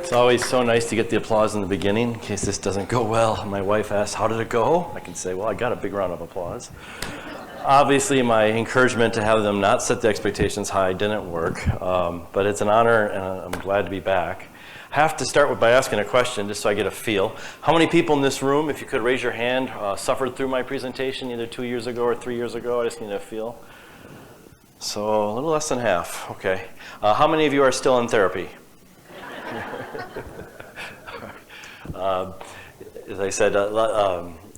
It's always so nice to get the applause in the beginning in case this doesn't go well. My wife asks, how did it go? I can say, well, I got a big round of applause. Obviously, my encouragement to have them not set the expectations high didn't work, but it's an honor and I'm glad to be back. I have to start by asking a question just so I get a feel. How many people in this room, if you could raise your hand, suffered through my presentation either 2 years ago or 3 years ago? I just need a feel. So a little less than half, okay. How many of you are still in therapy? As I said,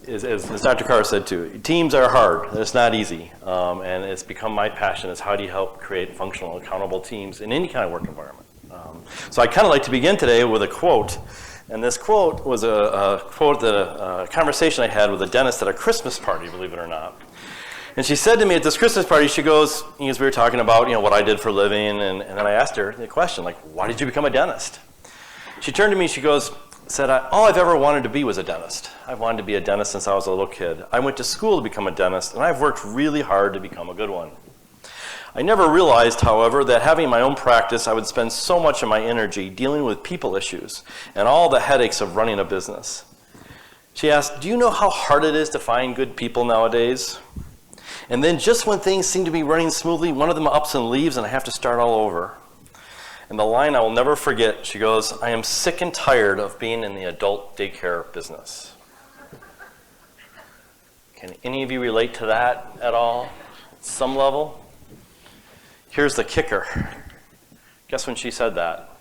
as Dr. Carr said too, teams are hard. It's not easy, and it's become my passion is how do you help create functional, accountable teams in any kind of work environment. So I kind of like to begin today with a quote, and this quote was a quote that a conversation I had with a dentist at a Christmas party, believe it or not. And she said to me at this Christmas party, she goes, as we were talking about, what I did for a living, and then I asked her the question, like, why did you become a dentist? She turned to me, she said, all I've ever wanted to be was a dentist. I've wanted to be a dentist since I was a little kid. I went to school to become a dentist, and I've worked really hard to become a good one. I never realized, however, that having my own practice, I would spend so much of my energy dealing with people issues and all the headaches of running a business. She asked, do you know how hard it is to find good people nowadays? And then just when things seem to be running smoothly, one of them ups and leaves and I have to start all over. And the line I will never forget, she goes, I am sick and tired of being in the adult daycare business. Can any of you relate to that at all? At some level? Here's the kicker. Guess when she said that?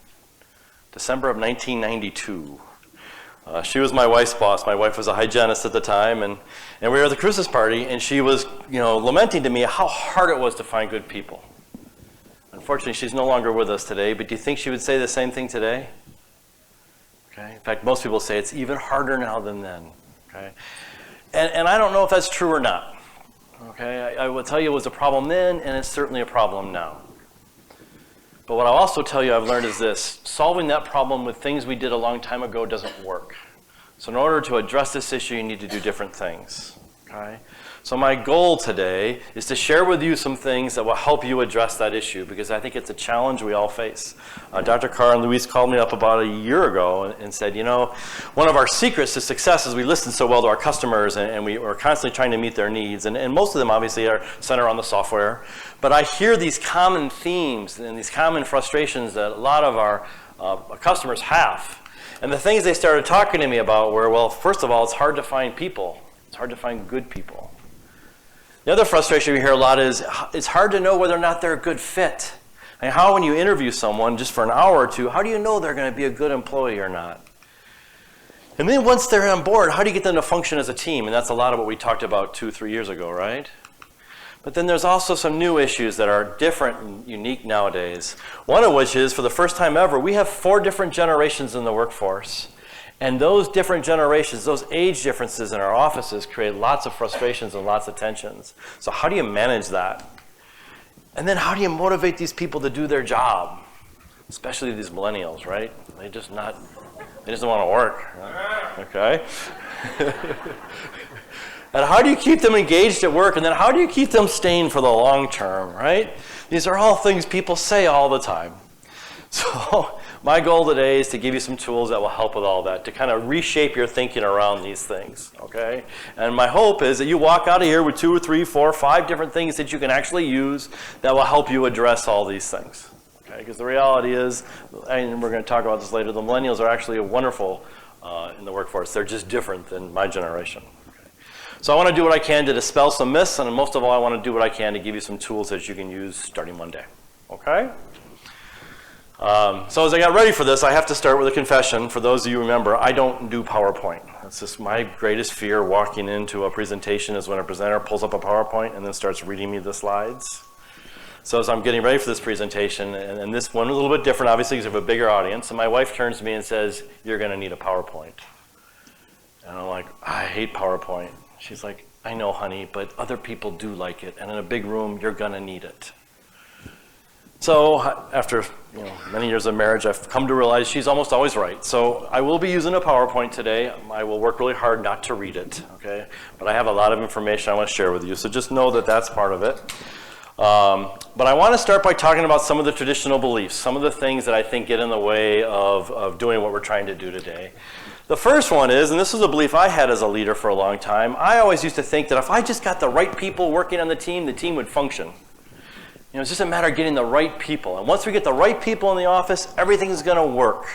December of 1992. She was my wife's boss. My wife was a hygienist at the time, and we were at the Christmas party, and she was, lamenting to me how hard it was to find good people. Unfortunately, she's no longer with us today, but do you think she would say the same thing today? Okay. In fact, most people say it's even harder now than then. Okay. And I don't know if that's true or not. Okay. I will tell you it was a problem then, and it's certainly a problem now. But what I'll also tell you I've learned is this. Solving that problem with things we did a long time ago doesn't work. So in order to address this issue, you need to do different things. Okay? So my goal today is to share with you some things that will help you address that issue because I think it's a challenge we all face. Dr. Carr and Luis called me up about a year ago and said, one of our secrets to success is we listen so well to our customers and we are constantly trying to meet their needs. And most of them obviously are centered on the software. But I hear these common themes and these common frustrations that a lot of our customers have. And the things they started talking to me about were, well, first of all, it's hard to find people. It's hard to find good people. The other frustration we hear a lot is it's hard to know whether or not they're a good fit. And how when you interview someone just for an hour or two, how do you know they're going to be a good employee or not? And then once they're on board, how do you get them to function as a team? And that's a lot of what we talked about 2-3 years ago, right? But then there's also some new issues that are different and unique nowadays. One of which is, for the first time ever, we have 4 different generations in the workforce. And those different generations, those age differences in our offices create lots of frustrations and lots of tensions. So how do you manage that? And then how do you motivate these people to do their job? Especially these millennials, right? They just don't want to work. Okay? And how do you keep them engaged at work? And then how do you keep them staying for the long term, right? These are all things people say all the time. So my goal today is to give you some tools that will help with all that, to kind of reshape your thinking around these things, okay? And my hope is that you walk out of here with 2 or 3, 4, 5 different things that you can actually use that will help you address all these things, okay? Because the reality is, and we're going to talk about this later, the millennials are actually wonderful in the workforce. They're just different than my generation. Okay? So I want to do what I can to dispel some myths, and most of all, I want to do what I can to give you some tools that you can use starting Monday, okay? So as I got ready for this, I have to start with a confession. For those of you who remember, I don't do PowerPoint. That's just my greatest fear walking into a presentation is when a presenter pulls up a PowerPoint and then starts reading me the slides. So as I'm getting ready for this presentation, and this one a little bit different, obviously, because of a bigger audience, and my wife turns to me and says, you're going to need a PowerPoint. And I'm like, I hate PowerPoint. She's like, I know, honey, but other people do like it, and in a big room, you're going to need it. So after many years of marriage, I've come to realize she's almost always right. So I will be using a PowerPoint today. I will work really hard not to read it, okay? But I have a lot of information I want to share with you, so just know that that's part of it. But I want to start by talking about some of the traditional beliefs, some of the things that I think get in the way of doing what we're trying to do today. The first one is, and this is a belief I had as a leader for a long time, I always used to think that if I just got the right people working on the team would function. You know, it's just a matter of getting the right people. And once we get the right people in the office, everything is going to work.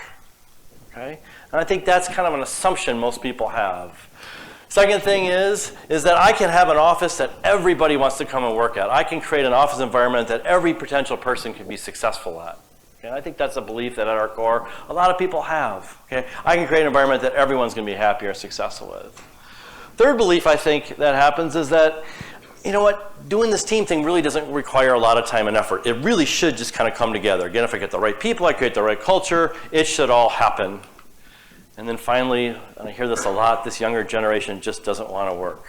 Okay? And I think that's kind of an assumption most people have. Second thing is that I can have an office that everybody wants to come and work at. I can create an office environment that every potential person can be successful at. Okay? I think that's a belief that at our core, a lot of people have. Okay? I can create an environment that everyone's going to be happy or successful with. Third belief I think that happens is that, you know what, doing this team thing really doesn't require a lot of time and effort. It really should just kind of come together. Again, if I get the right people, I create the right culture, it should all happen. And then finally, and I hear this a lot, this younger generation just doesn't want to work.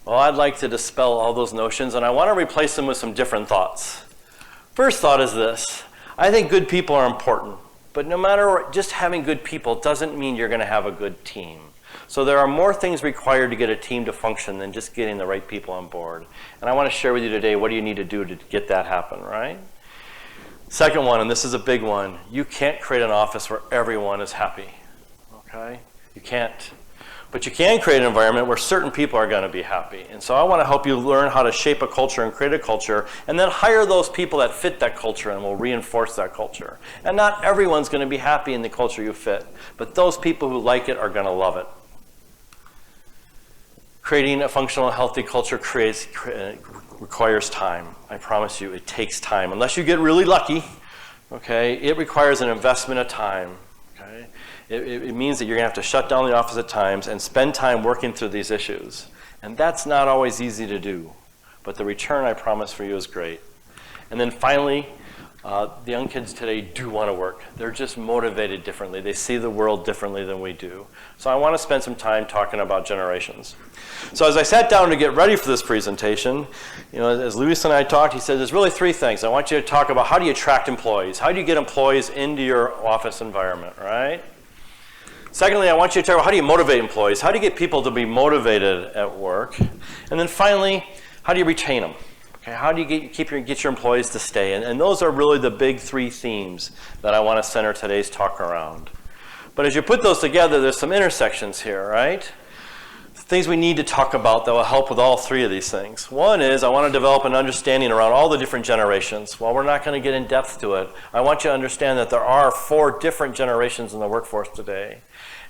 Well, I'd like to dispel all those notions, and I want to replace them with some different thoughts. First thought is this: I think good people are important, but no matter what, just having good people doesn't mean you're going to have a good team. So there are more things required to get a team to function than just getting the right people on board. And I want to share with you today, what do you need to do to get that happen, right? Second one, and this is a big one, you can't create an office where everyone is happy, okay? You can't. But you can create an environment where certain people are going to be happy. And so I want to help you learn how to shape a culture and create a culture, and then hire those people that fit that culture and will reinforce that culture. And not everyone's going to be happy in the culture you fit, but those people who like it are going to love it. Creating a functional, healthy culture requires time. I promise you, it takes time. Unless you get really lucky, okay, it requires an investment of time. Okay? It means that you're going to have to shut down the office at times and spend time working through these issues. And that's not always easy to do. But the return, I promise for you, is great. And then finally, the young kids today do want to work. They're just motivated differently. They see the world differently than we do. So I want to spend some time talking about generations. So as I sat down to get ready for this presentation, you know, as Luis and I talked, he said, there's really three things. I want you to talk about how do you attract employees? How do you get employees into your office environment, right? Secondly, I want you to talk about how do you motivate employees? How do you get people to be motivated at work? And then finally, how do you retain them? Okay, how do you get your employees to stay? And those are really the big three themes that I want to center today's talk around. But as you put those together, there's some intersections here, right? Things we need to talk about that will help with all three of these things. One is I want to develop an understanding around all the different generations. While we're not going to get in depth to it, I want you to understand that there are 4 different generations in the workforce today.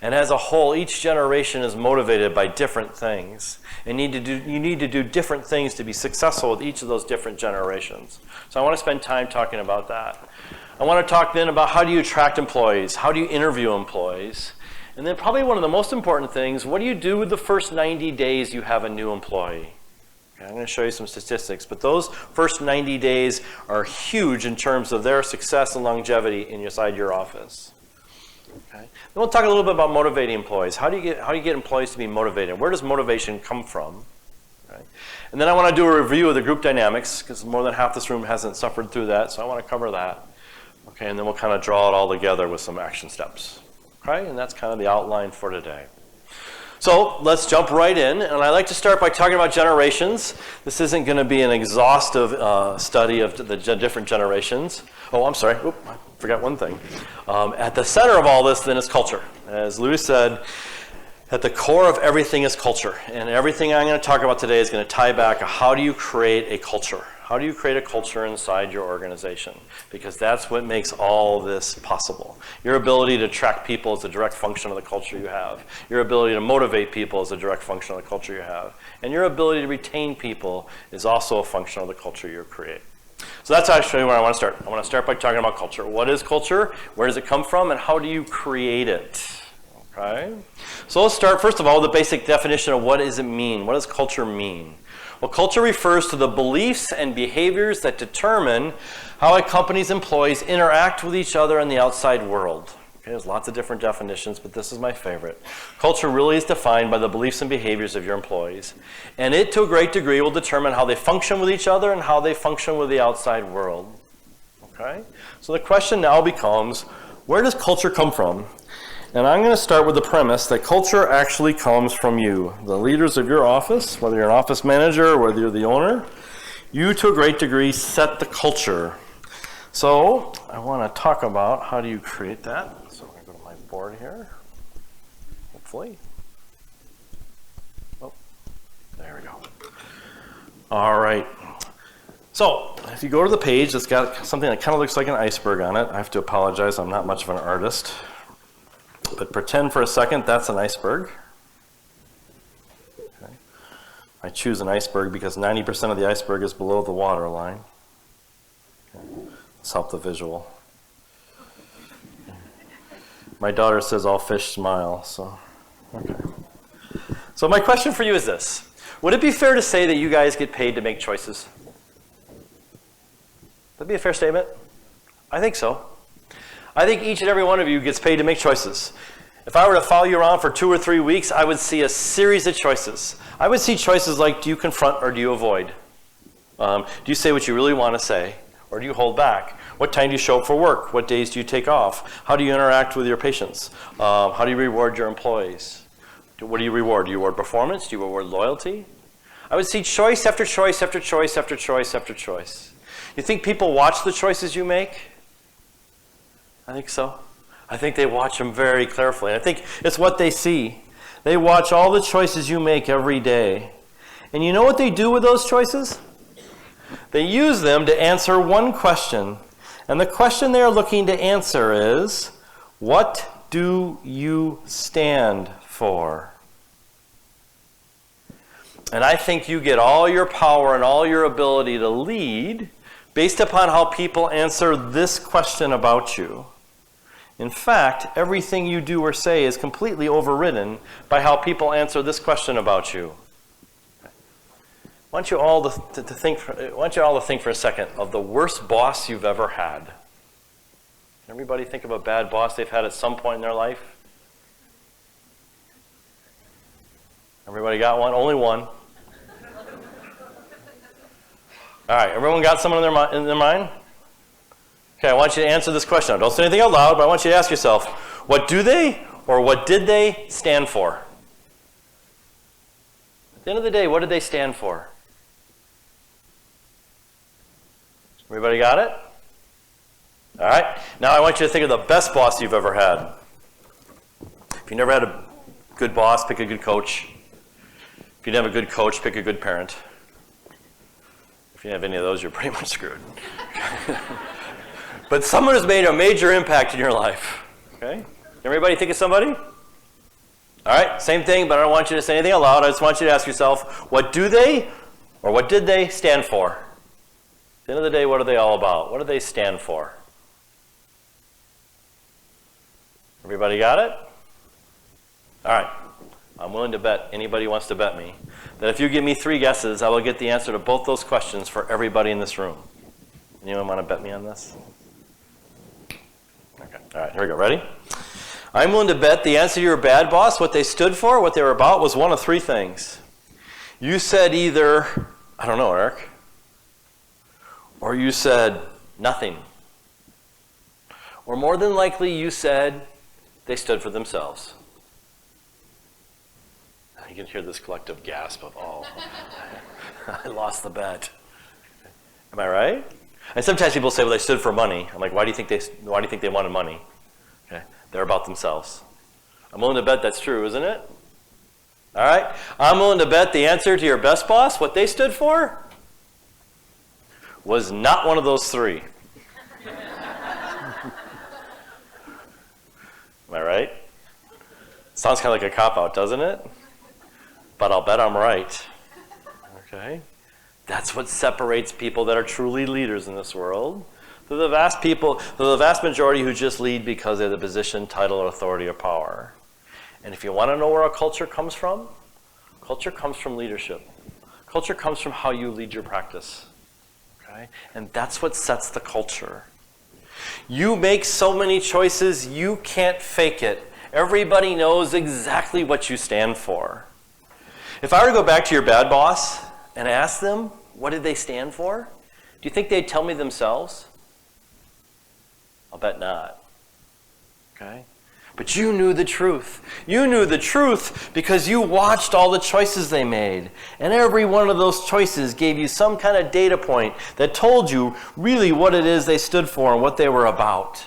And as a whole, each generation is motivated by different things. And you need to do different things to be successful with each of those different generations. So I want to spend time talking about that. I want to talk then about how do you attract employees? How do you interview employees? And then probably one of the most important things, what do you do with the first 90 days you have a new employee? Okay, I'm going to show you some statistics, but those first 90 days are huge in terms of their success and longevity inside your office. Okay. Then we'll talk a little bit about motivating employees. How do you get employees to be motivated? Where does motivation come from? Okay. And then I want to do a review of the group dynamics, because more than half this room hasn't suffered through that, so I want to cover that. Okay, and then we'll kind of draw it all together with some action steps. Okay, and that's kind of the outline for today. So let's jump right in, and I like to start by talking about generations. This isn't going to be an exhaustive study of the different generations. Oh, I'm sorry. Oop, I forgot one thing. At the center of all this, then, is culture. As Luis said, at the core of everything is culture, and everything I'm going to talk about today is going to tie back to how do you create a culture? How do you create a culture inside your organization? Because that's what makes all this possible. Your ability to attract people is a direct function of the culture you have. Your ability to motivate people is a direct function of the culture you have. And your ability to retain people is also a function of the culture you create. So that's actually where I want to start. I want to start by talking about culture. What is culture? Where does it come from? And how do you create it? Okay. So let's start, first of all, with the basic definition of what does it mean? What does culture mean? Well, culture refers to the beliefs and behaviors that determine how a company's employees interact with each other in the outside world. Okay, there's lots of different definitions, but this is my favorite. Culture really is defined by the beliefs and behaviors of your employees. And it, to a great degree, will determine how they function with each other and how they function with the outside world. Okay? So the question now becomes, where does culture come from? And I'm going to start with the premise that culture actually comes from you, the leaders of your office, whether you're an office manager or whether you're the owner. You, to a great degree, set the culture. So I want to talk about how do you create that. So I'm going to go to my board here, hopefully. Oh, there we go. All right. So if you go to the page, it's got something that kind of looks like an iceberg on it. I have to apologize, I'm not much of an artist. But pretend for a second that's an iceberg. Okay. I choose an iceberg because 90% of the iceberg is below the water line. Okay. Let's help the visual. My daughter says all fish smile, so okay. So my question for you is this. Would it be fair to say that you guys get paid to make choices? Would that be a fair statement? I think so. I think each and every one of you gets paid to make choices. If I were to follow you around for 2 or 3 weeks, I would see a series of choices. I would see choices like, do you confront or do you avoid? Do you say what you really want to say, or do you hold back? What time do you show up for work? What days do you take off? How do you interact with your patients? How do you reward your employees? What do you reward? Do you reward performance? Do you reward loyalty? I would see choice after choice after choice after choice after choice. You think people watch the choices you make? I think so. I think they watch them very carefully. I think it's what they see. They watch all the choices you make every day. And you know what they do with those choices? They use them to answer one question. And the question they're looking to answer is, what do you stand for? And I think you get all your power and all your ability to lead based upon how people answer this question about you. In fact, everything you do or say is completely overridden by how people answer this question about you. I want you all to think for a second of the worst boss you've ever had. Everybody think of a bad boss they've had at some point in their life? Everybody got one? Only one. All right, everyone got someone in their mind? Okay, I want you to answer this question. Don't say anything out loud, but I want you to ask yourself, what do they or what did they stand for? At the end of the day, what did they stand for? Everybody got it? All right, now I want you to think of the best boss you've ever had. If you never had a good boss, pick a good coach. If you didn't have a good coach, pick a good parent. If you didn't have any of those, you're pretty much screwed. But someone has made a major impact in your life. Okay? Everybody think of somebody? All right, same thing, but I don't want you to say anything out loud. I just want you to ask yourself, what do they or what did they stand for? At the end of the day, what are they all about? What do they stand for? Everybody got it? All right. I'm willing to bet, anybody wants to bet me, that if you give me 3 guesses, I will get the answer to both those questions for everybody in this room. Anyone want to bet me on this? Okay. All right, here we go. Ready? I'm willing to bet the answer to your bad boss, what they stood for, what they were about, was one of 3 things. You said either, I don't know, Eric, or you said nothing. Or more than likely, you said they stood for themselves. You can hear this collective gasp of, oh, I lost the bet. Am I right? And sometimes people say, well, they stood for money. I'm like, why do you think they wanted money? Okay, they're about themselves. I'm willing to bet that's true, isn't it? All right? I'm willing to bet the answer to your best boss, what they stood for, was not one of those 3. Am I right? Sounds kind of like a cop-out, doesn't it? But I'll bet I'm right. Okay? That's what separates people that are truly leaders in this world. They're the vast majority who just lead because they have the position, title, or authority, or power. And if you want to know where our culture comes from leadership. Culture comes from how you lead your practice. Okay? And that's what sets the culture. You make so many choices, you can't fake it. Everybody knows exactly what you stand for. If I were to go back to your bad boss and ask them, what did they stand for? Do you think they'd tell me themselves? I'll bet not. Okay? But you knew the truth. You knew the truth because you watched all the choices they made. And every one of those choices gave you some kind of data point that told you really what it is they stood for and what they were about.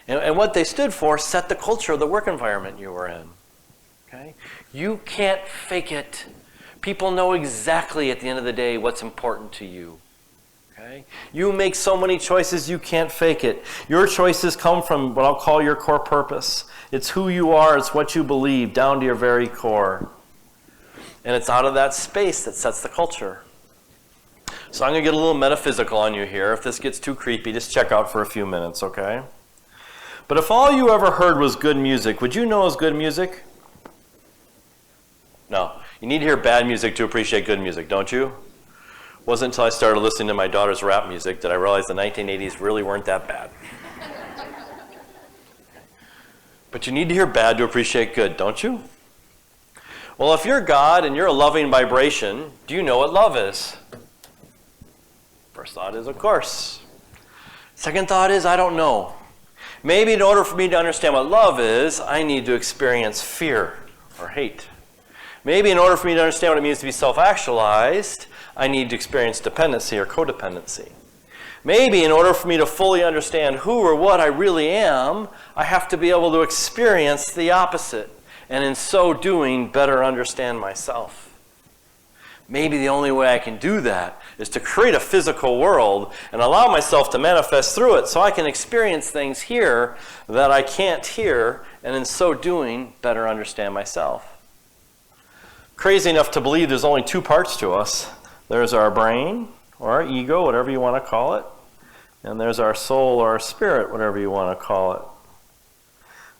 And what they stood for set the culture of the work environment you were in. Okay? You can't fake it. People know exactly at the end of the day what's important to you. Okay? You make so many choices, you can't fake it. Your choices come from what I'll call your core purpose. It's who you are, it's what you believe, down to your very core. And it's out of that space that sets the culture. So I'm going to get a little metaphysical on you here. If this gets too creepy, just check out for a few minutes, okay? But if all you ever heard was good music, would you know it was good music? No. You need to hear bad music to appreciate good music, don't you? It wasn't until I started listening to my daughter's rap music that I realized the 1980s really weren't that bad. But you need to hear bad to appreciate good, don't you? Well, if you're God and you're a loving vibration, do you know what love is? First thought is, of course. Second thought is, I don't know. Maybe in order for me to understand what love is, I need to experience fear or hate. Maybe in order for me to understand what it means to be self-actualized, I need to experience dependency or codependency. Maybe in order for me to fully understand who or what I really am, I have to be able to experience the opposite, and in so doing, better understand myself. Maybe the only way I can do that is to create a physical world and allow myself to manifest through it so I can experience things here that I can't here, and in so doing, better understand myself. Crazy enough to believe there's only two parts to us. There's our brain, or our ego, whatever you want to call it, and there's our soul or our spirit, whatever you want to call it.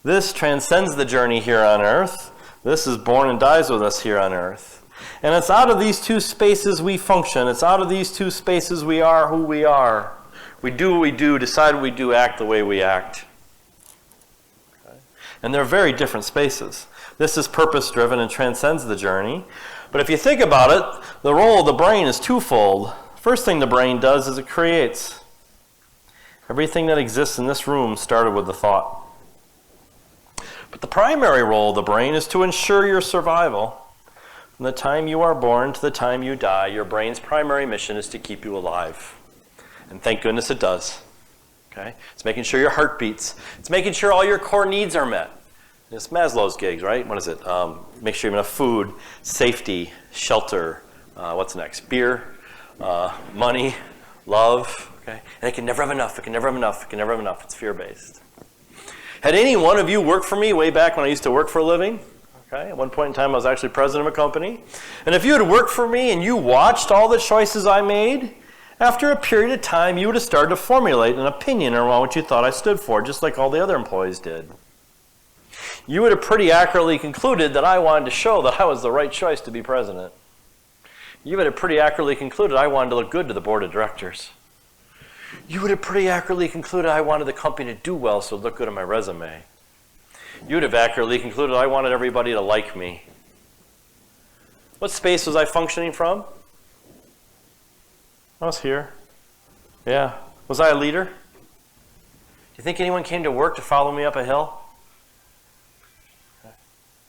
This transcends the journey here on earth. This is born and dies with us here on earth. And it's out of these two spaces we function. It's out of these two spaces we are who we are. We do what we do, decide what we do, act the way we act. Okay? And they're very different spaces. This is purpose-driven and transcends the journey. But if you think about it, the role of the brain is twofold. First thing the brain does is it creates. Everything that exists in this room started with a thought. But the primary role of the brain is to ensure your survival. From the time you are born to the time you die, your brain's primary mission is to keep you alive. And thank goodness it does. Okay? It's making sure your heart beats. It's making sure all your core needs are met. It's Maslow's gigs, right? What is it? Make sure you have enough food, safety, shelter, what's next? Beer, money, love. Okay? And it can never have enough. It can never have enough. It can never have enough. It's fear-based. Had any one of you worked for me way back when I used to work for a living? Okay? At one point in time, I was actually president of a company. And if you had worked for me and you watched all the choices I made, after a period of time, you would have started to formulate an opinion around what you thought I stood for, just like all the other employees did. You would have pretty accurately concluded that I wanted to show that I was the right choice to be president. You would have pretty accurately concluded I wanted to look good to the board of directors. You would have pretty accurately concluded I wanted the company to do well so it looked good on my resume. You would have accurately concluded I wanted everybody to like me. What space was I functioning from? I was here. Yeah. Was I a leader? Do you think anyone came to work to follow me up a hill?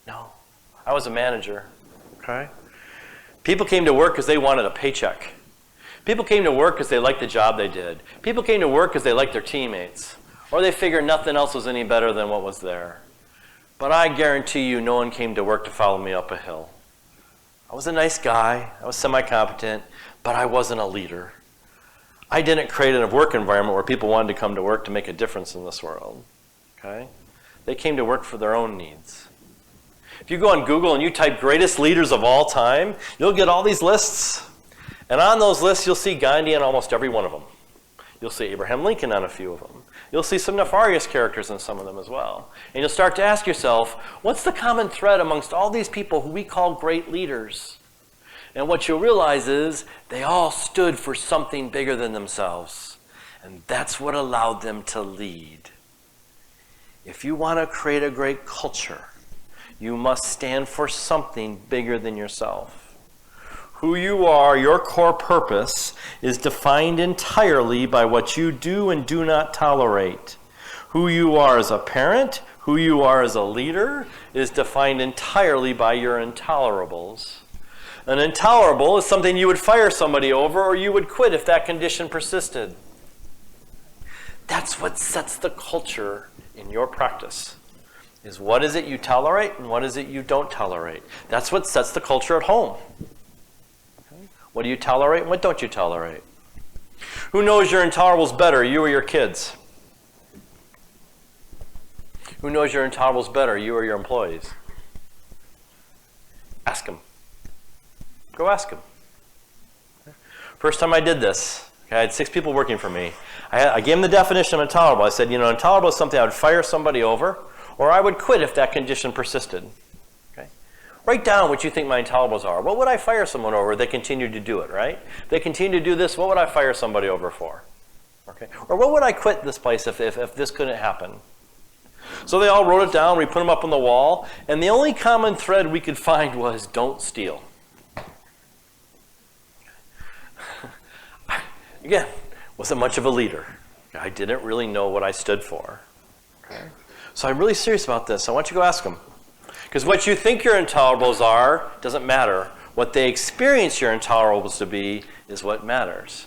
No. I was a manager. Okay? People came to work because they wanted a paycheck. People came to work because they liked the job they did. People came to work because they liked their teammates. Or they figured nothing else was any better than what was there. But I guarantee you no one came to work to follow me up a hill. I was a nice guy. I was semi-competent. But I wasn't a leader. I didn't create a work environment where people wanted to come to work to make a difference in this world. Okay? They came to work for their own needs. If you go on Google and you type greatest leaders of all time, you'll get all these lists. And on those lists, you'll see Gandhi on almost every one of them. You'll see Abraham Lincoln on a few of them. You'll see some nefarious characters in some of them as well. And you'll start to ask yourself, what's the common thread amongst all these people who we call great leaders? And what you'll realize is they all stood for something bigger than themselves. And that's what allowed them to lead. If you want to create a great culture, you must stand for something bigger than yourself. Who you are, your core purpose, is defined entirely by what you do and do not tolerate. Who you are as a parent, Who you are as a leader is defined entirely by your intolerables. An intolerable is something you would fire somebody over or you would quit if that condition persisted. That's what sets the culture in your practice, is what is it you tolerate and what is it you don't tolerate. That's what sets the culture at home. Okay? What do you tolerate and what don't you tolerate? Who knows your intolerables better, you or your kids? Who knows your intolerables better, you or your employees? Ask them. Go ask them. First time I did this, I had 6 people working for me. I gave them the definition of intolerable. I said, intolerable is something I would fire somebody over, or I would quit if that condition persisted. Okay? Write down what you think my intolerables are. What would I fire someone over if they continued to do it, right? If they continue to do this, what would I fire somebody over for? Okay? Or what would I quit this place if this couldn't happen? So they all wrote it down, we put them up on the wall, and the only common thread we could find was don't steal. Again, wasn't much of a leader. I didn't really know what I stood for. Okay? So I'm really serious about this. I want you to go ask them. Because what you think your intolerables are doesn't matter. What they experience your intolerables to be is what matters.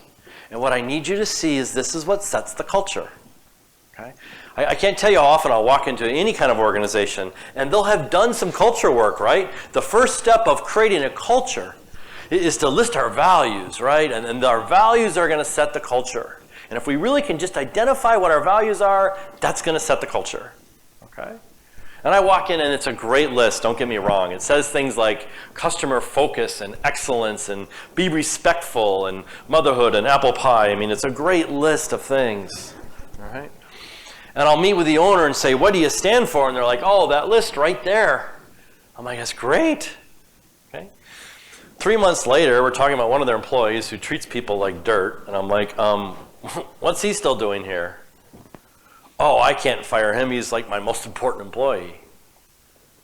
And what I need you to see is this is what sets the culture. Okay? I can't tell you how often I'll walk into any kind of organization and they'll have done some culture work, right? The first step of creating a culture is to list our values, right? And our values are going to set the culture. And if we really can just identify what our values are, that's going to set the culture, okay? And I walk in and it's a great list, don't get me wrong. It says things like customer focus and excellence and be respectful and motherhood and apple pie. I mean, it's a great list of things, all right? And I'll meet with the owner and say, what do you stand for? And they're like, oh, that list right there. I'm like, that's great. 3 months later, we're talking about one of their employees who treats people like dirt. And I'm like, what's he still doing here? Oh, I can't fire him. He's like my most important employee.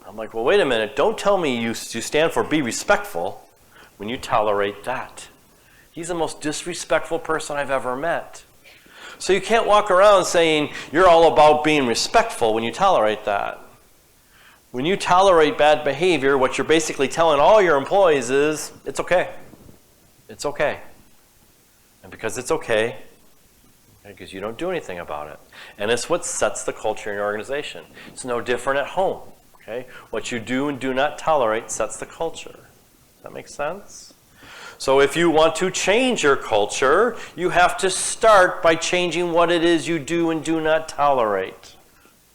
I'm like, well, wait a minute. Don't tell me you stand for be respectful when you tolerate that. He's the most disrespectful person I've ever met. So you can't walk around saying you're all about being respectful when you tolerate that. When you tolerate bad behavior, what you're basically telling all your employees is, it's okay. It's okay. And because it's okay, because you don't do anything about it. And it's what sets the culture in your organization. It's no different at home. Okay? What you do and do not tolerate sets the culture. Does that make sense? So if you want to change your culture, you have to start by changing what it is you do and do not tolerate.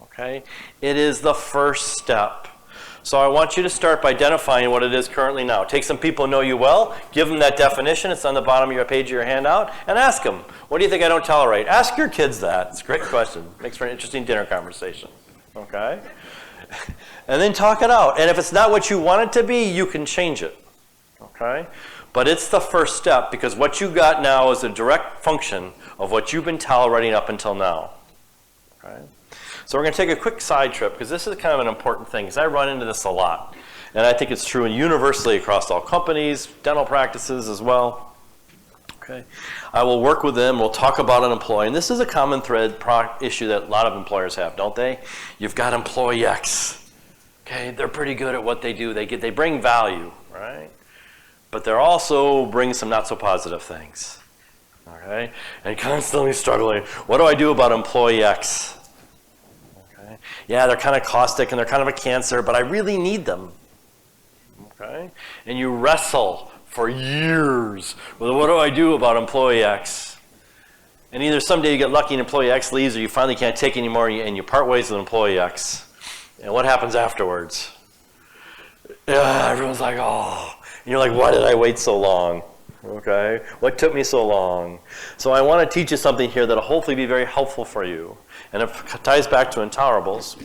Okay? It is the first step. So I want you to start by identifying what it is currently now. Take some people who know you well, give them that definition, it's on the bottom of your page of your handout, and ask them, what do you think I don't tolerate? Ask your kids that. It's a great question. Makes for an interesting dinner conversation. Okay? And then talk it out. And if it's not what you want it to be, you can change it. Okay? But it's the first step because what you got now is a direct function of what you've been tolerating up until now. Okay? So we're going to take a quick side trip because this is kind of an important thing because I run into this a lot. And I think it's true universally across all companies, dental practices as well. Okay? I will work with them. We'll talk about an employee. And this is a common thread issue that a lot of employers have, don't they? You've got employee X. Okay? They're pretty good at what they do. They bring value, right? But they're also bringing some not so positive things. Okay? And constantly struggling. What do I do about employee X? Yeah, they're kind of caustic and they're kind of a cancer, but I really need them. Okay? And you wrestle for years with what do I do about employee X? And either someday you get lucky and employee X leaves or you finally can't take anymore and you part ways with employee X. And what happens afterwards? Everyone's like, oh. And you're like, why did I wait so long? Okay? What took me so long? So I want to teach you something here that will hopefully be very helpful for you. And it ties back to intolerables.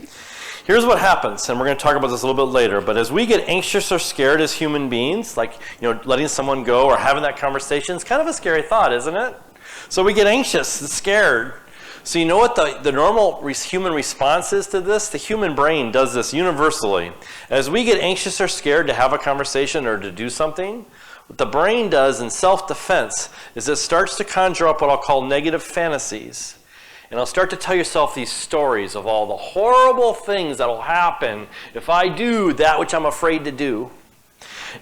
Here's what happens, and we're going to talk about this a little bit later, but as we get anxious or scared as human beings, like letting someone go or having that conversation, it's kind of a scary thought, isn't it? So we get anxious and scared. So you know what the normal human response is to this? The human brain does this universally. As we get anxious or scared to have a conversation or to do something, what the brain does in self-defense is it starts to conjure up what I'll call negative fantasies. And I'll start to tell yourself these stories of all the horrible things that will happen if I do that which I'm afraid to do.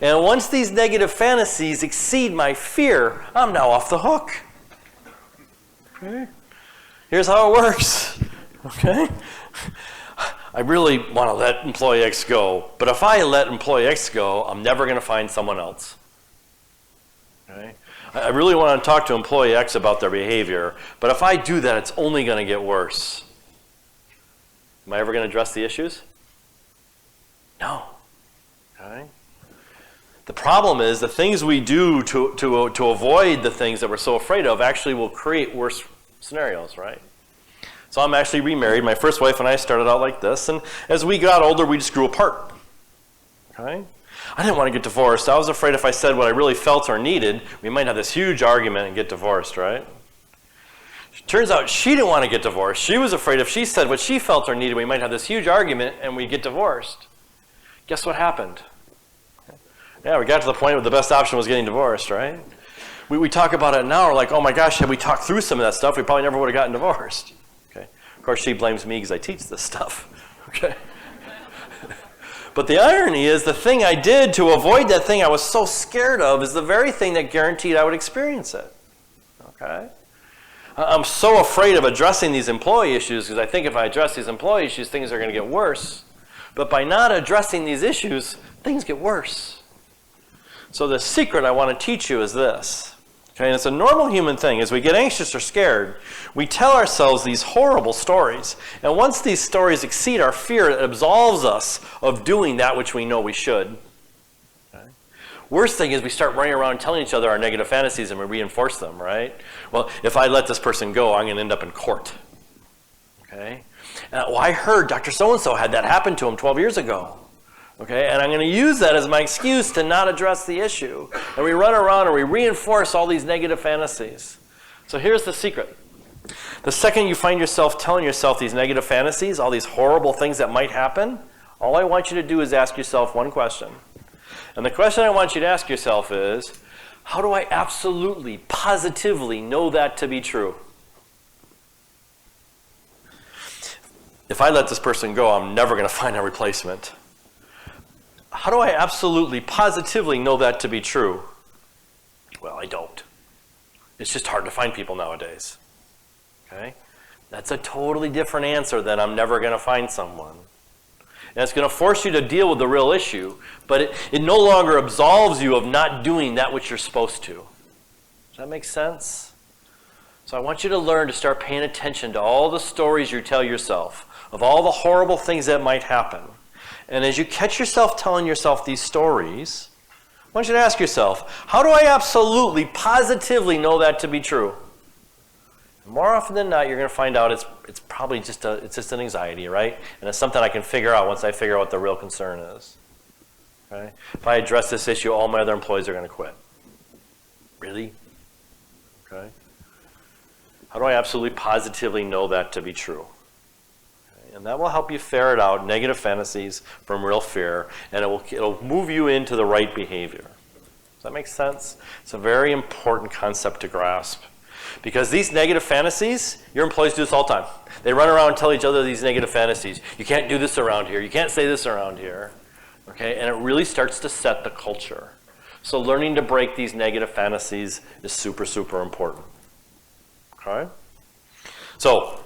And once these negative fantasies exceed my fear, I'm now off the hook. Okay? Here's how it works. Okay? I really want to let employee X go, but if I let employee X go, I'm never going to find someone else. Okay? I really want to talk to employee X about their behavior, but if I do that, it's only going to get worse. Am I ever going to address the issues? No. Okay? The problem is the things we do to avoid the things that we're so afraid of actually will create worse scenarios, right? So I'm actually remarried. My first wife and I started out like this, and as we got older, we just grew apart. Okay? I didn't want to get divorced. I was afraid if I said what I really felt or needed, we might have this huge argument and get divorced, right? Turns out she didn't want to get divorced. She was afraid if she said what she felt or needed, we might have this huge argument and we'd get divorced. Guess what happened? Yeah, we got to the point where the best option was getting divorced, right? We talk about it now, we're like, oh my gosh, had we talked through some of that stuff, we probably never would have gotten divorced. Okay. Of course, she blames me because I teach this stuff. Okay. But the irony is the thing I did to avoid that thing I was so scared of is the very thing that guaranteed I would experience it. Okay? I'm so afraid of addressing these employee issues because I think if I address these employee issues, things are going to get worse. But by not addressing these issues, things get worse. So the secret I want to teach you is this. Okay, and it's a normal human thing. As we get anxious or scared, we tell ourselves these horrible stories. And once these stories exceed our fear, it absolves us of doing that which we know we should. Okay? Worst thing is we start running around telling each other our negative fantasies and we reinforce them, right? Well, if I let this person go, I'm going to end up in court. Okay? Well, I heard Dr. So-and-so had that happen to him 12 years ago. Okay, and I'm going to use that as my excuse to not address the issue. And we run around and we reinforce all these negative fantasies. So here's the secret. The second you find yourself telling yourself these negative fantasies, all these horrible things that might happen, all I want you to do is ask yourself one question. And the question I want you to ask yourself is, how do I absolutely, positively know that to be true? If I let this person go, I'm never going to find a replacement. How do I absolutely, positively know that to be true? Well, I don't. It's just hard to find people nowadays. Okay? That's a totally different answer than I'm never going to find someone. And it's going to force you to deal with the real issue, but it no longer absolves you of not doing that which you're supposed to. Does that make sense? So I want you to learn to start paying attention to all the stories you tell yourself, of all the horrible things that might happen. And as you catch yourself telling yourself these stories, I want you to ask yourself, how do I absolutely, positively know that to be true? And more often than not, you're going to find out it's probably just an anxiety, right? And it's something I can figure out once I figure out what the real concern is. Okay? If I address this issue, all my other employees are going to quit. Really? Okay? How do I absolutely, positively know that to be true? And that will help you ferret out negative fantasies from real fear, and it'll move you into the right behavior. Does that make sense? It's a very important concept to grasp. Because these negative fantasies, your employees do this all the time. They run around and tell each other these negative fantasies. You can't do this around here. You can't say this around here. Okay? And it really starts to set the culture. So learning to break these negative fantasies is super, super important. Okay? So,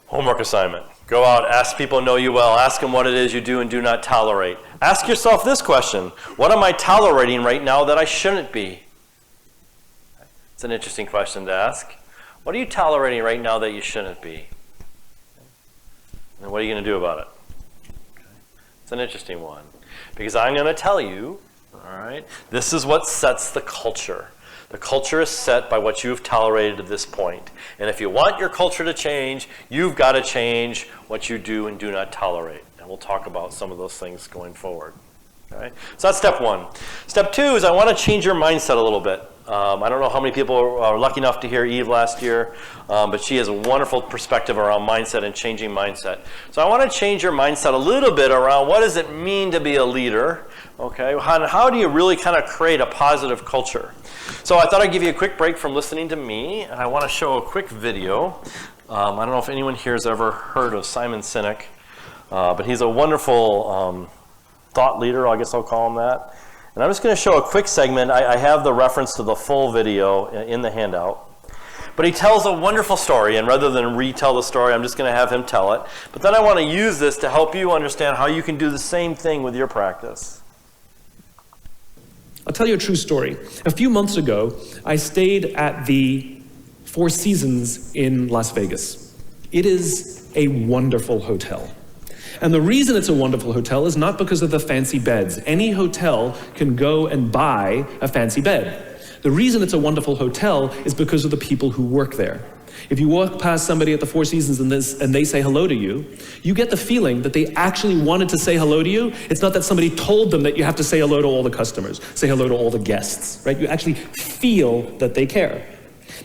homework assignment. Go out, ask people who know you well, ask them what it is you do and do not tolerate. Ask yourself this question: what am I tolerating right now that I shouldn't be? It's an interesting question to ask. What are you tolerating right now that you shouldn't be? And what are you going to do about it? Okay. It's an interesting one. Because I'm going to tell you, all right, this is what sets the culture. The culture is set by what you've tolerated at this point. And if you want your culture to change, you've got to change what you do and do not tolerate. And we'll talk about some of those things going forward. Okay? So that's step one. Step two is I want to change your mindset a little bit. I don't know how many people are lucky enough to hear Eve last year, but she has a wonderful perspective around mindset and changing mindset. So I want to change your mindset a little bit around what does it mean to be a leader, okay? How do you really kind of create a positive culture? So I thought I'd give you a quick break from listening to me, and I want to show a quick video I don't know if anyone here has ever heard of Simon Sinek, but he's a wonderful thought leader, I guess I'll call him that. And I'm just going to show a quick segment. I have the reference to the full video in the handout. But he tells a wonderful story, and rather than retell the story, I'm just going to have him tell it. But then I want to use this to help you understand how you can do the same thing with your practice. I'll tell you a true story. A few months ago, I stayed at the Four Seasons in Las Vegas. It is a wonderful hotel. And the reason it's a wonderful hotel is not because of the fancy beds. Any hotel can go and buy a fancy bed. The reason it's a wonderful hotel is because of the people who work there. If you walk past somebody at the Four Seasons and they say hello to you, you get the feeling that they actually wanted to say hello to you. It's not that somebody told them that you have to say hello to all the customers, say hello to all the guests, right? You actually feel that they care.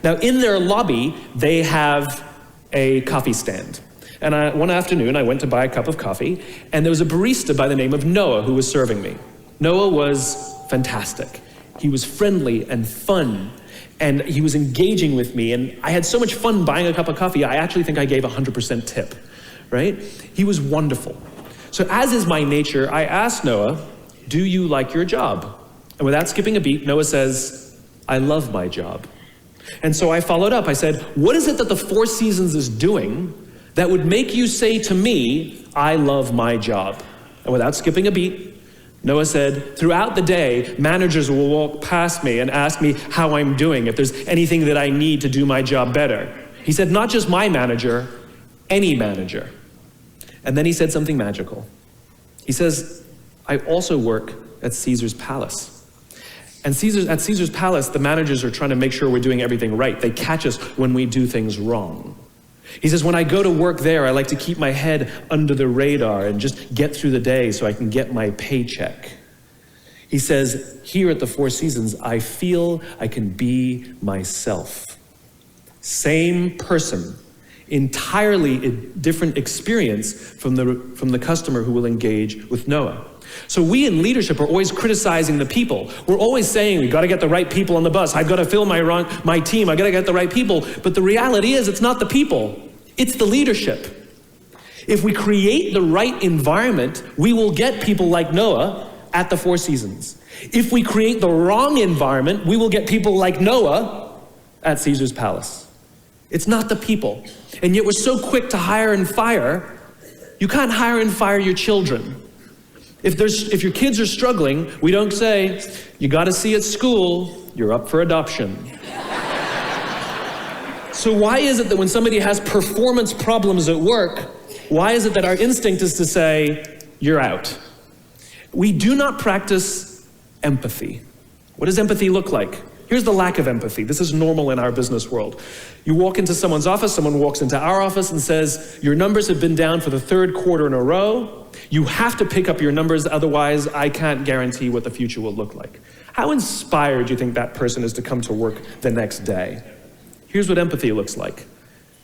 Now, in their lobby, they have a coffee stand. And one afternoon, I went to buy a cup of coffee, and there was a barista by the name of Noah who was serving me. Noah was fantastic. He was friendly and fun, and he was engaging with me, and I had so much fun buying a cup of coffee, I actually think I gave 100% tip, right? He was wonderful. So as is my nature, I asked Noah, do you like your job? And without skipping a beat, Noah says, I love my job. And so I followed up. I said, what is it that the Four Seasons is doing that would make you say to me, I love my job? And without skipping a beat, Noah said, throughout the day, managers will walk past me and ask me how I'm doing, if there's anything that I need to do my job better. He said, not just my manager, any manager. And then he said something magical. He says, I also work at Caesar's Palace. And at Caesar's Palace, the managers are trying to make sure we're doing everything right. They catch us when we do things wrong. He says, when I go to work there, I like to keep my head under the radar and just get through the day so I can get my paycheck. He says, here at the Four Seasons, I feel I can be myself. Same person, entirely different experience from the customer who will engage with Noah. So we in leadership are always criticizing the people. We're always saying, we got to get the right people on the bus. I've got to fill my team. I got to get the right people. But the reality is, it's not the people. It's the leadership. If we create the right environment, we will get people like Noah at the Four Seasons. If we create the wrong environment, we will get people like Noah at Caesar's Palace. It's not the people. And yet we're so quick to hire and fire. You can't hire and fire your children. If your kids are struggling, we don't say, you got to see at school, you're up for adoption. So why is it that when somebody has performance problems at work, why is it that our instinct is to say, you're out? We do not practice empathy. What does empathy look like? Here's the lack of empathy. This is normal in our business world. You walk into someone's office, someone walks into our office and says, your numbers have been down for the third quarter in a row. You have to pick up your numbers, otherwise I can't guarantee what the future will look like. How inspired do you think that person is to come to work the next day? Here's what empathy looks like.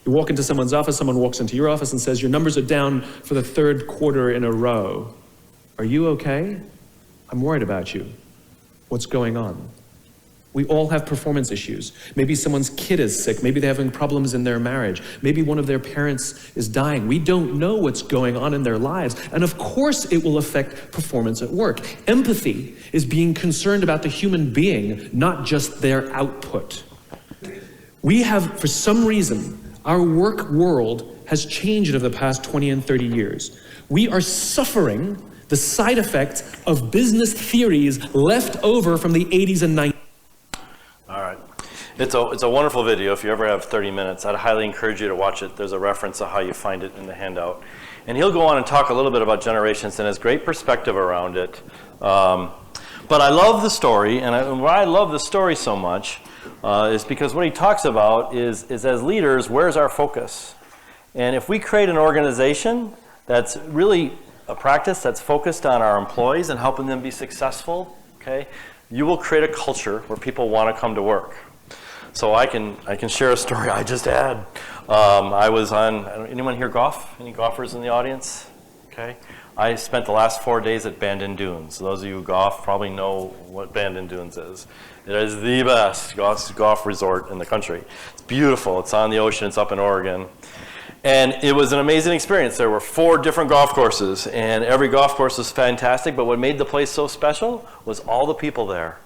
You walk into someone's office, someone walks into your office and says, your numbers are down for the third quarter in a row. Are you okay? I'm worried about you. What's going on? We all have performance issues. Maybe someone's kid is sick. Maybe they're having problems in their marriage. Maybe one of their parents is dying. We don't know what's going on in their lives. And of course it will affect performance at work. Empathy is being concerned about the human being, not just their output. We have, for some reason, our work world has changed over the past 20 and 30 years. We are suffering the side effects of business theories left over from the 80s and 90s. All right. It's a wonderful video. If you ever have 30 minutes, I'd highly encourage you to watch it. There's a reference to how you find it in the handout. And he'll go on and talk a little bit about generations and has great perspective around it. But I love the story, and why I love the story so much is because what he talks about is as leaders, where's our focus? And if we create an organization that's really a practice that's focused on our employees and helping them be successful, okay, you will create a culture where people want to come to work. So I can share a story I just had. I was on, anyone here golf? Any golfers in the audience? Okay. I spent the last 4 days at Bandon Dunes. Those of you who golf probably know what Bandon Dunes is. It is the best golf resort in the country. It's beautiful. It's on the ocean. It's up in Oregon. And it was an amazing experience. There were 4 different golf courses, and every golf course was fantastic, but what made the place so special was all the people there.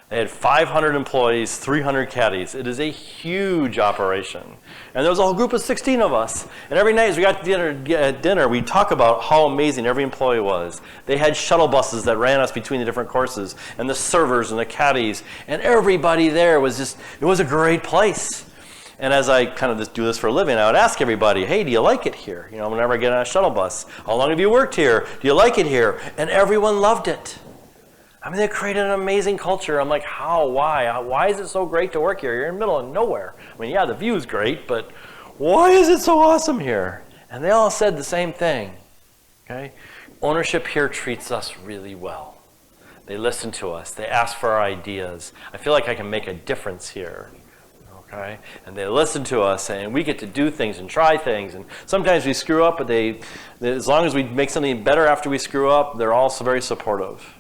They had 500 employees, 300 caddies. It is a huge operation. And there was a whole group of 16 of us. And every night as we got to dinner, we'd talk about how amazing every employee was. They had shuttle buses that ran us between the different courses, and the servers and the caddies. And everybody there was just, it was a great place. And as I kind of just do this for a living, I would ask everybody, hey, do you like it here? You know, whenever I get on a shuttle bus, how long have you worked here? Do you like it here? And everyone loved it. I mean, they created an amazing culture. I'm like, how? Why? Why is it so great to work here? You're in the middle of nowhere. I mean, yeah, the view is great, but why is it so awesome here? And they all said the same thing, okay? Ownership here treats us really well. They listen to us. They ask for our ideas. I feel like I can make a difference here, okay? And they listen to us, and we get to do things and try things. And sometimes we screw up, but as long as we make something better after we screw up, they're also very supportive.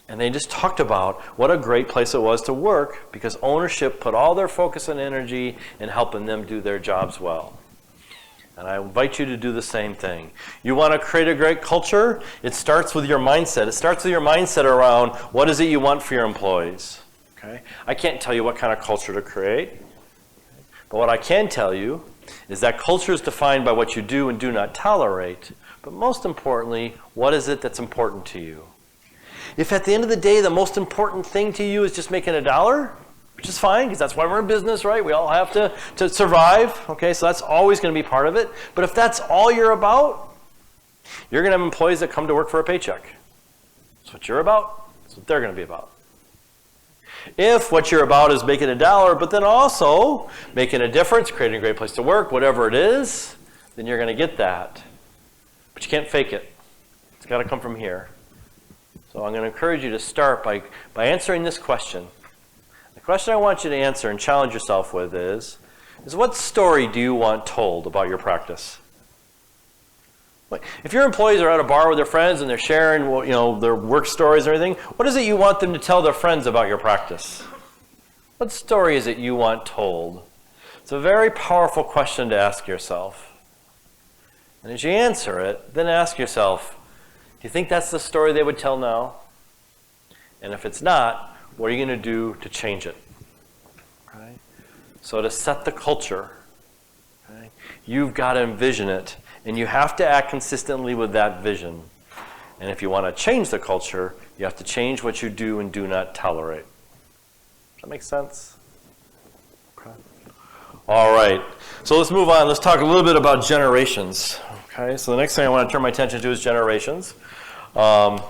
And they just talked about what a great place it was to work because ownership put all their focus and energy in helping them do their jobs well. And I invite you to do the same thing. You want to create a great culture? It starts with your mindset. It starts with your mindset around what is it you want for your employees. Okay? I can't tell you what kind of culture to create. But what I can tell you is that culture is defined by what you do and do not tolerate. But most importantly, what is it that's important to you? If at the end of the day, the most important thing to you is just making $1, which is fine, because that's why we're in business, right? We all have to survive, okay? So that's always going to be part of it. But if that's all you're about, you're going to have employees that come to work for a paycheck. That's what you're about. That's what they're going to be about. If what you're about is making $1, but then also making a difference, creating a great place to work, whatever it is, then you're going to get that. But you can't fake it. It's got to come from here. So I'm going to encourage you to start by answering this question. The question I want you to answer and challenge yourself with is what story do you want told about your practice? If your employees are at a bar with their friends and they're sharing, their work stories or anything, what is it you want them to tell their friends about your practice? What story is it you want told? It's a very powerful question to ask yourself. And as you answer it, then ask yourself, do you think that's the story they would tell now? And if it's not, what are you going to do to change it? Right? So to set the culture, okay, you've got to envision it, and you have to act consistently with that vision. And if you want to change the culture, you have to change what you do and do not tolerate. Does that make sense? Okay. All right. So let's move on. Let's talk a little bit about generations. Okay. So the next thing I want to turn my attention to is generations. And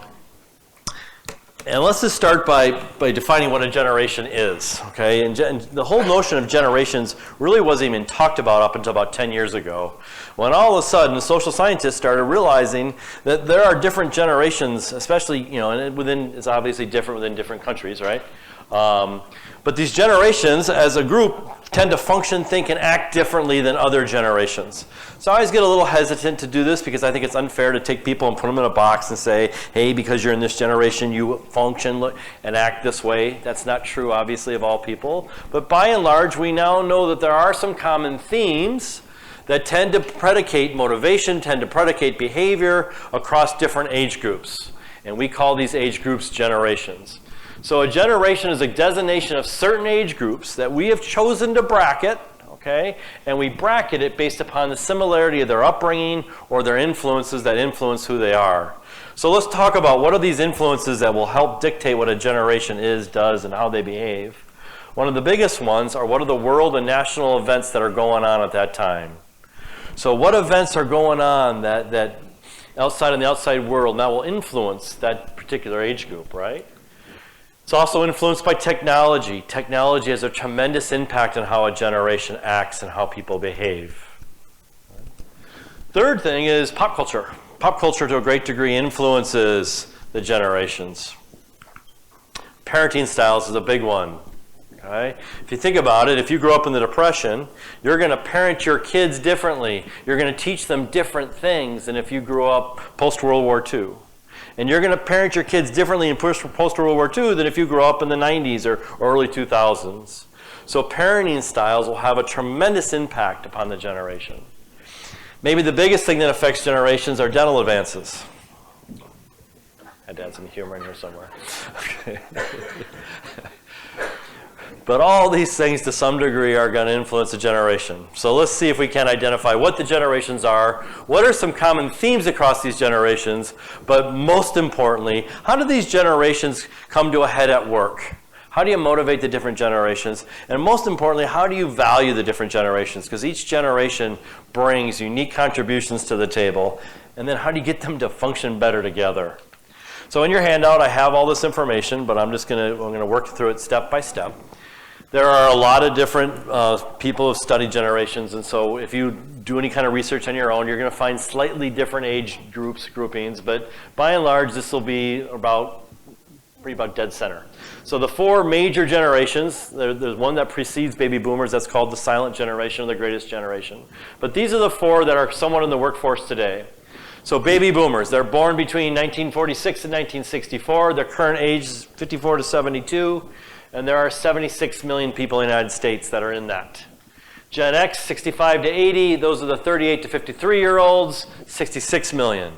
let's just start by defining what a generation is, okay? And the whole notion of generations really wasn't even talked about up until about 10 years ago, when all of a sudden the social scientists started realizing that there are different generations, especially, and it's obviously different within different countries, right? But these generations, as a group, tend to function, think, and act differently than other generations. So I always get a little hesitant to do this because I think it's unfair to take people and put them in a box and say, hey, because you're in this generation, you function and act this way. That's not true, obviously, of all people. But by and large, we now know that there are some common themes that tend to predicate motivation, tend to predicate behavior across different age groups. And we call these age groups generations. So a generation is a designation of certain age groups that we have chosen to bracket, okay? And we bracket it based upon the similarity of their upbringing or their influences that influence who they are. So let's talk about what are these influences that will help dictate what a generation is, does, and how they behave. One of the biggest ones are what are the world and national events that are going on at that time. So what events are going on that outside in the outside world now will influence that particular age group, right? It's also influenced by technology. Technology has a tremendous impact on how a generation acts and how people behave. Third thing is pop culture. Pop culture to a great degree influences the generations. Parenting styles is a big one. Okay? If you think about it, if you grew up in the Depression, you're going to parent your kids differently. You're going to teach them different things than if you grew up post-World War II. And you're going to parent your kids differently in post-World War II than if you grew up in the 90s or early 2000s. So parenting styles will have a tremendous impact upon the generation. Maybe the biggest thing that affects generations are dental advances. I had to add some humor in here somewhere. Okay. But all these things to some degree are going to influence a generation. So let's see if we can identify what the generations are, what are some common themes across these generations, but most importantly, how do these generations come to a head at work? How do you motivate the different generations? And most importantly, how do you value the different generations? Because each generation brings unique contributions to the table. And then how do you get them to function better together? So in your handout, I have all this information, but I'm going to work through it step by step. There are a lot of different people who have studied generations, and so if you do any kind of research on your own, you're going to find slightly different age groupings, but by and large, this will be about dead center. So the four major generations, there's one that precedes baby boomers, that's called the silent generation or the greatest generation. But these are the four that are somewhat in the workforce today. So baby boomers, they're born between 1946 and 1964. Their current age is 54 to 72. And there are 76 million people in the United States that are in that. Gen X, 65 to 80, those are the 38 to 53-year-olds, 66 million.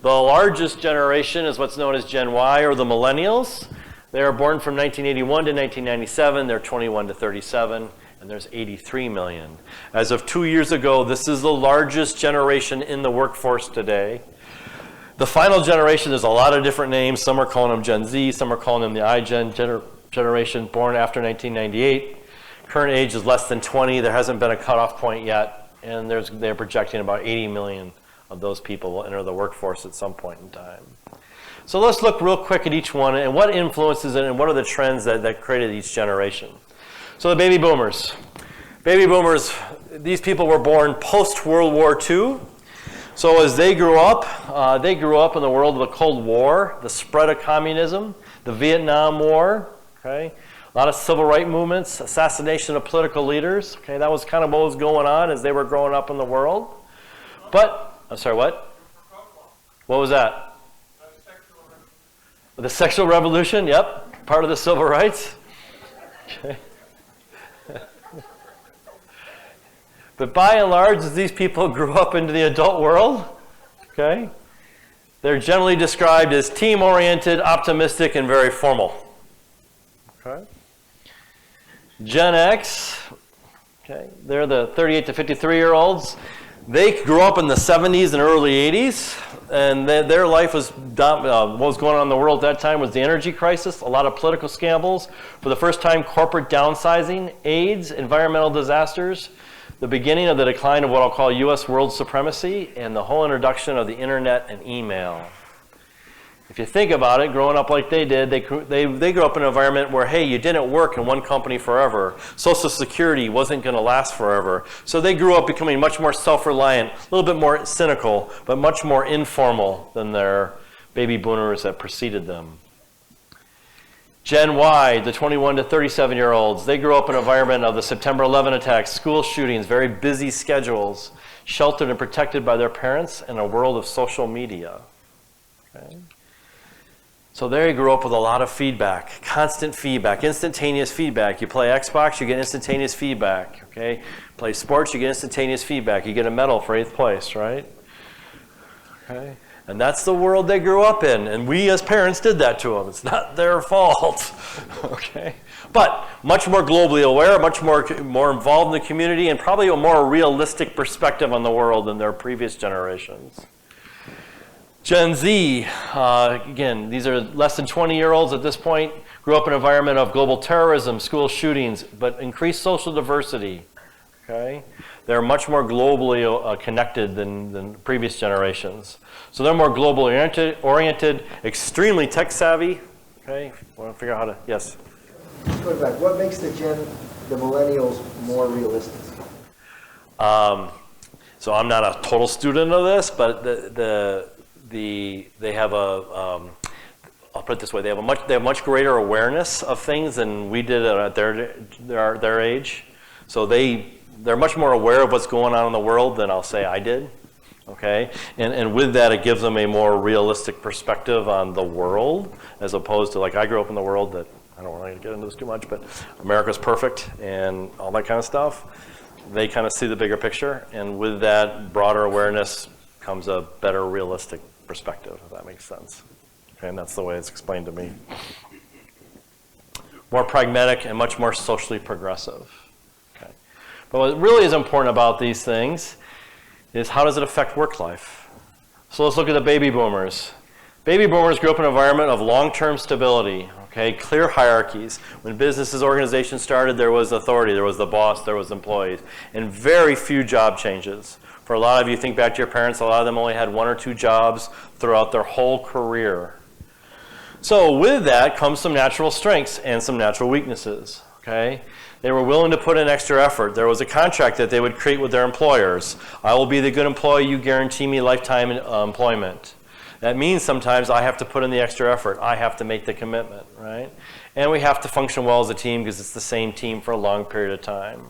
The largest generation is what's known as Gen Y, or the millennials. They are born from 1981 to 1997. They're 21 to 37, and there's 83 million. As of 2 years ago, this is the largest generation in the workforce today. The final generation, there's a lot of different names. Some are calling them Gen Z, some are calling them the iGen generation, born after 1998. Current age is less than 20. There hasn't been a cutoff point yet, and they're projecting about 80 million of those people will enter the workforce at some point in time. So let's look real quick at each one and what influences it and what are the trends that created each generation. So the baby boomers. Baby boomers, these people were born post-World War II. So as they grew up in the world of the Cold War, the spread of communism, the Vietnam War, okay? A lot of civil rights movements, assassination of political leaders. Okay, that was kind of what was going on as they were growing up in the world. But, I'm sorry, what? What was that? The sexual revolution, yep, part of the civil rights. Okay. But by and large, as these people grew up into the adult world, okay, they're generally described as team-oriented, optimistic, and very formal. Okay. Gen X, okay, they're the 38 to 53-year-olds. They grew up in the 70s and early 80s, and their life was, what was going on in the world at that time was the energy crisis, a lot of political scandals, for the first time corporate downsizing, AIDS, environmental disasters, the beginning of the decline of what I'll call U.S. world supremacy, and the whole introduction of the internet and email. If you think about it, growing up like they did, they grew up in an environment where, hey, you didn't work in one company forever. Social Security wasn't going to last forever. So they grew up becoming much more self-reliant, a little bit more cynical, but much more informal than their baby boomers that preceded them. Gen Y, the 21 to 37-year-olds, they grew up in an environment of the September 11 attacks, school shootings, very busy schedules, sheltered and protected by their parents in a world of social media. Okay? So there you grew up with a lot of feedback, constant feedback, instantaneous feedback. You play Xbox, you get instantaneous feedback. Okay? Play sports, you get instantaneous feedback. You get a medal for 8th place, right? Okay? And that's the world they grew up in. And we as parents did that to them. It's not their fault. Okay? But much more globally aware, much more involved in the community, and probably a more realistic perspective on the world than their previous generations. Gen Z, again, these are less than 20-year-olds at this point, grew up in an environment of global terrorism, school shootings, but increased social diversity. Okay? They're much more globally connected than previous generations. So they're more globally oriented, extremely tech savvy. Okay, want to figure out how to, yes? Going back, what makes the millennials more realistic? So I'm not a total student of this, but they have a I'll put it this way, they have much greater awareness of things than we did at their age. So they're much more aware of what's going on in the world than I'll say I did. Okay, and with that, it gives them a more realistic perspective on the world, as opposed to, like, I grew up in the world that, I don't want to get into this too much, but America's perfect and all that kind of stuff. They kind of see the bigger picture, and with that broader awareness comes a better realistic perspective, if that makes sense. Okay, and that's the way it's explained to me. More pragmatic and much more socially progressive. Okay, but what really is important about these things is how does it affect work life? So let's look at the baby boomers. Baby boomers grew up in an environment of long-term stability, okay, clear hierarchies. When businesses, organizations started, there was authority, there was the boss, there was employees, and very few job changes. For a lot of you, think back to your parents, a lot of them only had 1 or 2 jobs throughout their whole career. So with that comes some natural strengths and some natural weaknesses, okay? They were willing to put in extra effort. There was a contract that they would create with their employers. I will be the good employee, you guarantee me lifetime employment. That means sometimes I have to put in the extra effort. I have to make the commitment, right? And we have to function well as a team because it's the same team for a long period of time.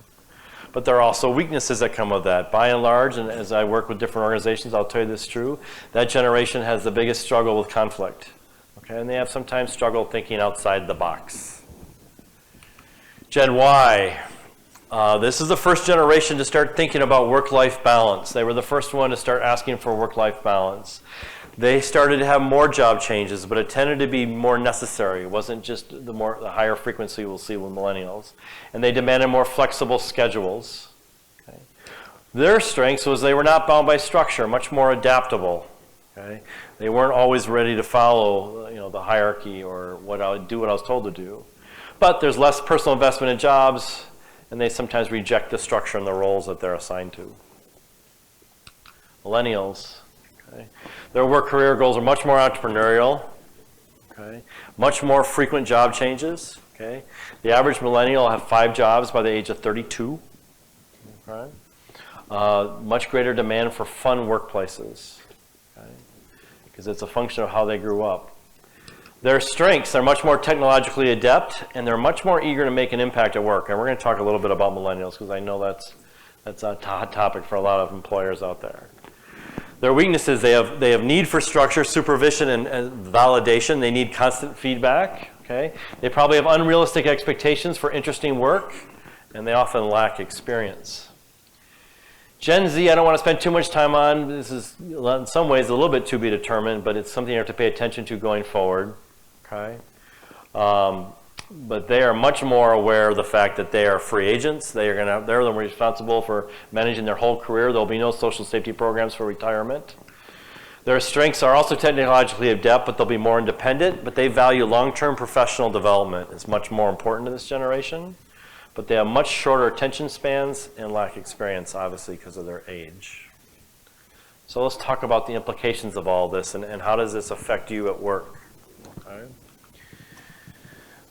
But there are also weaknesses that come with that. By and large, and as I work with different organizations, I'll tell you this is true, that generation has the biggest struggle with conflict. Okay? And they have sometimes struggled thinking outside the box. Gen Y, this is the first generation to start thinking about work-life balance. They were the first one to start asking for work-life balance. They started to have more job changes, but it tended to be more necessary. It wasn't just the higher frequency we'll see with millennials. And they demanded more flexible schedules. Okay. Their strengths was they were not bound by structure, much more adaptable. Okay. They weren't always ready to follow, the hierarchy or what I was told to do. But there's less personal investment in jobs, and they sometimes reject the structure and the roles that they're assigned to. Millennials, okay, their work career goals are much more entrepreneurial, okay, much more frequent job changes. Okay. The average millennial will have 5 jobs by the age of 32. Okay. Much greater demand for fun workplaces, okay, because it's a function of how they grew up. Their strengths, they're much more technologically adept, and they're much more eager to make an impact at work. And we're going to talk a little bit about millennials, because I know that's a hot topic for a lot of employers out there. Their weaknesses, they have need for structure, supervision, and validation. They need constant feedback. Okay? They probably have unrealistic expectations for interesting work, and they often lack experience. Gen Z, I don't want to spend too much time on. This is, in some ways, a little bit to be determined, but it's something you have to pay attention to going forward. Okay, but they are much more aware of the fact that they are free agents. They're the responsible for managing their whole career. There'll be no social safety programs for retirement. Their strengths are also technologically adept, but they'll be more independent. But they value long-term professional development. It's much more important to this generation. But they have much shorter attention spans and lack experience, obviously, because of their age. So let's talk about the implications of all this and how does this affect you at work. Okay.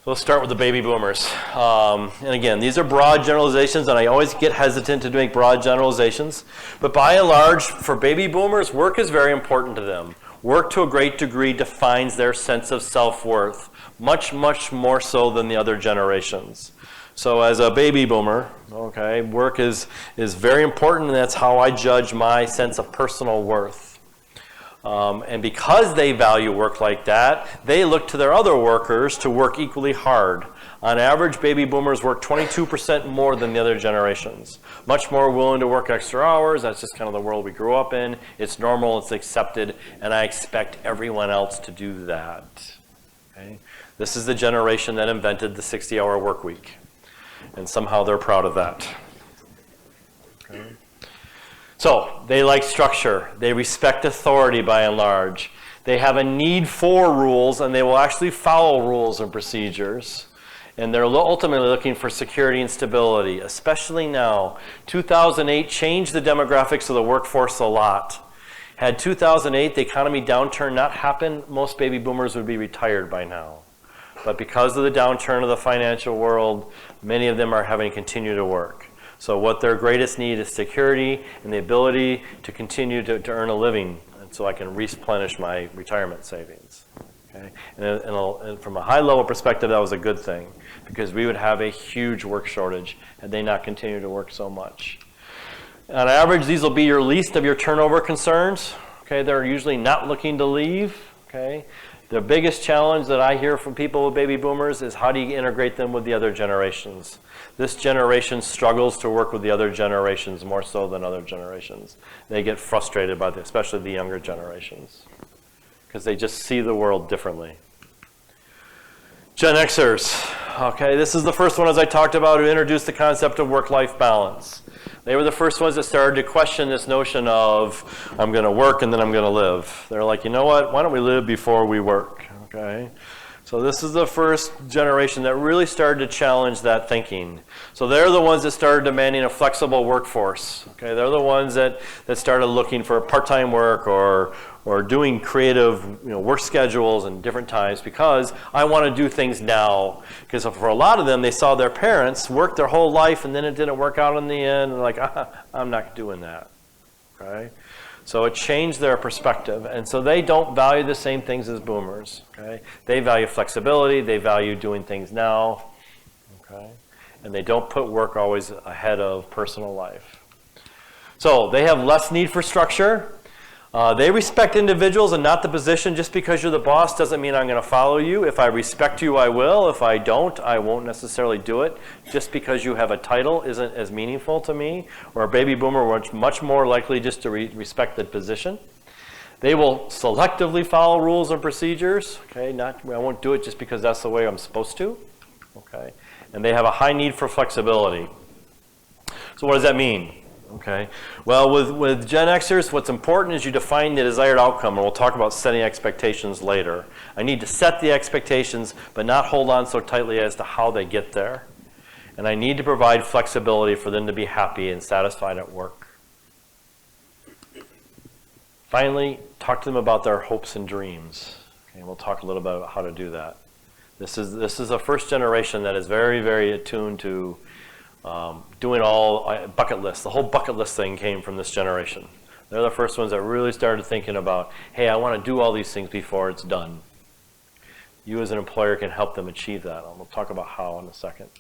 So let's start with the baby boomers. And again, these are broad generalizations, and I always get hesitant to make broad generalizations. But by and large, for baby boomers, work is very important to them. Work, to a great degree, defines their sense of self-worth, much, much more so than the other generations. So as a baby boomer, okay, work is very important, and that's how I judge my sense of personal worth. And because they value work like that, they look to their other workers to work equally hard. On average, baby boomers work 22% more than the other generations. Much more willing to work extra hours. That's just kind of the world we grew up in. It's normal, it's accepted, and I expect everyone else to do that. Okay? This is the generation that invented the 60-hour work week. And somehow they're proud of that. Okay. So they like structure. They respect authority by and large. They have a need for rules, and they will actually follow rules and procedures. And they're ultimately looking for security and stability, especially now. 2008 changed the demographics of the workforce a lot. Had 2008, the economy downturn not happened, most baby boomers would be retired by now. But because of the downturn of the financial world, many of them are having to continue to work. So what their greatest need is security and the ability to continue to earn a living, and so I can replenish my retirement savings. Okay? And from a high-level perspective, that was a good thing because we would have a huge work shortage had they not continued to work so much. On average, these will be your least of your turnover concerns. Okay? They're usually not looking to leave. Okay? The biggest challenge that I hear from people with baby boomers is how do you integrate them with the other generations? This generation struggles to work with the other generations more so than other generations. They get frustrated by especially the younger generations, because they just see the world differently. Gen Xers. Okay, this is the first one, as I talked about, who introduced the concept of work-life balance. They were the first ones that started to question this notion of, I'm going to work and then I'm going to live. They're like, you know what, why don't we live before we work? Okay. So this is the first generation that really started to challenge that thinking. So they're the ones that started demanding a flexible workforce. Okay, they're the ones that started looking for part-time work or doing creative work schedules and different times because I want to do things now. Because for a lot of them, they saw their parents work their whole life and then it didn't work out in the end. And like, I'm not doing that. Okay. So it changed their perspective. And so they don't value the same things as boomers. Okay? They value flexibility. They value doing things now. Okay? And they don't put work always ahead of personal life. So they have less need for structure. They respect individuals and not the position. Just because you're the boss doesn't mean I'm going to follow you. If I respect you, I will. If I don't, I won't necessarily do it. Just because you have a title isn't as meaningful to me. Or a baby boomer, we're much more likely just to respect the position. They will selectively follow rules and procedures. Okay, I won't do it just because that's the way I'm supposed to. Okay, and they have a high need for flexibility. So what does that mean? Okay. Well, with Gen Xers, what's important is you define the desired outcome, and we'll talk about setting expectations later. I need to set the expectations, but not hold on so tightly as to how they get there. And I need to provide flexibility for them to be happy and satisfied at work. Finally, talk to them about their hopes and dreams. Okay, we'll talk a little bit about how to do that. This is a first generation that is very, very attuned to doing all bucket lists. The whole bucket list thing came from this generation. They're the first ones that really started thinking about, hey, I want to do all these things before it's done. You as an employer can help them achieve that. And we'll talk about how in a second.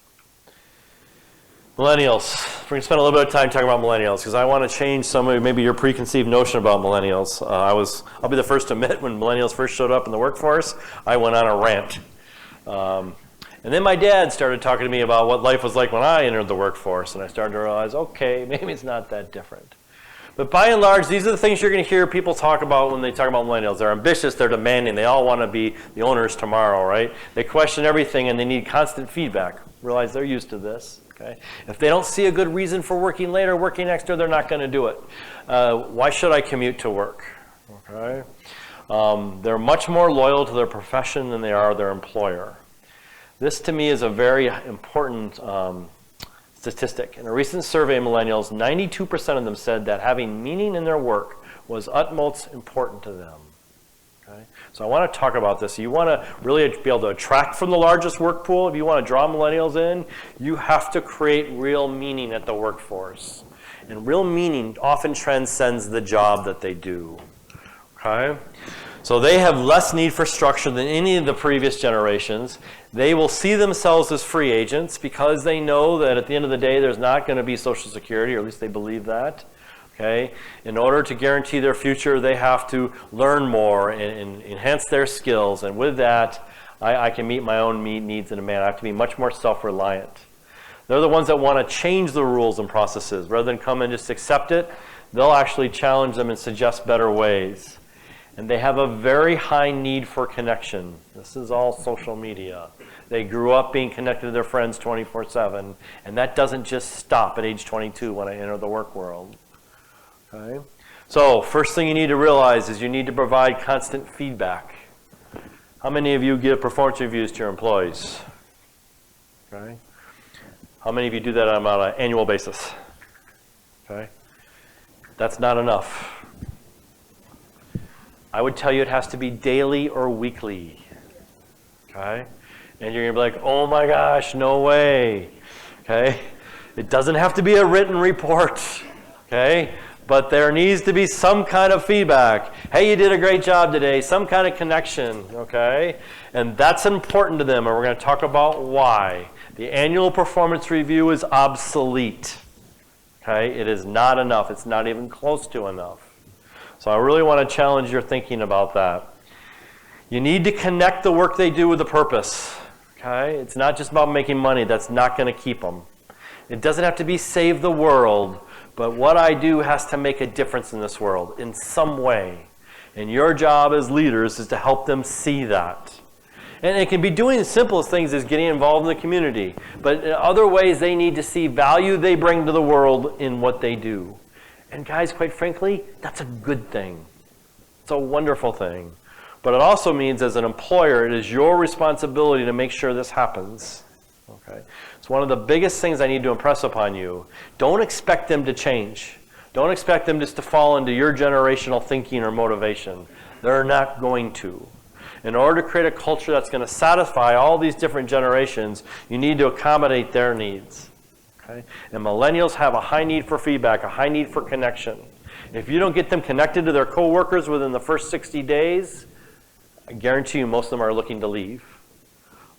Millennials. We're going to spend a little bit of time talking about millennials because I want to change some of maybe your preconceived notion about millennials. I'll be the first to admit when millennials first showed up in the workforce, I went on a rant. And then my dad started talking to me about what life was like when I entered the workforce, and I started to realize, okay, maybe it's not that different. But by and large, these are the things you're going to hear people talk about when they talk about millennials. They're ambitious, they're demanding, they all want to be the owners tomorrow, right? They question everything, and they need constant feedback. Realize they're used to this, okay? If they don't see a good reason for working late or working extra, they're not going to do it. Why should I commute to work? Okay? They're much more loyal to their profession than they are their employer. This, to me, is a very important statistic. In a recent survey of millennials, 92% of them said that having meaning in their work was utmost important to them. Okay? So I want to talk about this. You want to really be able to attract from the largest work pool. If you want to draw millennials in, you have to create real meaning at the workforce. And real meaning often transcends the job that they do. Okay? So they have less need for structure than any of the previous generations. They will see themselves as free agents because they know that at the end of the day there's not going to be Social Security, or at least they believe that. Okay? In order to guarantee their future, they have to learn more and enhance their skills. And with that, I can meet my own needs and demands. I have to be much more self-reliant. They're the ones that want to change the rules and processes. Rather than come and just accept it, they'll actually challenge them and suggest better ways. And they have a very high need for connection. This is all social media. They grew up being connected to their friends 24/7, and that doesn't just stop at age 22 when I enter the work world. Okay? So first thing you need to realize is you need to provide constant feedback. How many of you give performance reviews to your employees? Okay? How many of you do that on an annual basis? Okay? That's not enough. I would tell you it has to be daily or weekly. Okay? And you're going to be like, oh my gosh, no way. Okay? It doesn't have to be a written report. Okay? But there needs to be some kind of feedback. Hey, you did a great job today. Some kind of connection, okay? And that's important to them, and we're going to talk about why. The annual performance review is obsolete, okay? It is not enough. It's not even close to enough. So I really want to challenge your thinking about that. You need to connect the work they do with the purpose, okay? It's not just about making money. That's not going to keep them. It doesn't have to be save the world, but what I do has to make a difference in this world in some way. And your job as leaders is to help them see that. And it can be doing the simplest things as getting involved in the community. But in other ways, they need to see value they bring to the world in what they do. And guys, quite frankly, that's a good thing. It's a wonderful thing. But it also means as an employer, it is your responsibility to make sure this happens. Okay? It's one of the biggest things I need to impress upon you. Don't expect them to change. Don't expect them just to fall into your generational thinking or motivation. They're not going to. In order to create a culture that's going to satisfy all these different generations, you need to accommodate their needs. Okay? And millennials have a high need for feedback, a high need for connection. If you don't get them connected to their coworkers within the first 60 days, I guarantee you most of them are looking to leave.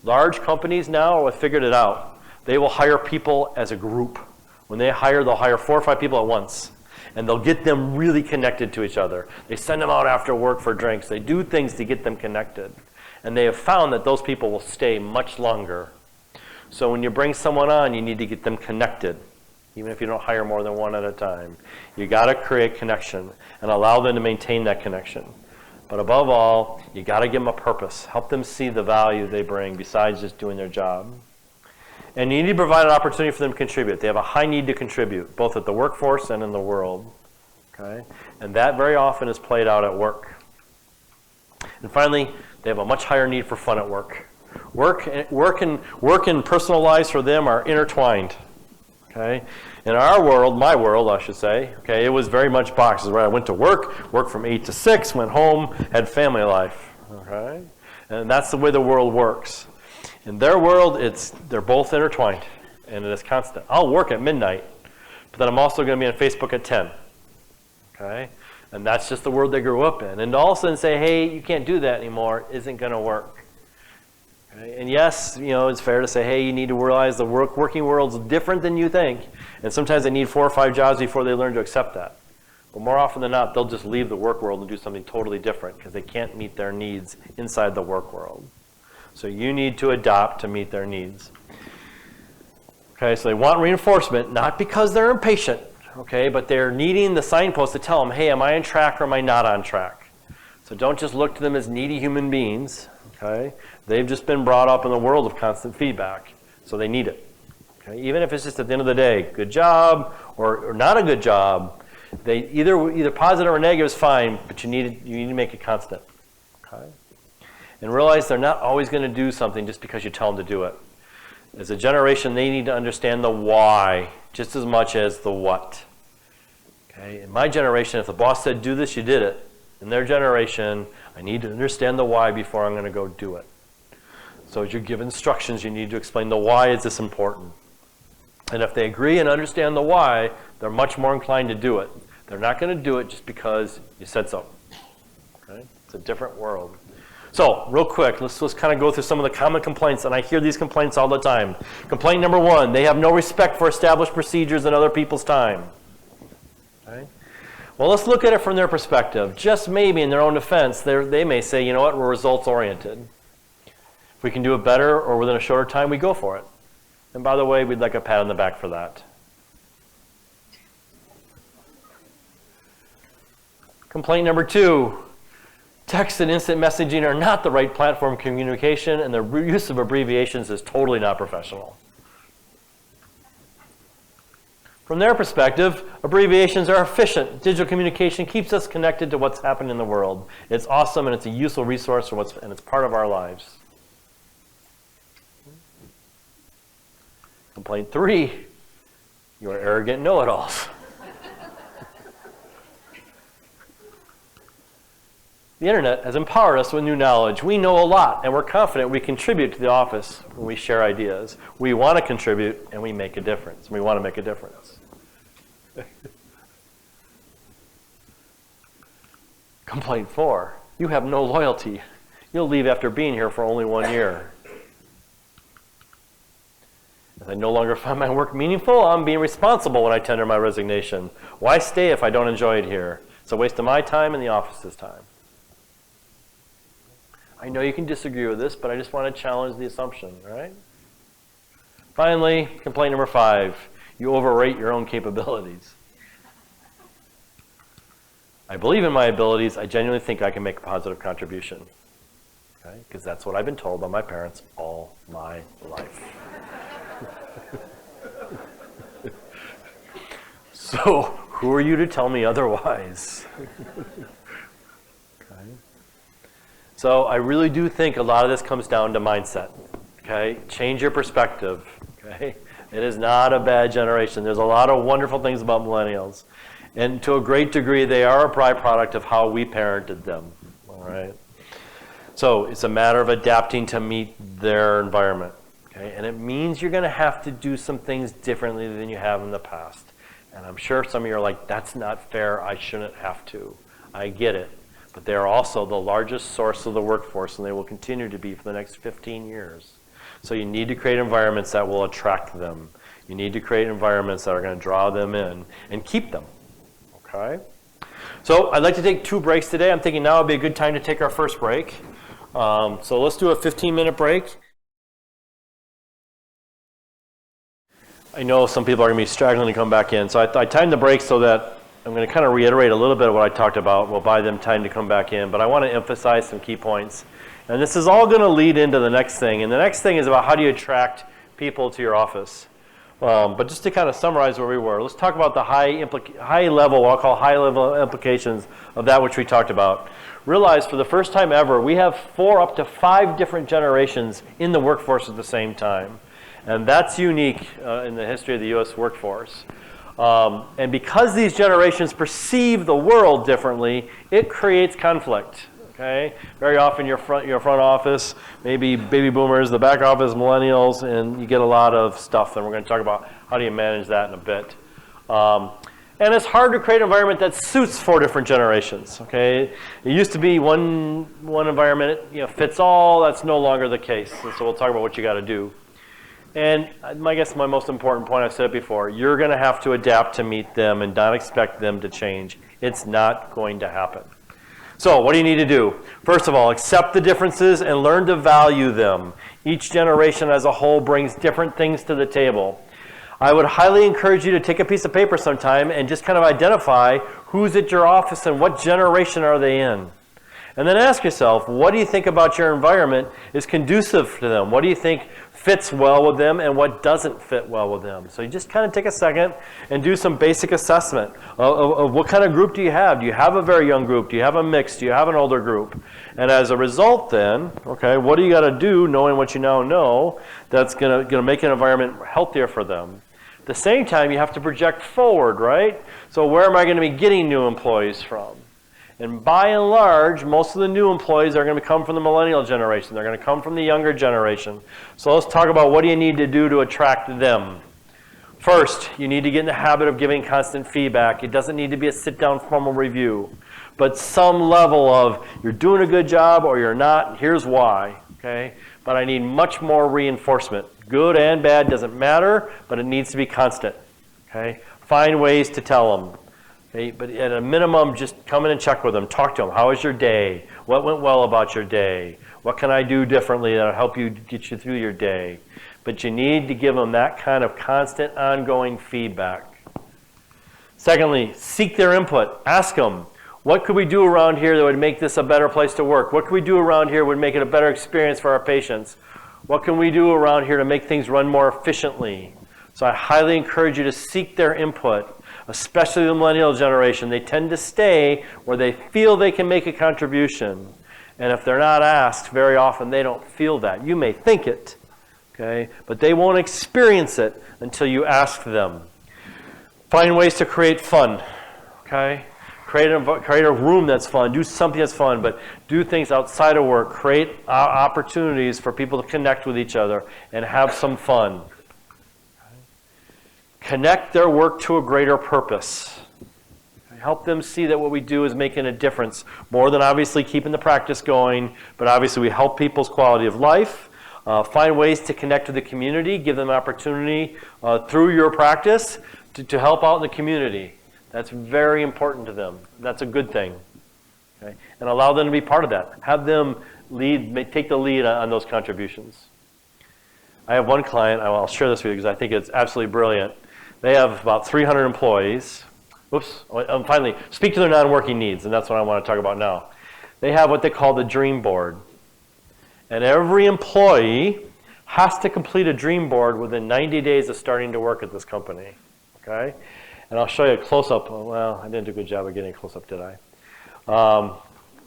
Large companies now have figured it out. They will hire people as a group. When they hire, they'll hire 4 or 5 people at once. And they'll get them really connected to each other. They send them out after work for drinks. They do things to get them connected. And they have found that those people will stay much longer. So when you bring someone on, you need to get them connected. Even if you don't hire more than one at a time. You got to create connection and allow them to maintain that connection. But above all, you got to give them a purpose. Help them see the value they bring besides just doing their job. And you need to provide an opportunity for them to contribute. They have a high need to contribute, both at the workforce and in the world. Okay? And that very often is played out at work. And finally, they have a much higher need for fun at work. Work and personal lives for them are intertwined. Okay? In our world, my world, I should say, okay, it was very much boxes, right? I went to worked from 8 to 6, went home, had family life. Okay? And that's the way the world works. In their world, they're both intertwined, and it is constant. I'll work at midnight, but then I'm also going to be on Facebook at 10. Okay? And that's just the world they grew up in. And to all of a sudden say, hey, you can't do that anymore, isn't going to work. Okay? And yes, it's fair to say, hey, you need to realize the working world's different than you think. And sometimes they need 4 or 5 jobs before they learn to accept that. But more often than not, they'll just leave the work world and do something totally different because they can't meet their needs inside the work world. So you need to adapt to meet their needs. Okay, so they want reinforcement, not because they're impatient, okay, but they're needing the signpost to tell them, hey, am I on track or am I not on track? So don't just look to them as needy human beings, okay? They've just been brought up in the world of constant feedback, so they need it. Okay? Even if it's just at the end of the day, good job or not a good job, they either positive or negative is fine, but you need to make it constant. Okay? And realize they're not always going to do something just because you tell them to do it. As a generation, they need to understand the why just as much as the what. Okay? In my generation, if the boss said do this, you did it. In their generation, I need to understand the why before I'm going to go do it. So as you give instructions, you need to explain the why is this important. And if they agree and understand the why, they're much more inclined to do it. They're not going to do it just because you said so. Okay? It's a different world. So, real quick, let's kind of go through some of the common complaints, and I hear these complaints all the time. Complaint number 1, they have no respect for established procedures and other people's time. Okay? Well, let's look at it from their perspective. Just maybe in their own defense, they may say, you know what, we're results-oriented. If we can do it better or within a shorter time, we go for it. And by the way, we'd like a pat on the back for that. Complaint number 2, text and instant messaging are not the right platform of communication, and the use of abbreviations is totally not professional. From their perspective, abbreviations are efficient. Digital communication keeps us connected to what's happening in the world. It's awesome, and it's a useful resource, and it's part of our lives. Complaint 3, you are arrogant know-it-alls. The internet has empowered us with new knowledge. We know a lot, and we're confident we contribute to the office when we share ideas. We want to contribute, and we make a difference. We want to make a difference. Complaint 4, you have no loyalty. You'll leave after being here for only 1 year. If I no longer find my work meaningful, I'm being responsible when I tender my resignation. Why stay if I don't enjoy it here? It's a waste of my time and the office's time. I know you can disagree with this, but I just want to challenge the assumption, right? Finally, complaint number 5, you overrate your own capabilities. I believe in my abilities. I genuinely think I can make a positive contribution. Okay? Because that's what I've been told by my parents all my life. So, who are you to tell me otherwise? Okay. So, I really do think a lot of this comes down to mindset. Okay? Change your perspective. Okay? It is not a bad generation. There's a lot of wonderful things about millennials. And to a great degree, they are a byproduct of how we parented them. All right? So, it's a matter of adapting to meet their environment. Okay? And it means you're going to have to do some things differently than you have in the past. And I'm sure some of you are like, that's not fair, I shouldn't have to. I get it. But they are also the largest source of the workforce, and they will continue to be for the next 15 years. So you need to create environments that will attract them. You need to create environments that are going to draw them in and keep them. Okay? So I'd like to take 2 breaks today. I'm thinking now would be a good time to take our first break. So let's do a 15-minute break. I know some people are going to be straggling to come back in. So I timed the break so that I'm going to kind of reiterate a little bit of what I talked about. We'll buy them time to come back in. But I want to emphasize some key points. And this is all going to lead into the next thing. And the next thing is about how do you attract people to your office. But just to kind of summarize where we were, let's talk about the high level, what I'll call high level implications of that which we talked about. Realize for the first time ever, we have 4 up to 5 different generations in the workforce at the same time. And that's unique in the history of the U.S. workforce. And because these generations perceive the world differently, it creates conflict. Okay? Very often your front office, maybe baby boomers, the back office, millennials, and you get a lot of stuff. And we're going to talk about how do you manage that in a bit. And it's hard to create an environment that suits 4 different generations. Okay? It used to be one environment fits all. That's no longer the case. And so we'll talk about what you got to do. And I guess my most important point, I've said it before, you're going to have to adapt to meet them and not expect them to change. It's not going to happen. So what do you need to do? First of all, accept the differences and learn to value them. Each generation as a whole brings different things to the table. I would highly encourage you to take a piece of paper sometime and just kind of identify who's at your office and what generation are they in. And then ask yourself, what do you think about your environment is conducive to them? What do you think fits well with them and what doesn't fit well with them? So you just kind of take a second and do some basic assessment of what kind of group do you have? Do you have a very young group? Do you have a mix? Do you have an older group? And as a result then, okay, what do you got to do, knowing what you now know, that's going to make an environment healthier for them? At the same time, you have to project forward, right? So where am I going to be getting new employees from? And by and large, most of the new employees are going to come from the millennial generation. They're going to come from the younger generation. So let's talk about what do you need to do to attract them. First, you need to get in the habit of giving constant feedback. It doesn't need to be a sit-down formal review, but some level of you're doing a good job or you're not, here's why. Okay? But I need much more reinforcement. Good and bad doesn't matter, but it needs to be constant. Okay? Find ways to tell them. Okay, but at a minimum, just come in and check with them. Talk to them. How was your day? What went well about your day? What can I do differently that will help you get you through your day? But you need to give them that kind of constant, ongoing feedback. Secondly, seek their input. Ask them, what could we do around here that would make this a better place to work? What could we do around here that would make it a better experience for our patients? What can we do around here to make things run more efficiently? So I highly encourage you to seek their input. Especially the millennial generation, they tend to stay where they feel they can make a contribution. And if they're not asked, very often they don't feel that. You may think it, okay, but they won't experience it until you ask them. Find ways to create fun, okay? Create a room that's fun. Do something that's fun, but do things outside of work. Create opportunities for people to connect with each other and have some fun. Connect their work to a greater purpose. Help them see that what we do is making a difference, more than obviously keeping the practice going, but obviously we help people's quality of life, find ways to connect with the community, give them opportunity through your practice to help out in the community. That's very important to them. That's a good thing. Okay? And allow them to be part of that. Have them take the lead on those contributions. I have one client, I'll share this with you because I think it's absolutely brilliant. They have about 300 employees. Oops, finally, speak to their non-working needs, and that's what I want to talk about now. They have what they call the dream board. And every employee has to complete a dream board within 90 days of starting to work at this company. Okay? And I'll show you a close-up. Well, I didn't do a good job of getting a close-up, did I?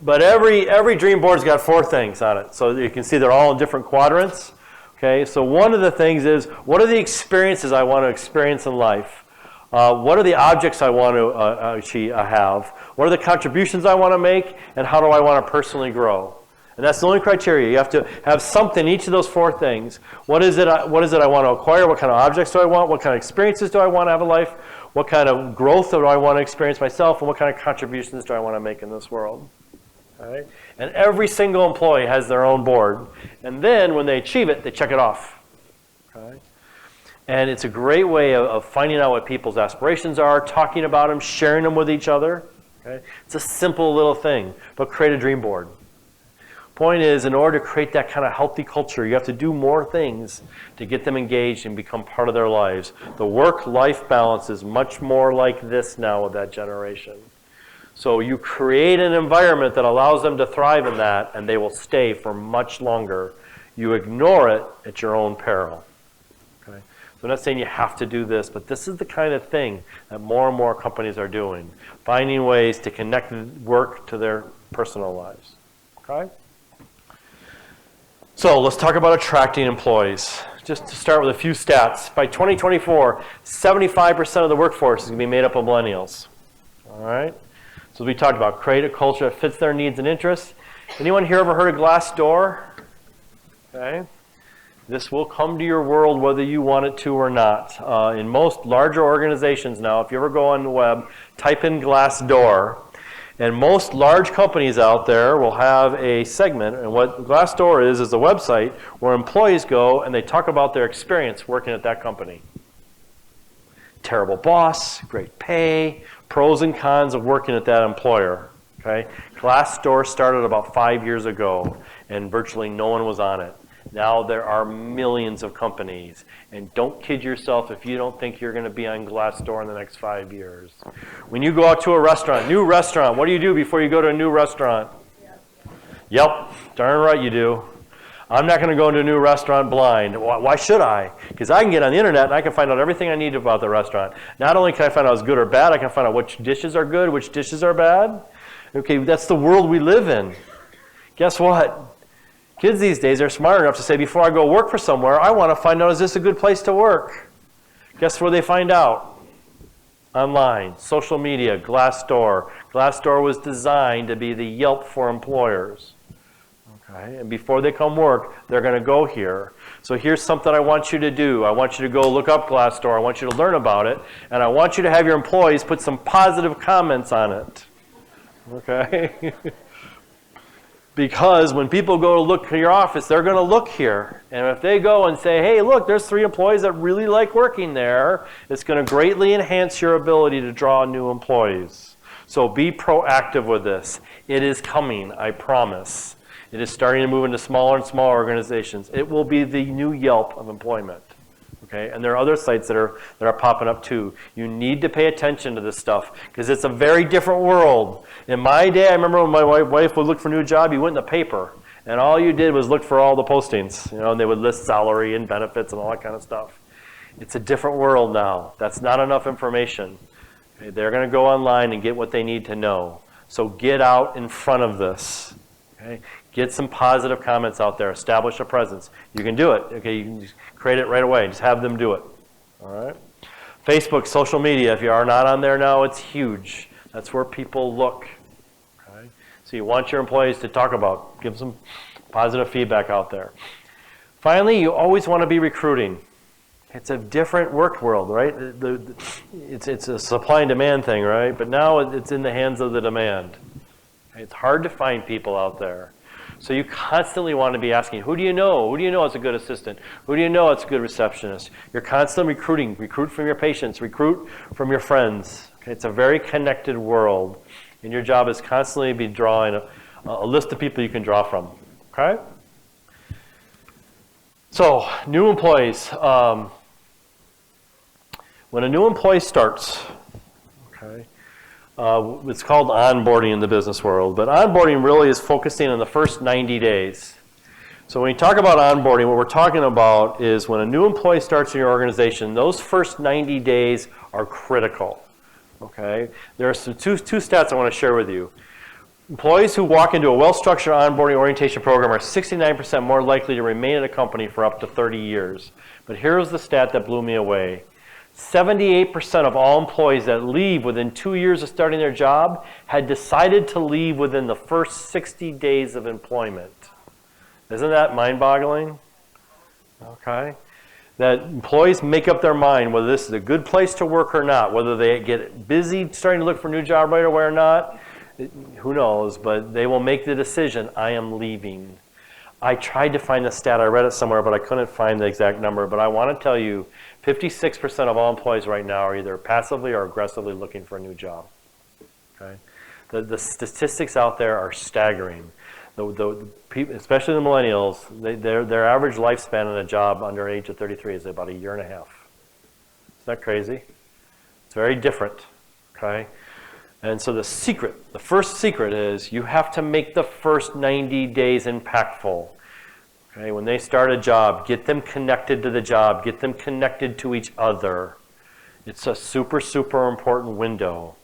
But every dream board's got 4 things on it. So you can see they're all in different quadrants. Okay, so one of the things is, what are the experiences I want to experience in life? What are the objects I want to have? What are the contributions I want to make? And how do I want to personally grow? And that's the only criteria. You have to have something, each of those 4 things. What is it I want to acquire? What kind of objects do I want? What kind of experiences do I want to have in life? What kind of growth do I want to experience myself? And what kind of contributions do I want to make in this world? All right? And every single employee has their own board. And then when they achieve it, they check it off. Okay? And it's a great way of finding out what people's aspirations are, talking about them, sharing them with each other. Okay? It's a simple little thing, but create a dream board. Point is, in order to create that kind of healthy culture, you have to do more things to get them engaged and become part of their lives. The work-life balance is much more like this now with that generation. So you create an environment that allows them to thrive in that, and they will stay for much longer. You ignore it at your own peril. Okay? So I'm not saying you have to do this, but this is the kind of thing that more and more companies are doing, finding ways to connect work to their personal lives. Okay? So let's talk about attracting employees. Just to start with a few stats. By 2024, 75% of the workforce is going to be made up of millennials. All right? So we talked about create a culture that fits their needs and interests. Anyone here ever heard of Glassdoor? Okay. This will come to your world whether you want it to or not. In most larger organizations now, if you ever go on the web, type in Glassdoor. And most large companies out there will have a segment, and what Glassdoor is a website where employees go and they talk about their experience working at that company. Terrible boss, great pay, pros and cons of working at that employer. Okay? Glassdoor started about 5 years ago, and virtually no one was on it. Now there are millions of companies. And don't kid yourself if you don't think you're going to be on Glassdoor in the next 5 years. When you go out to a restaurant, new restaurant, what do you do before you go to a new restaurant? Yep, darn right you do. I'm not going to go into a new restaurant blind. Why should I? Because I can get on the internet and I can find out everything I need about the restaurant. Not only can I find out it's good or bad, I can find out which dishes are good, which dishes are bad. Okay, that's the world we live in. Guess what? Kids these days are smart enough to say, before I go work for somewhere, I want to find out, is this a good place to work? Guess where they find out? Online, social media, Glassdoor. Glassdoor was designed to be the Yelp for employers. Okay? And before they come work, they're going to go here. So here's something I want you to do. I want you to go look up Glassdoor. I want you to learn about it. And I want you to have your employees put some positive comments on it. Okay? Because when people go to look at your office, they're going to look here. And if they go and say, hey, look, there's 3 employees that really like working there, it's going to greatly enhance your ability to draw new employees. So be proactive with this. It is coming, I promise. It is starting to move into smaller and smaller organizations. It will be the new Yelp of employment. Okay? And there are other sites that are popping up too. You need to pay attention to this stuff because it's a very different world. In my day, I remember when my wife would look for a new job, you went in the paper. And all you did was look for all the postings. And they would list salary and benefits and all that kind of stuff. It's a different world now. That's not enough information. Okay? They're going to go online and get what they need to know. So get out in front of this. Okay? Get some positive comments out there. Establish a presence. You can do it. Okay, you can just create it right away. Just have them do it. All right. Facebook, social media. If you are not on there now, it's huge. That's where people look. Okay. So you want your employees to talk about. Give some positive feedback out there. Finally, you always want to be recruiting. It's a different work world, right? It's a supply and demand thing, right? But now it's in the hands of the demand. It's hard to find people out there. So you constantly want to be asking, who do you know? Who do you know is a good assistant? Who do you know is a good receptionist? You're constantly recruiting. Recruit from your patients. Recruit from your friends. Okay? It's a very connected world. And your job is constantly be drawing a list of people you can draw from. Okay? So, new employees. When a new employee starts, okay, it's called onboarding in the business world, but onboarding really is focusing on the first 90 days. So when you talk about onboarding, what we're talking about is when a new employee starts in your organization, those first 90 days are critical, okay? There are some two stats I want to share with you. Employees who walk into a well-structured onboarding orientation program are 69% more likely to remain at a company for up to 30 years. But here's the stat that blew me away. 78% of all employees that leave within 2 years of starting their job had decided to leave within the first 60 days of employment. Isn't that mind-boggling? Okay. That employees make up their mind whether this is a good place to work or not, whether they get busy starting to look for a new job right away or not, who knows, but they will make the decision, I am leaving. I tried to find the stat, I read it somewhere, but I couldn't find the exact number, but I want to tell you, 56% of all employees right now are either passively or aggressively looking for a new job. Okay? The statistics out there are staggering. The people, especially the millennials, their average lifespan in a job under age of 33 is about 1.5 years. Isn't that crazy? It's very different. Okay? And so the first secret is you have to make the first 90 days impactful. Okay, when they start a job, get them connected to the job, get them connected to each other. It's a super, super important window.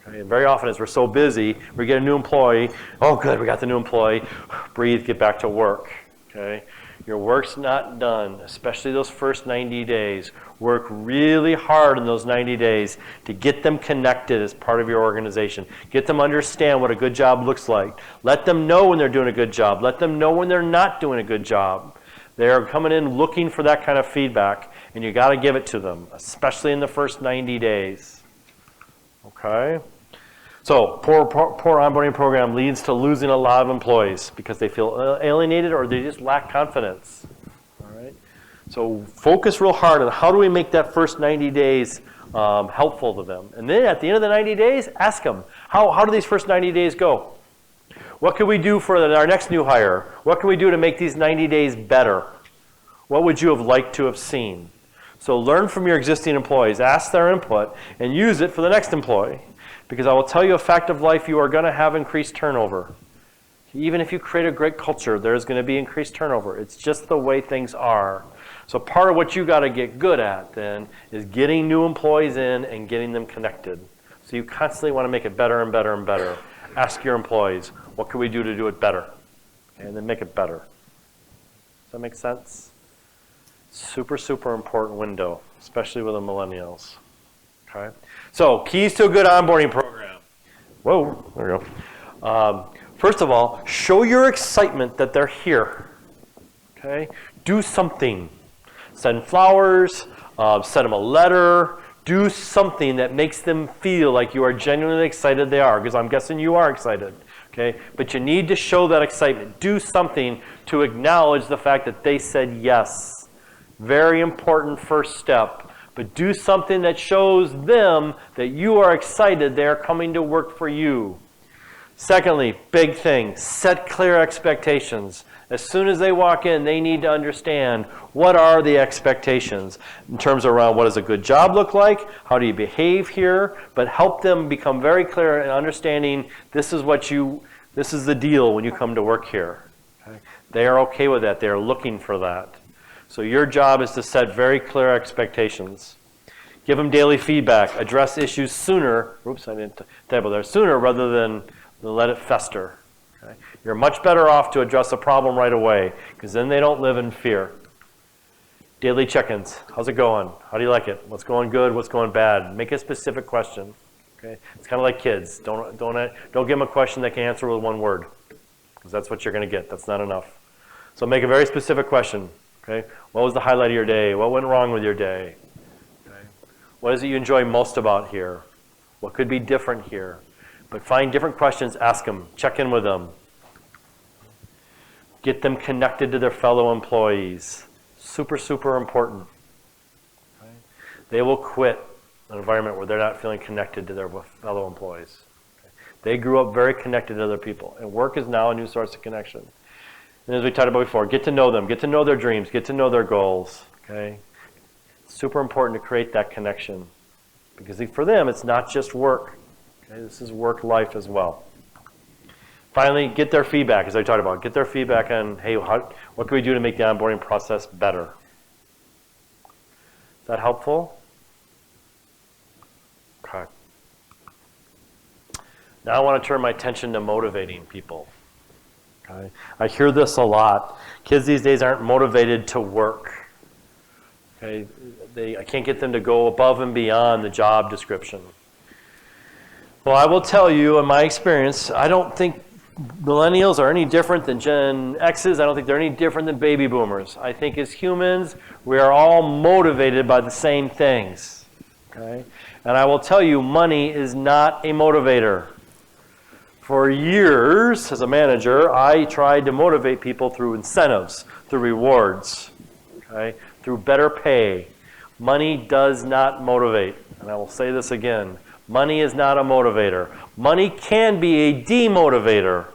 Okay, and very often as we're so busy, we get a new employee, oh good, we got the new employee, breathe, get back to work. Okay? Your work's not done, especially those first 90 days. Work really hard in those 90 days to get them connected as part of your organization. Get them understand what a good job looks like. Let them know when they're doing a good job. Let them know when they're not doing a good job. They are coming in looking for that kind of feedback, and you got to give it to them, especially in the first 90 days. Okay? So, poor onboarding program leads to losing a lot of employees because they feel alienated or they just lack confidence. All right? So, focus real hard on how do we make that first 90 days helpful to them. And then at the end of the 90 days, ask them, how do these first 90 days go? What can we do for our next new hire? What can we do to make these 90 days better? What would you have liked to have seen? So, learn from your existing employees, ask their input, and use it for the next employee. Because I will tell you a fact of life, you are going to have increased turnover. Even if you create a great culture, there's going to be increased turnover. It's just the way things are. So part of what you got to get good at then is getting new employees in and getting them connected. So you constantly want to make it better and better and better. Ask your employees, what can we do to do it better? Okay, and then make it better. Does that make sense? Super, super important window, especially with the millennials. Okay. So, keys to a good onboarding program. Whoa, there we go. First of all, show your excitement that they're here. Okay? Do something. Send flowers, send them a letter, do something that makes them feel like you are genuinely excited they are, because I'm guessing you are excited. Okay? But you need to show that excitement. Do something to acknowledge the fact that they said yes. Very important first step. But do something that shows them that you are excited they are coming to work for you. Secondly, big thing, set clear expectations. As soon as they walk in, they need to understand what are the expectations in terms around what does a good job look like, how do you behave here, but help them become very clear in understanding this is the deal when you come to work here. Okay? They are okay with that. They are looking for that. So your job is to set very clear expectations. Give them daily feedback. Address issues sooner. Oops, I didn't table there. Sooner rather than let it fester. Okay? You're much better off to address a problem right away because then they don't live in fear. Daily check-ins. How's it going? How do you like it? What's going good? What's going bad? Make a specific question. Okay? It's kind of like kids. Don't give them a question they can answer with one word because that's what you're going to get. That's not enough. So make a very specific question. Okay? What was the highlight of your day? What went wrong with your day? Okay? What is it you enjoy most about here? What could be different here? But find different questions, ask them, check in with them. Get them connected to their fellow employees. Super, super important. Okay? They will quit an environment where they're not feeling connected to their fellow employees. Okay? They grew up very connected to other people, and work is now a new source of connection. And as we talked about before, get to know them, get to know their dreams, get to know their goals. Okay? It's super important to create that connection, because for them, it's not just work. Okay? This is work life as well. Finally, get their feedback, as I talked about. Get their feedback on, hey, what can we do to make the onboarding process better? Is that helpful? Okay. Now I want to turn my attention to motivating people. Okay? I hear this a lot. Kids these days aren't motivated to work. Okay? I can't get them to go above and beyond the job description. Well, I will tell you, in my experience, I don't think millennials are any different than Gen X's. I don't think they're any different than baby boomers. I think as humans, we are all motivated by the same things. Okay? And I will tell you, money is not a motivator. For years, as a manager, I tried to motivate people through incentives, through rewards, okay? Through better pay. Money does not motivate. And I will say this again. Money is not a motivator. Money can be a demotivator.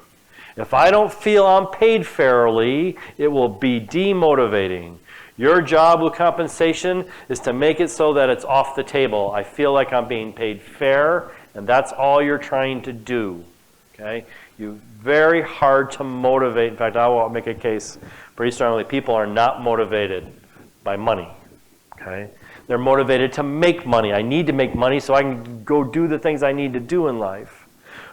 If I don't feel I'm paid fairly, it will be demotivating. Your job with compensation is to make it so that it's off the table. I feel like I'm being paid fair, and that's all you're trying to do. Okay? You're very hard to motivate. In fact, I will make a case pretty strongly. People are not motivated by money. Okay? They're motivated to make money. I need to make money so I can go do the things I need to do in life.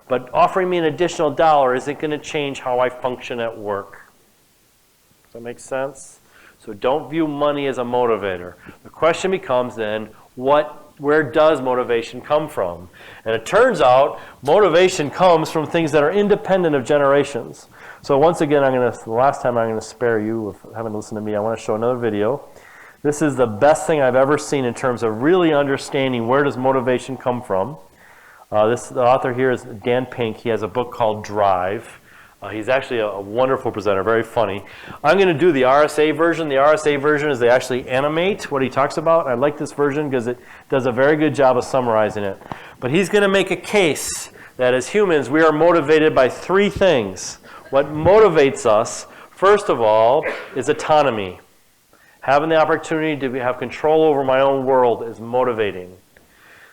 But offering me an additional dollar isn't going to change how I function at work. Does that make sense? So don't view money as a motivator. The question becomes then, where does motivation come from? And it turns out motivation comes from things that are independent of generations. So once again, the last time I'm going to spare you of having to listen to me, I want to show another video. This is the best thing I've ever seen in terms of really understanding where does motivation come from. The author here is Dan Pink. He has a book called Drive. He's actually a wonderful presenter, very funny. I'm going to do the RSA version. The RSA version is they actually animate what he talks about. I like this version because it does a very good job of summarizing it. But he's going to make a case that as humans, we are motivated by three things. What motivates us, first of all, is autonomy. Having the opportunity to have control over my own world is motivating.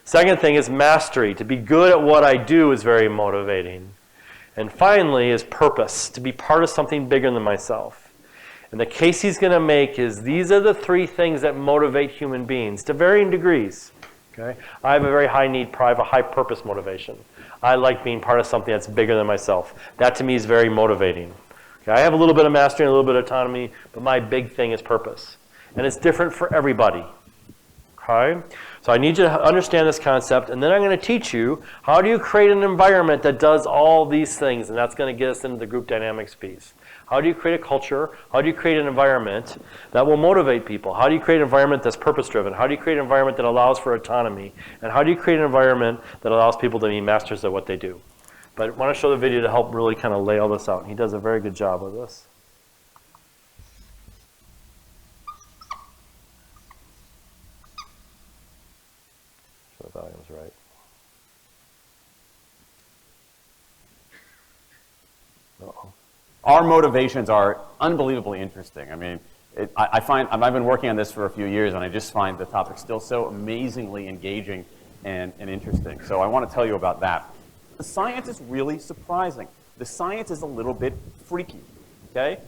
Second thing is mastery. To be good at what I do is very motivating. And finally is purpose, to be part of something bigger than myself. And the case he's going to make is these are the three things that motivate human beings to varying degrees. Okay? I have a very high need, I have a high purpose motivation. I like being part of something that's bigger than myself. That to me is very motivating. Okay? I have a little bit of mastery and a little bit of autonomy, but my big thing is purpose. And it's different for everybody. Okay? So I need you to understand this concept, and then I'm going to teach you how do you create an environment that does all these things, and that's going to get us into the group dynamics piece. How do you create a culture? How do you create an environment that will motivate people? How do you create an environment that's purpose-driven? How do you create an environment that allows for autonomy? And how do you create an environment that allows people to be masters at what they do? But I want to show the video to help really kind of lay all this out. He does a very good job of this. The volume's right. Uh-oh. Our motivations are unbelievably interesting. I mean, I've been working on this for a few years, and I just find the topic still so amazingly engaging and interesting. So I want to tell you about that. The science is really surprising. The science is a little bit freaky, okay?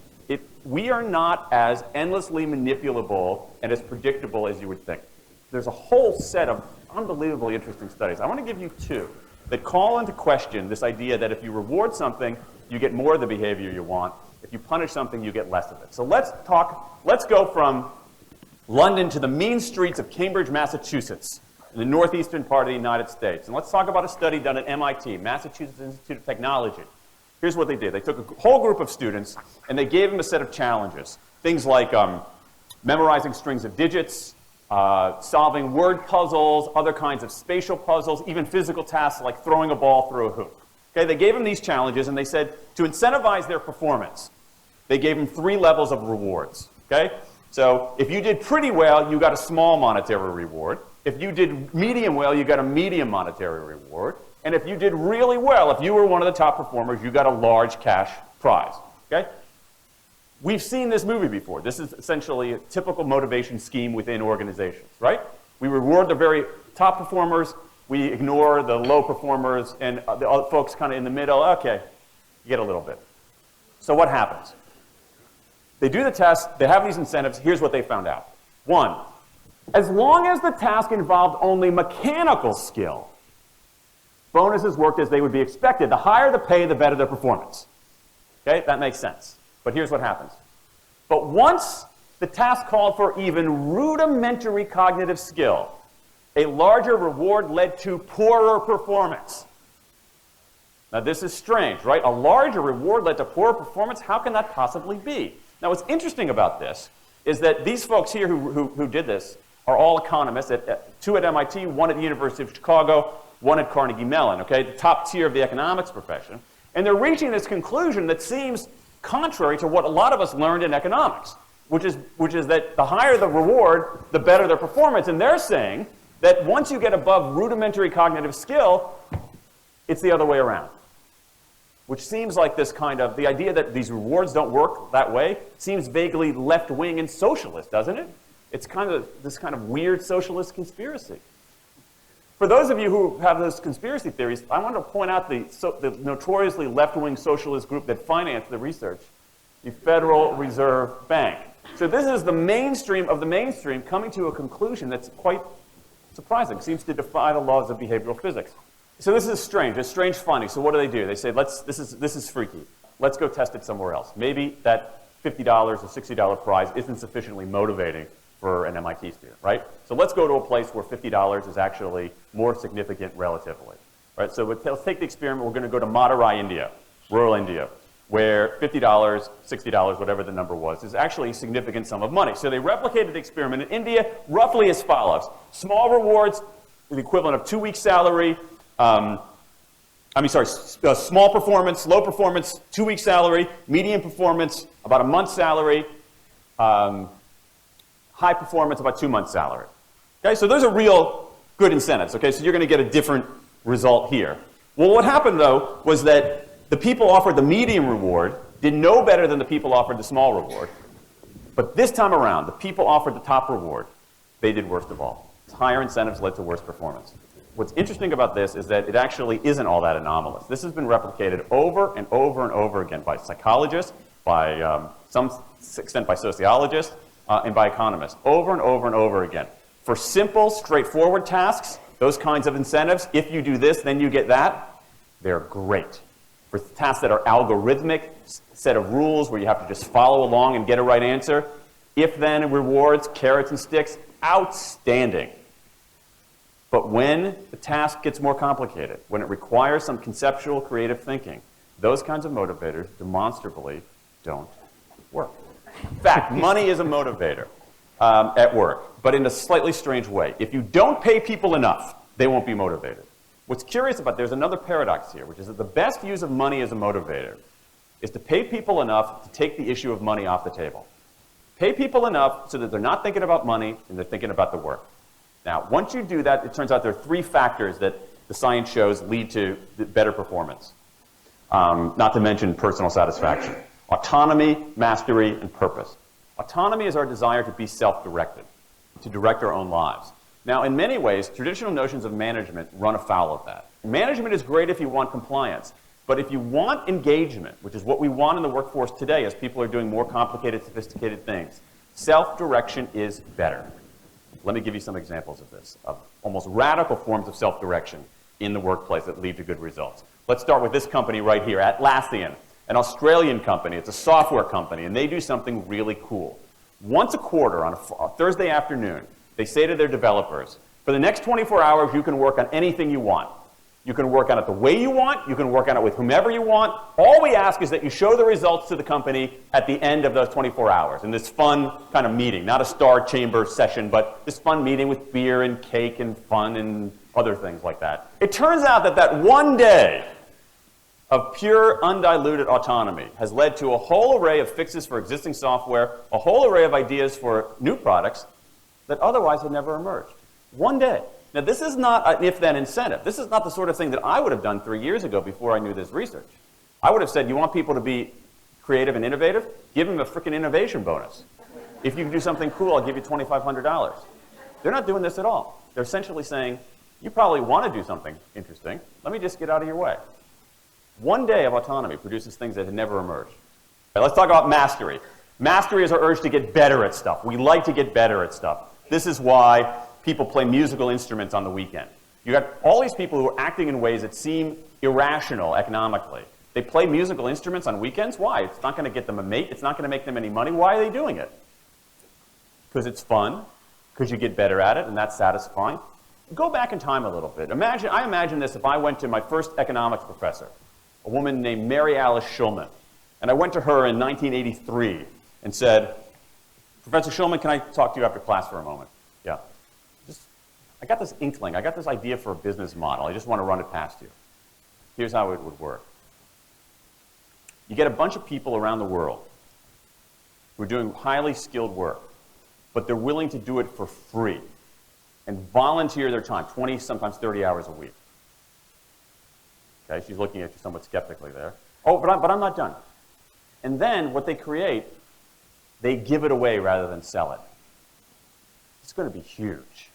We are not as endlessly manipulable and as predictable as you would think. There's a whole set of unbelievably interesting studies. I want to give you two that call into question this idea that if you reward something, you get more of the behavior you want. If you punish something, you get less of it. So let's go from London to the mean streets of Cambridge, Massachusetts, in the northeastern part of the United States. And let's talk about a study done at MIT, Massachusetts Institute of Technology. Here's what they did. They took a whole group of students, and they gave them a set of challenges. Things like memorizing strings of digits, solving word puzzles, other kinds of spatial puzzles, even physical tasks like throwing a ball through a hoop. Okay, they gave them these challenges, and they said to incentivize their performance, they gave them 3 levels of rewards. Okay? So if you did pretty well, you got a small monetary reward. If you did medium well, you got a medium monetary reward. And if you did really well, if you were one of the top performers, you got a large cash prize. Okay? We've seen this movie before. This is essentially a typical motivation scheme within organizations, right? We reward the very top performers, we ignore the low performers, and the other folks kind of in the middle. Okay, you get a little bit. So what happens? They do the test, they have these incentives. Here's what they found out. 1, as long as the task involved only mechanical skill, bonuses worked as they would be expected. The higher the pay, the better the performance. Okay, that makes sense. But here's what happens. But once the task called for even rudimentary cognitive skill, a larger reward led to poorer performance. Now this is strange, right? A larger reward led to poorer performance? How can that possibly be? Now what's interesting about this is that these folks here who did this are all economists, 2 at MIT, 1 at the University of Chicago, 1 at Carnegie Mellon, okay? The top tier of the economics profession. And they're reaching this conclusion that seems contrary to what a lot of us learned in economics, which is that the higher the reward, the better their performance. And they're saying that once you get above rudimentary cognitive skill, it's the other way around. Which seems like this kind of, the idea that these rewards don't work that way seems vaguely left-wing and socialist, doesn't it? It's kind of this kind of weird socialist conspiracy. For those of you who have those conspiracy theories, I want to point out the notoriously left-wing socialist group that financed the research, the Federal Reserve Bank. So this is the mainstream of the mainstream coming to a conclusion that's quite surprising. It seems to defy the laws of behavioral physics. So this is strange. It's strange finding. So what do? They say, this is freaky. Let's go test it somewhere else. Maybe that $50 or $60 prize isn't sufficiently motivating for an MIT student, right? So let's go to a place where $50 is actually more significant relatively, right? So let's take the experiment. We're going to go to Madurai, India, rural India, where $50, $60, whatever the number was, is actually a significant sum of money. So they replicated the experiment in India roughly as follows. Small rewards, the equivalent of 2 weeks' salary. Small performance, low performance, 2 weeks' salary. Medium performance, about a month's salary. High performance, about 2 months' salary. Okay, so those are real good incentives. Okay, so you're going to get a different result here. Well, what happened, though, was that the people offered the medium reward did no better than the people offered the small reward. But this time around, the people offered the top reward. They did worst of all. Higher incentives led to worse performance. What's interesting about this is that it actually isn't all that anomalous. This has been replicated over and over and over again by psychologists, by some extent by sociologists, and by economists, over and over and over again. For simple, straightforward tasks, those kinds of incentives, if you do this, then you get that, they're great. For tasks that are algorithmic, set of rules where you have to just follow along and get a right answer, if-then rewards, carrots and sticks, outstanding. But when the task gets more complicated, when it requires some conceptual creative thinking, those kinds of motivators demonstrably don't work. In fact, money is a motivator at work, but in a slightly strange way. If you don't pay people enough, they won't be motivated. What's curious about, there's another paradox here, which is that the best use of money as a motivator is to pay people enough to take the issue of money off the table. Pay people enough so that they're not thinking about money and they're thinking about the work. Now, once you do that, it turns out there are 3 factors that the science shows lead to better performance, not to mention personal satisfaction. Autonomy, mastery, and purpose. Autonomy is our desire to be self-directed, to direct our own lives. Now, in many ways, traditional notions of management run afoul of that. Management is great if you want compliance, but if you want engagement, which is what we want in the workforce today as people are doing more complicated, sophisticated things, self-direction is better. Let me give you some examples of this, of almost radical forms of self-direction in the workplace that lead to good results. Let's start with this company right here, Atlassian, an Australian company. It's a software company, and they do something really cool. Once a quarter, on a Thursday afternoon, they say to their developers, for the next 24 hours, you can work on anything you want. You can work on it the way you want. You can work on it with whomever you want. All we ask is that you show the results to the company at the end of those 24 hours in this fun kind of meeting, not a star chamber session, but this fun meeting with beer and cake and fun and other things like that. It turns out that that one day of pure, undiluted autonomy has led to a whole array of fixes for existing software, a whole array of ideas for new products that otherwise had never emerged. One day. Now, this is not an if-then incentive. This is not the sort of thing that I would have done 3 years ago before I knew this research. I would have said, you want people to be creative and innovative? Give them a freaking innovation bonus. If you can do something cool, I'll give you $2,500. They're not doing this at all. They're essentially saying, you probably want to do something interesting. Let me just get out of your way. One day of autonomy produces things that had never emerged. All right, let's talk about mastery. Mastery is our urge to get better at stuff. We like to get better at stuff. This is why people play musical instruments on the weekend. You got all these people who are acting in ways that seem irrational economically. They play musical instruments on weekends. Why? It's not going to get them a mate. It's not going to make them any money. Why are they doing it? Because it's fun, because you get better at it, and that's satisfying. Go back in time a little bit. I imagine this if I went to my first economics professor, a woman named Mary Alice Schulman, and I went to her in 1983 and said, Professor Schulman, can I talk to you after class for a moment? Yeah. I got this inkling. I got this idea for a business model. I just want to run it past you. Here's how it would work. You get a bunch of people around the world who are doing highly skilled work, but they're willing to do it for free and volunteer their time, 20, sometimes 30 hours a week. Okay, she's looking at you somewhat skeptically there. Oh, but I'm not done. And then what they create, they give it away rather than sell it. It's going to be huge.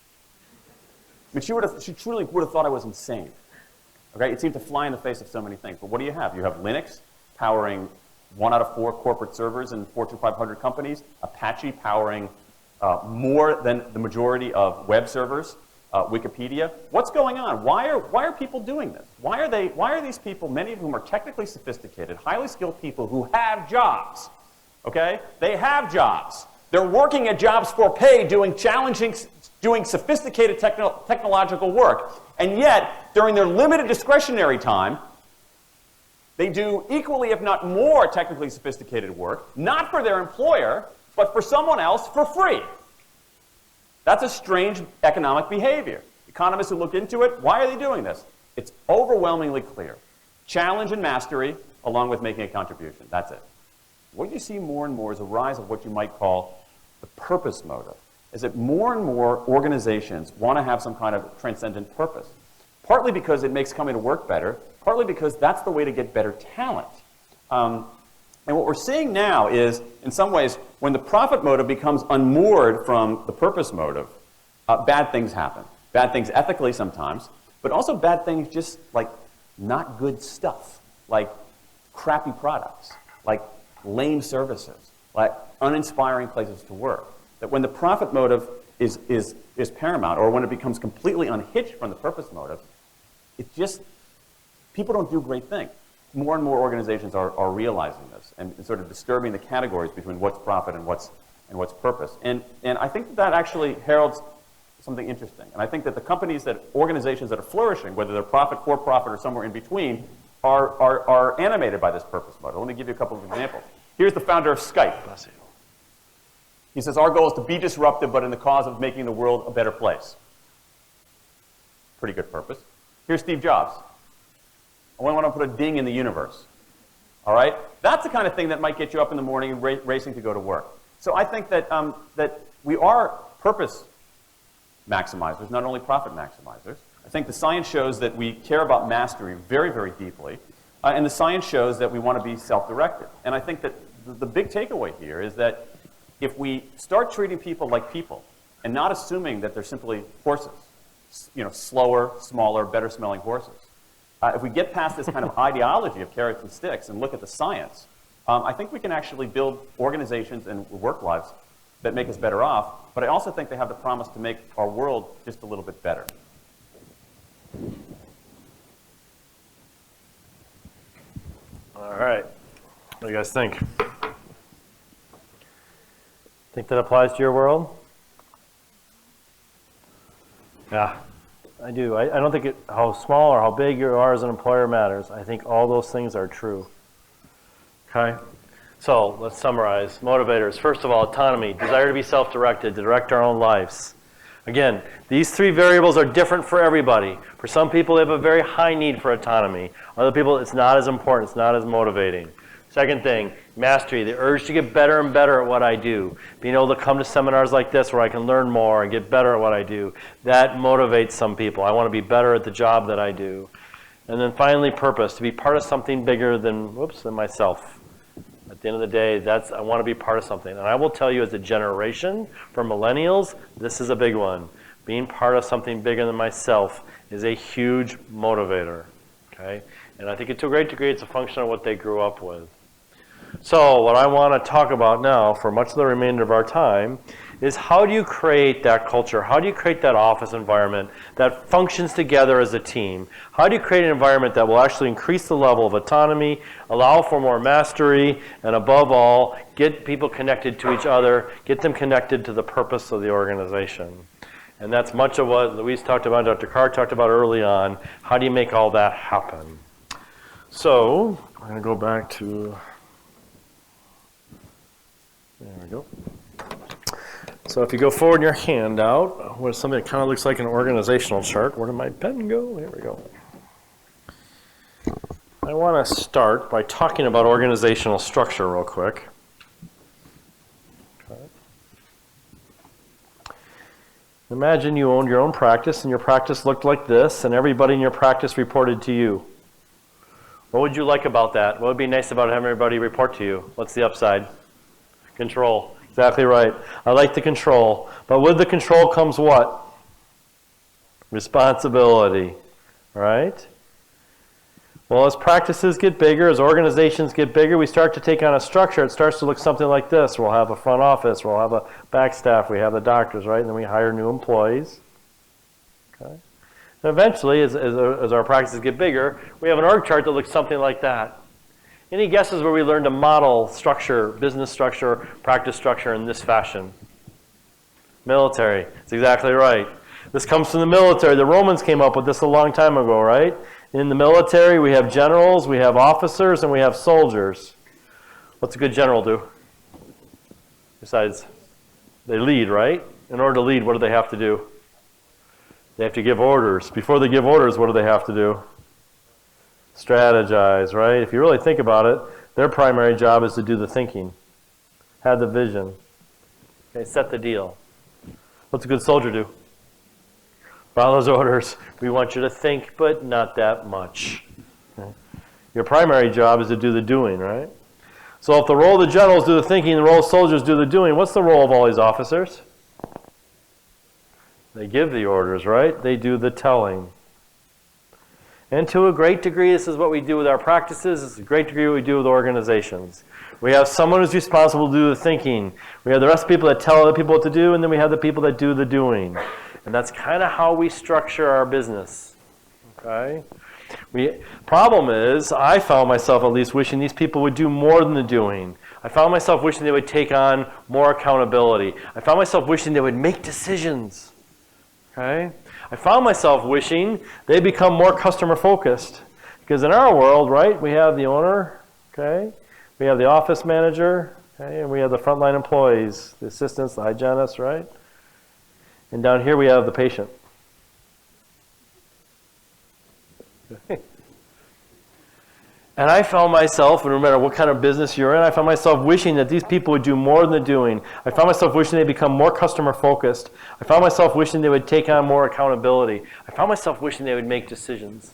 I mean, she truly would have thought I was insane. Okay? It seemed to fly in the face of so many things. But what do you have? You have Linux powering 1 out of 4 corporate servers in Fortune 500 companies, Apache powering more than the majority of web servers, Wikipedia. What's going on? Why are people doing this? Why are these people, many of whom are technically sophisticated, highly skilled people who have jobs? Okay? They have jobs. They're working at jobs for pay, doing sophisticated technological work. And yet, during their limited discretionary time, they do equally, if not more, technically sophisticated work, not for their employer, but for someone else for free. That's a strange economic behavior. Economists who look into it, why are they doing this? It's overwhelmingly clear. Challenge and mastery, along with making a contribution. That's it. What you see more and more is a rise of what you might call the purpose motive. Is that more and more organizations want to have some kind of transcendent purpose. Partly because it makes coming to work better, partly because that's the way to get better talent. And what we're seeing now is, in some ways, when the profit motive becomes unmoored from the purpose motive, bad things happen. Bad things ethically sometimes, but also bad things just like not good stuff, like crappy products, like lame services, like uninspiring places to work. That when the profit motive is paramount, or when it becomes completely unhitched from the purpose motive, it just, people don't do great things. More and more organizations are realizing this and sort of disturbing the categories between what's profit and what's purpose. And I think that actually heralds something interesting. And I think that the organizations that are flourishing, whether they're profit, for profit, or somewhere in between, are animated by this purpose motive. Let me give you a couple of examples. Here's the founder of Skype. He says, our goal is to be disruptive, but in the cause of making the world a better place. Pretty good purpose. Here's Steve Jobs. I want to put a ding in the universe. All right? That's the kind of thing that might get you up in the morning and racing to go to work. So I think that, that we are purpose maximizers, not only profit maximizers. I think the science shows that we care about mastery very, very deeply. And the science shows that we want to be self-directed. And I think that the big takeaway here is that if we start treating people like people and not assuming that they're simply horses, slower, smaller, better-smelling horses, if we get past this kind of ideology of carrots and sticks and look at the science, I think we can actually build organizations and work lives that make us better off, but I also think they have the promise to make our world just a little bit better. All right. What do you guys think? Think that applies to your world? Yeah. I do. I don't think how small or how big you are as an employer matters. I think all those things are true. Okay? So let's summarize. Motivators. First of all, autonomy, desire to be self-directed, to direct our own lives. Again, these three variables are different for everybody. For some people, they have a very high need for autonomy. Other people, it's not as important, it's not as motivating. Second thing, mastery, the urge to get better and better at what I do. Being able to come to seminars like this where I can learn more and get better at what I do. That motivates some people. I want to be better at the job that I do. And then finally, purpose, to be part of something bigger than myself. At the end of the day, I want to be part of something. And I will tell you as a generation, for millennials, this is a big one. Being part of something bigger than myself is a huge motivator. Okay? And I think to a great degree, it's a function of what they grew up with. So what I want to talk about now for much of the remainder of our time is how do you create that culture? How do you create that office environment that functions together as a team? How do you create an environment that will actually increase the level of autonomy, allow for more mastery, and above all, get people connected to each other, get them connected to the purpose of the organization? And that's much of what Louise talked about, Dr. Carr talked about early on. How do you make all that happen? So I'm going to go back to... There we go. So if you go forward in your handout, what is something that kind of looks like an organizational chart. Where did my pen go? Here we go. I want to start by talking about organizational structure real quick. Okay. Imagine you owned your own practice and your practice looked like this and everybody in your practice reported to you. What would you like about that? What would be nice about having everybody report to you? What's the upside? Control. Exactly right. I like the control. But with the control comes what? Responsibility. Right? Well, as practices get bigger, as organizations get bigger, we start to take on a structure. It starts to look something like this. We'll have a front office. We'll have a back staff. We have the doctors, right? And then we hire new employees. Okay? And eventually, as our practices get bigger, we have an org chart that looks something like that. Any guesses where we learn to model structure, business structure, practice structure in this fashion? Military. That's exactly right. This comes from the military. The Romans came up with this a long time ago, right? In the military, we have generals, we have officers, and we have soldiers. What's a good general do? Besides, they lead, right? In order to lead, what do they have to do? They have to give orders. Before they give orders, what do they have to do? Strategize, right? If you really think about it, their primary job is to do the thinking, have the vision, okay, set the deal. What's a good soldier do? Follows orders. We want you to think, but not that much. Okay? Your primary job is to do the doing, right? So if the role of the generals do the thinking, the role of soldiers do the doing, what's the role of all these officers? They give the orders, right? They do the telling. And to a great degree, this is what we do with our practices. It's a great degree what we do with organizations. We have someone who's responsible to do the thinking. We have the rest of the people that tell other people what to do, and then we have the people that do the doing. And that's kind of how we structure our business. Okay? Problem is, I found myself at least wishing these people would do more than the doing. I found myself wishing they would take on more accountability. I found myself wishing they would make decisions. Okay? I found myself wishing they become more customer focused. Because in our world, right, we have the owner, okay? We have the office manager, okay? And we have the frontline employees, the assistants, the hygienists, right? And down here we have the patient. Okay. And I found myself, and no matter what kind of business you're in, I found myself wishing that these people would do more than the doing. I found myself wishing they'd become more customer focused. I found myself wishing they would take on more accountability. I found myself wishing they would make decisions.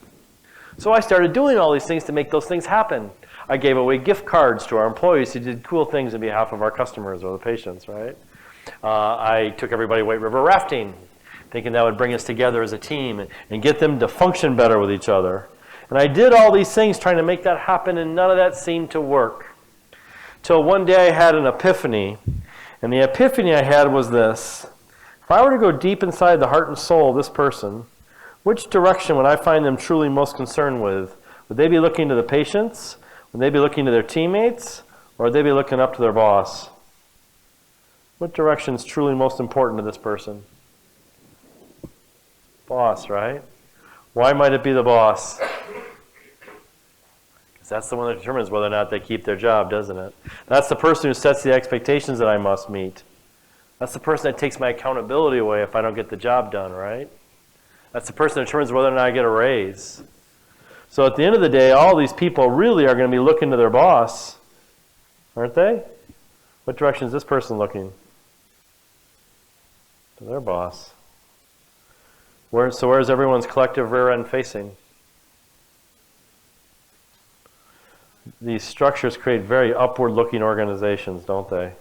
So I started doing all these things to make those things happen. I gave away gift cards to our employees who did cool things on behalf of our customers or the patients, right? I took everybody white river rafting, thinking that would bring us together as a team and get them to function better with each other. And I did all these things trying to make that happen, and none of that seemed to work. Till one day I had an epiphany. And the epiphany I had was this. If I were to go deep inside the heart and soul of this person, which direction would I find them truly most concerned with? Would they be looking to the patients? Would they be looking to their teammates? Or would they be looking up to their boss? What direction is truly most important to this person? Boss, right? Why might it be the boss? Because that's the one that determines whether or not they keep their job, doesn't it? That's the person who sets the expectations that I must meet. That's the person that takes my accountability away if I don't get the job done, right? That's the person that determines whether or not I get a raise. So at the end of the day, all these people really are going to be looking to their boss, aren't they? What direction is this person looking? To their boss. So where's everyone's collective rear end facing? These structures create very upward-looking organizations, don't they?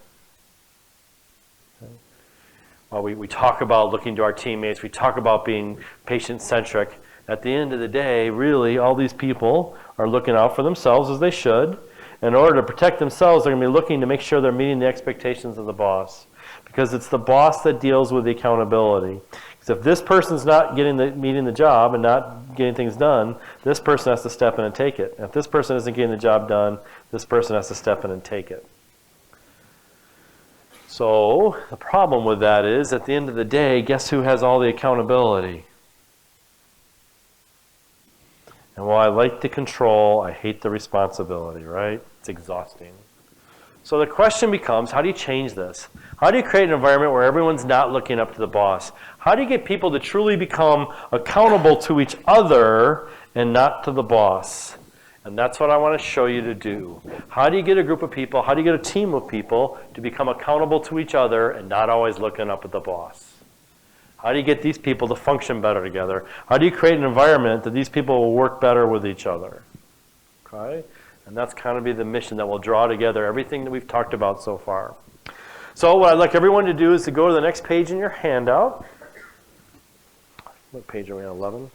Okay. Well, we talk about looking to our teammates. We talk about being patient-centric. At the end of the day, really, all these people are looking out for themselves, as they should. In order to protect themselves, they're going to be looking to make sure they're meeting the expectations of the boss. Because it's the boss that deals with the accountability. Because if this person's not meeting the job and not getting things done, this person has to step in and take it. If this person isn't getting the job done, this person has to step in and take it. So the problem with that is, at the end of the day, guess who has all the accountability? And while I like the control, I hate the responsibility, right? It's exhausting. So the question becomes, how do you change this? How do you create an environment where everyone's not looking up to the boss? How do you get people to truly become accountable to each other and not to the boss? And that's what I want to show you to do. How do you get a group of people, how do you get a team of people to become accountable to each other and not always looking up at the boss? How do you get these people to function better together? How do you create an environment that these people will work better with each other? Okay? And that's kind of be the mission that will draw together everything that we've talked about so far. So what I'd like everyone to do is to go to the next page in your handout. What page are we on, 11?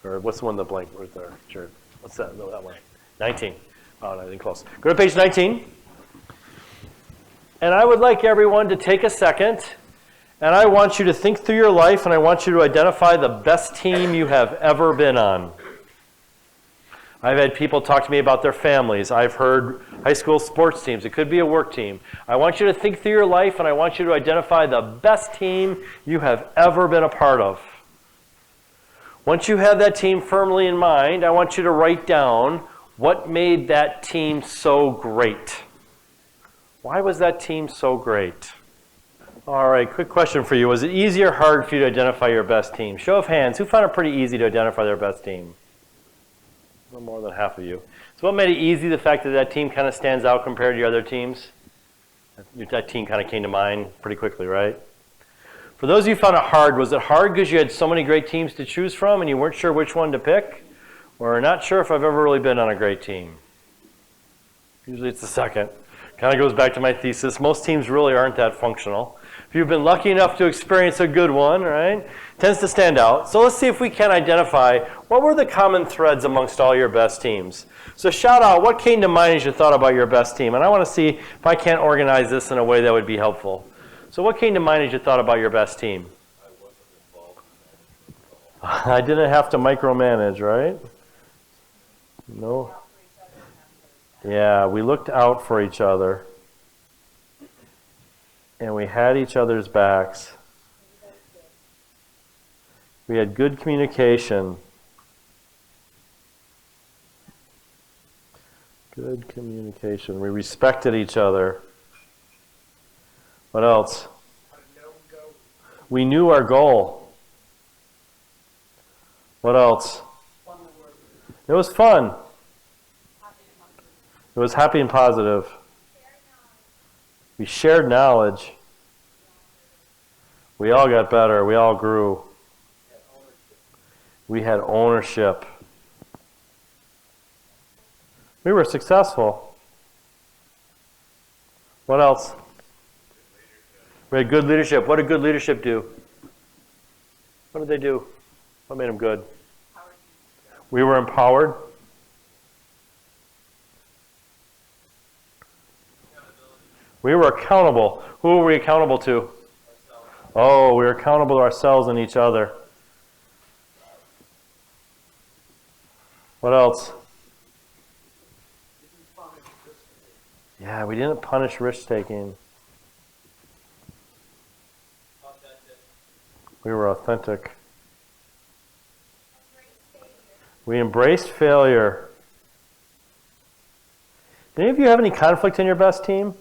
Or what's the one that blank right there? Sure. What's that? No, that one. 19. Oh, not even close. Go to page 19. And I would like everyone to take a second, and I want you to think through your life, and I want you to identify the best team you have ever been on. I've had people talk to me about their families. I've heard high school sports teams. It could be a work team. I want you to think through your life, and I want you to identify the best team you have ever been a part of. Once you have that team firmly in mind, I want you to write down what made that team so great. Why was that team so great? All right, quick question for you. Was it easy or hard for you to identify your best team? Show of hands, who found it pretty easy to identify their best team? A little more than half of you. So what made it easy? The fact that that team kind of stands out compared to your other teams? That team kind of came to mind pretty quickly, right? For those of you who found it hard, was it hard because you had so many great teams to choose from and you weren't sure which one to pick? Or not sure if I've ever really been on a great team? Usually it's the second. Kind of goes back to my thesis. Most teams really aren't that functional. If you've been lucky enough to experience a good one, right, tends to stand out. So let's see if we can identify what were the common threads amongst all your best teams. So shout out, what came to mind as you thought about your best team? And I want to see if I can't organize this in a way that would be helpful. So what came to mind as you thought about your best team? I wasn't involved in that. I didn't have to micromanage, right? No. Yeah, we looked out for each other. And we had each other's backs. We had good communication. Good communication. We respected each other. What else? We knew our goal. What else? It was fun. It was happy and positive. We shared knowledge. We all got better. We all grew. We had ownership. We were successful. What else? We had good leadership. What did good leadership do? What did they do? What made them good? We were empowered. We were accountable. Who were we accountable to? Oh, we were accountable to ourselves and each other. What else? Yeah, we didn't punish risk-taking. We were authentic. We embraced failure. Do any of you have any conflict in your best team?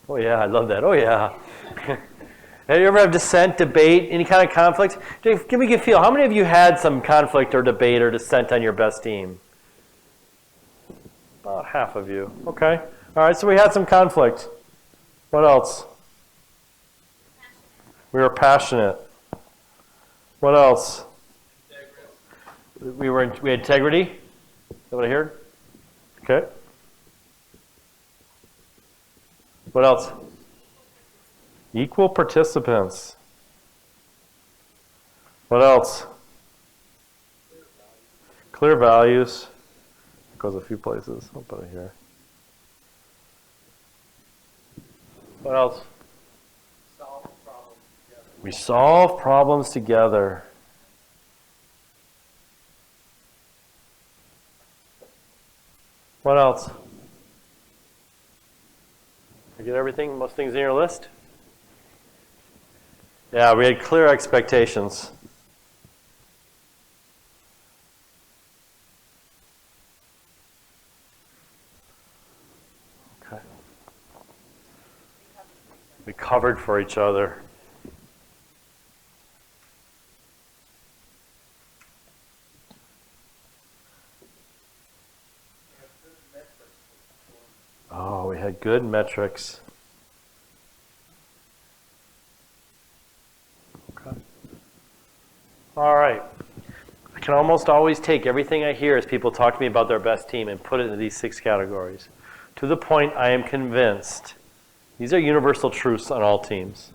Oh yeah, I love that. Oh yeah. Have you ever have dissent, debate, any kind of conflict? Dave, give me a feel. How many of you had some conflict or debate or dissent on your best team? About half of you. Okay. All right, so we had some conflict. What else? We were passionate. What else? We had integrity. Is that what I heard? Okay. What else? Equal participants. What else? Clear values. It goes a few places. I'll put it here. What else? We solve problems together. What else? I get everything? Most things in your list? Yeah, we had clear expectations. Okay. We covered for each other. Oh, we had good metrics. Okay. All right. I can almost always take everything I hear as people talk to me about their best team and put it into these 6 categories. To the point I am convinced. These are universal truths on all teams.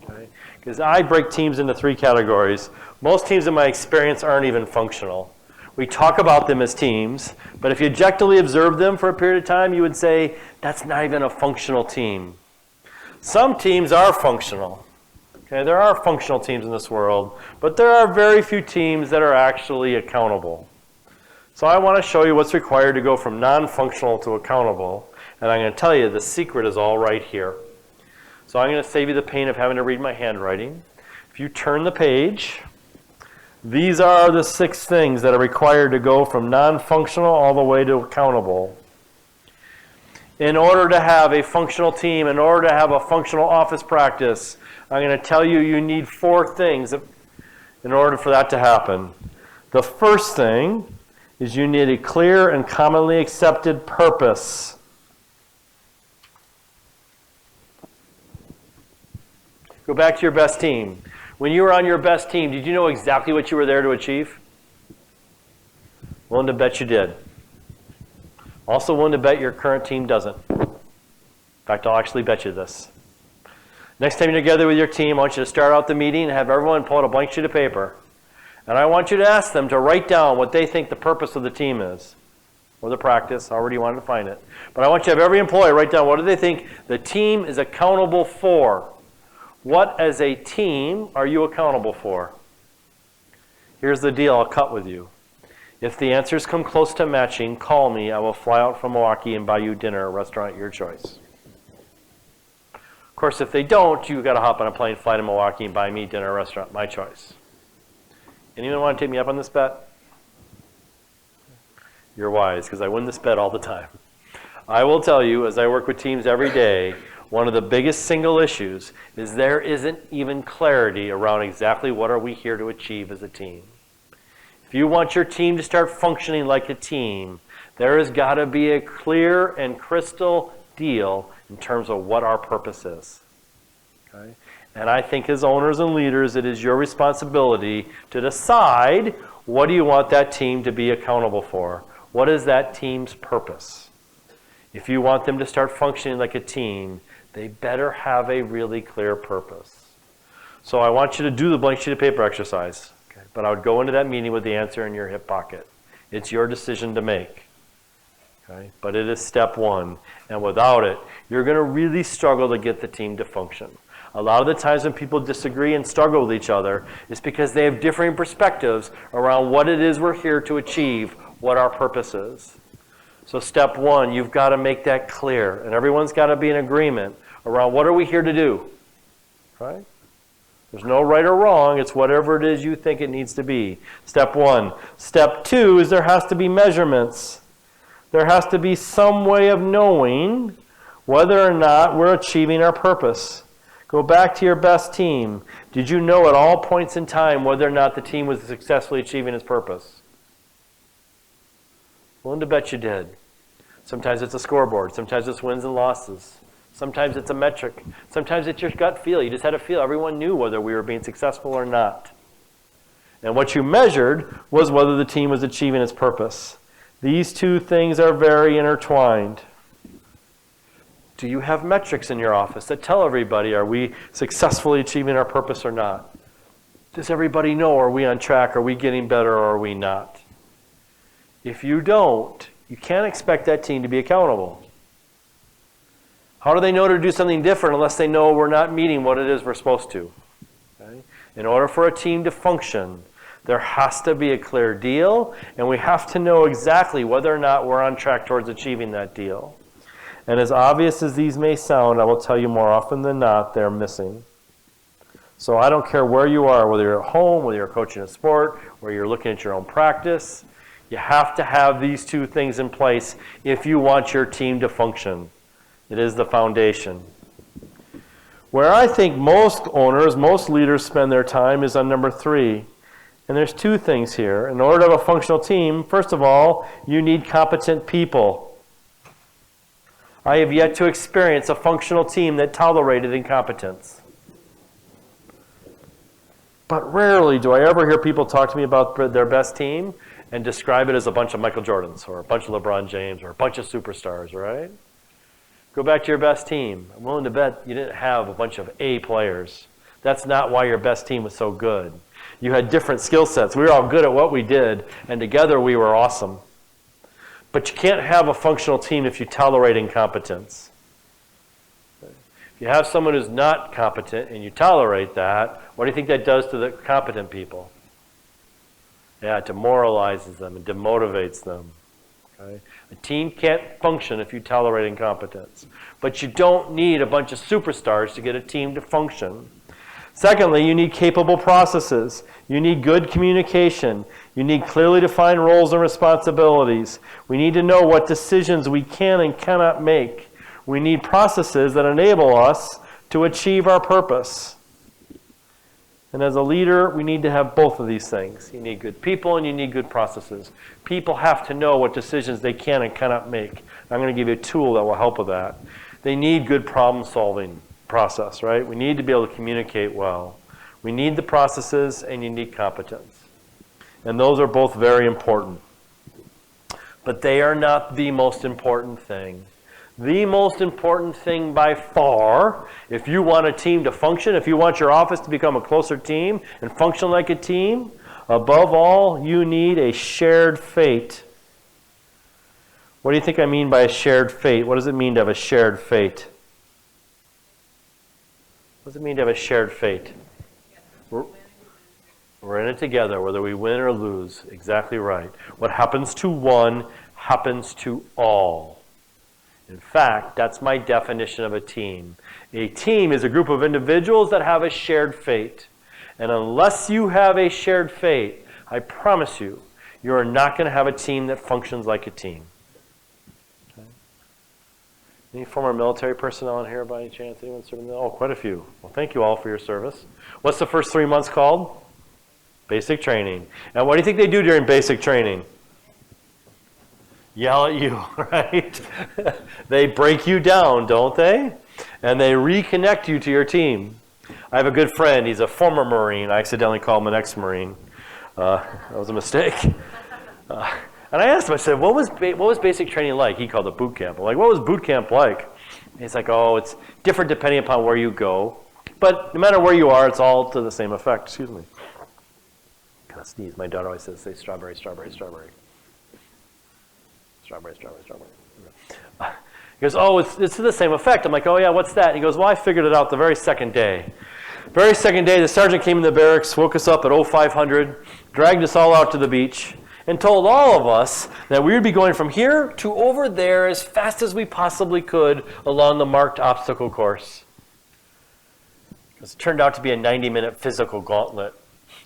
Okay? Because I break teams into 3 categories. Most teams in my experience aren't even functional. We talk about them as teams, but if you objectively observe them for a period of time, you would say, that's not even a functional team. Some teams are functional. Okay, there are functional teams in this world, but there are very few teams that are actually accountable. So I want to show you what's required to go from non-functional to accountable, and I'm going to tell you the secret is all right here. So I'm going to save you the pain of having to read my handwriting. If you turn the page, these are the 6 things that are required to go from non-functional all the way to accountable. In order to have a functional team, in order to have a functional office practice, I'm going to tell you you need 4 things in order for that to happen. The first thing is you need a clear and commonly accepted purpose. Go back to your best team. When you were on your best team, did you know exactly what you were there to achieve? Willing to bet you did. Also willing to bet your current team doesn't. In fact, I'll actually bet you this. Next time you're together with your team, I want you to start out the meeting and have everyone pull out a blank sheet of paper. And I want you to ask them to write down what they think the purpose of the team is. Or the practice, however you want to define it. But I want you to have every employee write down what do they think the team is accountable for. What, as a team, are you accountable for? Here's the deal I'll cut with you. If the answers come close to matching, call me. I will fly out from Milwaukee and buy you dinner at a restaurant your choice. Of course, if they don't, you've got to hop on a plane, fly to Milwaukee, and buy me dinner at a restaurant my choice. Anyone want to take me up on this bet? You're wise, because I win this bet all the time. I will tell you, as I work with teams every day, one of the biggest single issues is there isn't even clarity around exactly what are we here to achieve as a team. If you want your team to start functioning like a team, there has got to be a clear and crystal deal in terms of what our purpose is. Okay? And I think as owners and leaders, it is your responsibility to decide what do you want that team to be accountable for. What is that team's purpose? If you want them to start functioning like a team, they better have a really clear purpose. So I want you to do the blank sheet of paper exercise. Okay? But I would go into that meeting with the answer in your hip pocket. It's your decision to make. Okay? But it is step 1. And without it, you're going to really struggle to get the team to function. A lot of the times when people disagree and struggle with each other, it's because they have differing perspectives around what it is we're here to achieve, what our purpose is. So step 1, you've got to make that clear. And everyone's got to be in agreement around what are we here to do, right? There's no right or wrong. It's whatever it is you think it needs to be. Step one. Step two is there has to be measurements. There has to be some way of knowing whether or not we're achieving our purpose. Go back to your best team. Did you know at all points in time whether or not the team was successfully achieving its purpose? Willing to bet you did. Sometimes it's a scoreboard. Sometimes it's wins and losses. Sometimes it's a metric. Sometimes it's your gut feel. You just had a feel. Everyone knew whether we were being successful or not. And what you measured was whether the team was achieving its purpose. These two things are very intertwined. Do you have metrics in your office that tell everybody, are we successfully achieving our purpose or not? Does everybody know, are we on track? Are we getting better or are we not? If you don't, you can't expect that team to be accountable. How do they know to do something different unless they know we're not meeting what it is we're supposed to? Okay? In order for a team to function, there has to be a clear deal, and we have to know exactly whether or not we're on track towards achieving that deal. And as obvious as these may sound, I will tell you more often than not, they're missing. So I don't care where you are, whether you're at home, whether you're coaching a sport, whether you're looking at your own practice, you have to have these two things in place if you want your team to function. It is the foundation. Where I think most owners, most leaders spend their time is on number 3. And there's two things here. In order to have a functional team, first of all, you need competent people. I have yet to experience a functional team that tolerated incompetence. But rarely do I ever hear people talk to me about their best team and describe it as a bunch of Michael Jordans or a bunch of LeBron James or a bunch of superstars, right? Go back to your best team. I'm willing to bet you didn't have a bunch of A players. That's not why your best team was so good. You had different skill sets. We were all good at what we did, and together we were awesome. But you can't have a functional team if you tolerate incompetence. If you have someone who's not competent and you tolerate that, what do you think that does to the competent people? Yeah, it demoralizes them and demotivates them. Okay? A team can't function if you tolerate incompetence. But you don't need a bunch of superstars to get a team to function. Secondly, you need capable processes. You need good communication. You need clearly defined roles and responsibilities. We need to know what decisions we can and cannot make. We need processes that enable us to achieve our purpose. And as a leader, we need to have both of these things. You need good people and you need good processes. People have to know what decisions they can and cannot make. I'm going to give you a tool that will help with that. They need good problem-solving process, right? We need to be able to communicate well. We need the processes and you need competence. And those are both very important. But they are not the most important thing. The most important thing by far, if you want a team to function, if you want your office to become a closer team and function like a team, above all, you need a shared fate. What do you think I mean by a shared fate? What does it mean to have a shared fate? What does it mean to have a shared fate? We're in it together, whether we win or lose. Exactly right. What happens to one happens to all. In fact, that's my definition of a team. A team is a group of individuals that have a shared fate. And unless you have a shared fate, I promise you, you are not going to have a team that functions like a team. Okay? Any former military personnel in here by any chance? Anyone served in the? Oh, quite a few. Well, thank you all for your service. What's the first 3 months called? Basic training. And what do you think they do during basic training? Yell at you, right? They break you down, don't they? And they reconnect you to your team. I have a good friend. He's a former Marine. I accidentally called him an ex-Marine. That was a mistake. And I asked him, I said, what was basic training like? He called it boot camp. I'm like, what was boot camp like? And he's like, oh, it's different depending upon where you go. But no matter where you are, it's all to the same effect. Excuse me. I kind of sneeze. My daughter always says, say strawberry, strawberry, strawberry. Strawberry, strawberry, strawberry. He goes, oh, it's to the same effect. I'm like, oh, yeah, what's that? He goes, well, I figured it out the very second day. Very second day, the sergeant came in the barracks, woke us up at 0500, dragged us all out to the beach, and told all of us that we would be going from here to over there as fast as we possibly could along the marked obstacle course. It turned out to be a 90-minute physical gauntlet.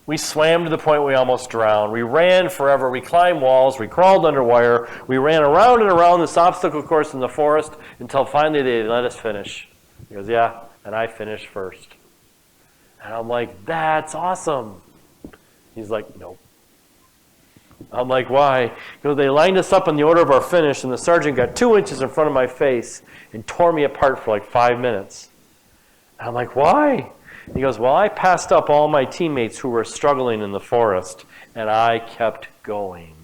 We swam to the point we almost drowned. We ran forever. We climbed walls. We crawled under wire. We ran around and around this obstacle course in the forest until finally they let us finish. He goes, yeah, and I finished first. And I'm like, that's awesome. He's like, nope. I'm like, why? He goes, they lined us up in the order of our finish, and the sergeant got 2 inches in front of my face and tore me apart for like 5 minutes. And I'm like, why? He goes, well, I passed up all my teammates who were struggling in the forest, and I kept going.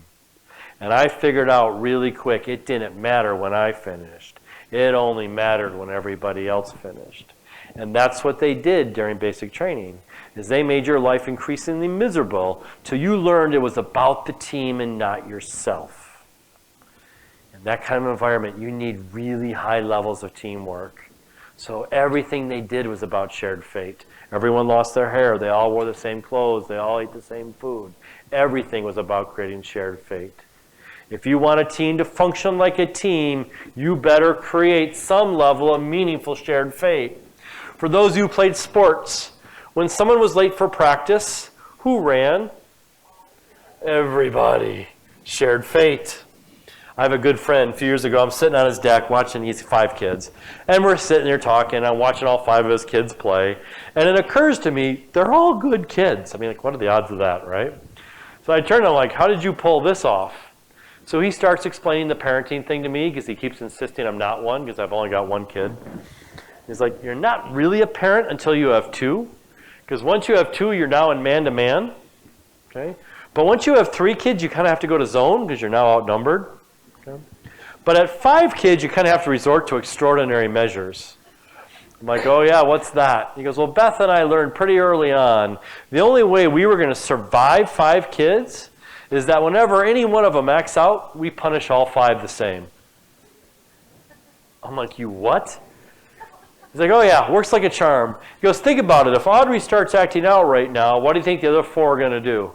And I figured out really quick it didn't matter when I finished. It only mattered when everybody else finished. And that's what they did during basic training, is they made your life increasingly miserable till you learned it was about the team and not yourself. In that kind of environment, you need really high levels of teamwork. So everything they did was about shared fate. Everyone lost their hair. They all wore the same clothes. They all ate the same food. Everything was about creating shared fate. If you want a team to function like a team, you better create some level of meaningful shared fate. For those of you who played sports, when someone was late for practice, who ran? Everybody. Shared fate. I have a good friend. A few years ago, I'm sitting on his deck watching, he's 5 kids, and we're sitting there talking. I'm watching all 5 of his kids play, and it occurs to me, they're all good kids. I mean, like, what are the odds of that, right? So I turn to him like, how did you pull this off? So he starts explaining the parenting thing to me because he keeps insisting I'm not one because I've only got 1 kid. He's like, you're not really a parent until you have 2, because once you have 2, you're now in man-to-man, okay? But once you have 3 kids, you kind of have to go to zone because you're now outnumbered. Okay. But at 5 kids, you kind of have to resort to extraordinary measures. I'm like, oh yeah, what's that? He goes, well, Beth and I learned pretty early on, the only way we were going to survive 5 kids is that whenever any one of them acts out, we punish all 5 the same. I'm like, you what? He's like, oh yeah, works like a charm. He goes, think about it. If Audrey starts acting out right now, what do you think the other 4 are going to do?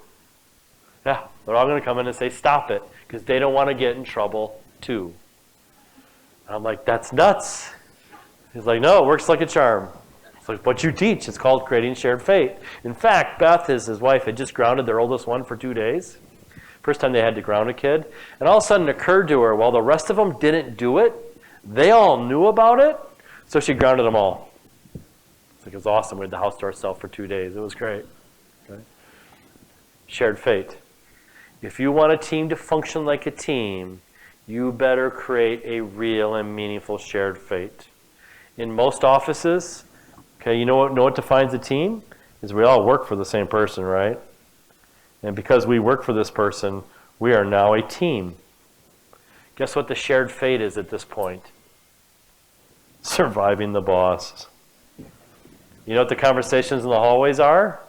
Yeah, they're all going to come in and say, stop it, because they don't want to get in trouble too. And I'm like, that's nuts. He's like, no, it works like a charm. It's like what you teach. It's called creating shared fate. In fact, Beth, his wife, had just grounded their oldest one for 2 days. First time they had to ground a kid. And all of a sudden it occurred to her, while the rest of them didn't do it, they all knew about it, so she grounded them all. It's like, it was awesome. We had the house to ourselves for 2 days. It was great. Okay? Shared fate. If you want a team to function like a team, you better create a real and meaningful shared fate. In most offices, okay, you know what defines a team? Is we all work for the same person, right? And because we work for this person, we are now a team. Guess what the shared fate is at this point? Surviving the boss. You know what the conversations in the hallways are?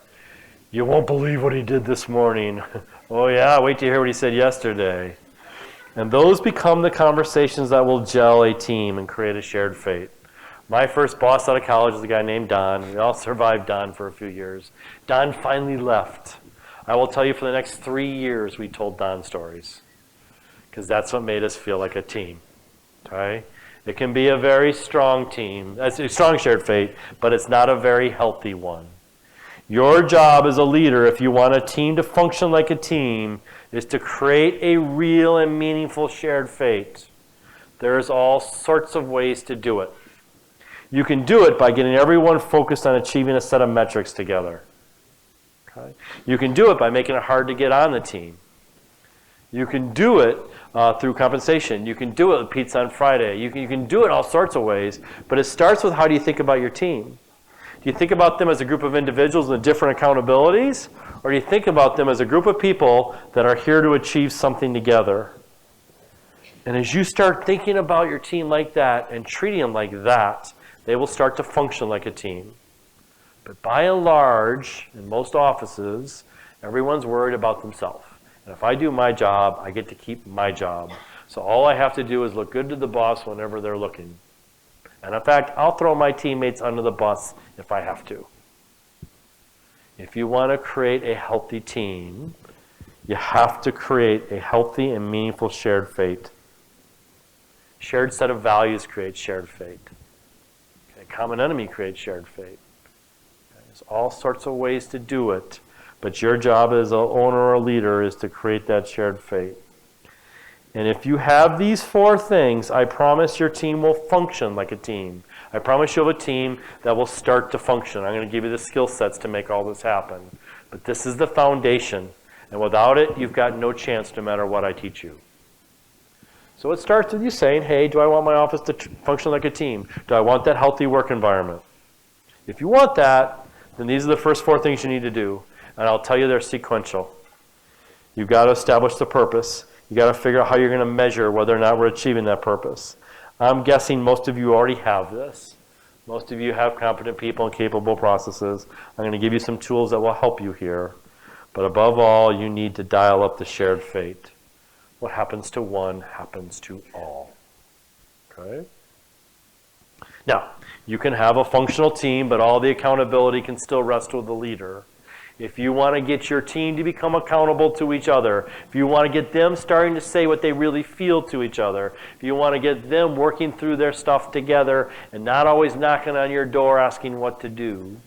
You won't believe what he did this morning. Oh yeah, wait to hear what he said yesterday. And those become the conversations that will gel a team and create a shared fate. My first boss out of college was a guy named Don. We all survived Don for a few years. Don finally left. I will tell you, for the next 3 years, we told Don stories, because that's what made us feel like a team. Okay? It can be a very strong team. It's a strong shared fate, but it's not a very healthy one. Your job as a leader, if you want a team to function like a team, is to create a real and meaningful shared fate. There's all sorts of ways to do it. You can do it by getting everyone focused on achieving a set of metrics together. Okay? You can do it by making it hard to get on the team. You can do it through compensation. You can do it with pizza on Friday. You can do it all sorts of ways, but it starts with, how do you think about your team? Do you think about them as a group of individuals with different accountabilities, or do you think about them as a group of people that are here to achieve something together? And as you start thinking about your team like that and treating them like that, they will start to function like a team. But by and large, in most offices, everyone's worried about themselves. And if I do my job, I get to keep my job. So all I have to do is look good to the boss whenever they're looking. And in fact, I'll throw my teammates under the bus if I have to. If you want to create a healthy team, you have to create a healthy and meaningful shared fate. Shared set of values creates shared fate. Okay, common enemy creates shared fate. There's all sorts of ways to do it. But your job as an owner or a leader is to create that shared fate. And if you have these 4 things, I promise your team will function like a team. I promise you'll have a team that will start to function. I'm going to give you the skill sets to make all this happen. But this is the foundation. And without it, you've got no chance no matter what I teach you. So it starts with you saying, hey, do I want my office to function like a team? Do I want that healthy work environment? If you want that, then these are the first 4 things you need to do. And I'll tell you they're sequential. You've got to establish the purpose. You've got to figure out how you're going to measure whether or not we're achieving that purpose. I'm guessing most of you already have this. Most of you have competent people and capable processes. I'm going to give you some tools that will help you here. But above all, you need to dial up the shared fate. What happens to one happens to all. Okay? Now, you can have a functional team, but all the accountability can still rest with the leader. If you want to get your team to become accountable to each other, if you want to get them starting to say what they really feel to each other, if you want to get them working through their stuff together and not always knocking on your door asking what to do,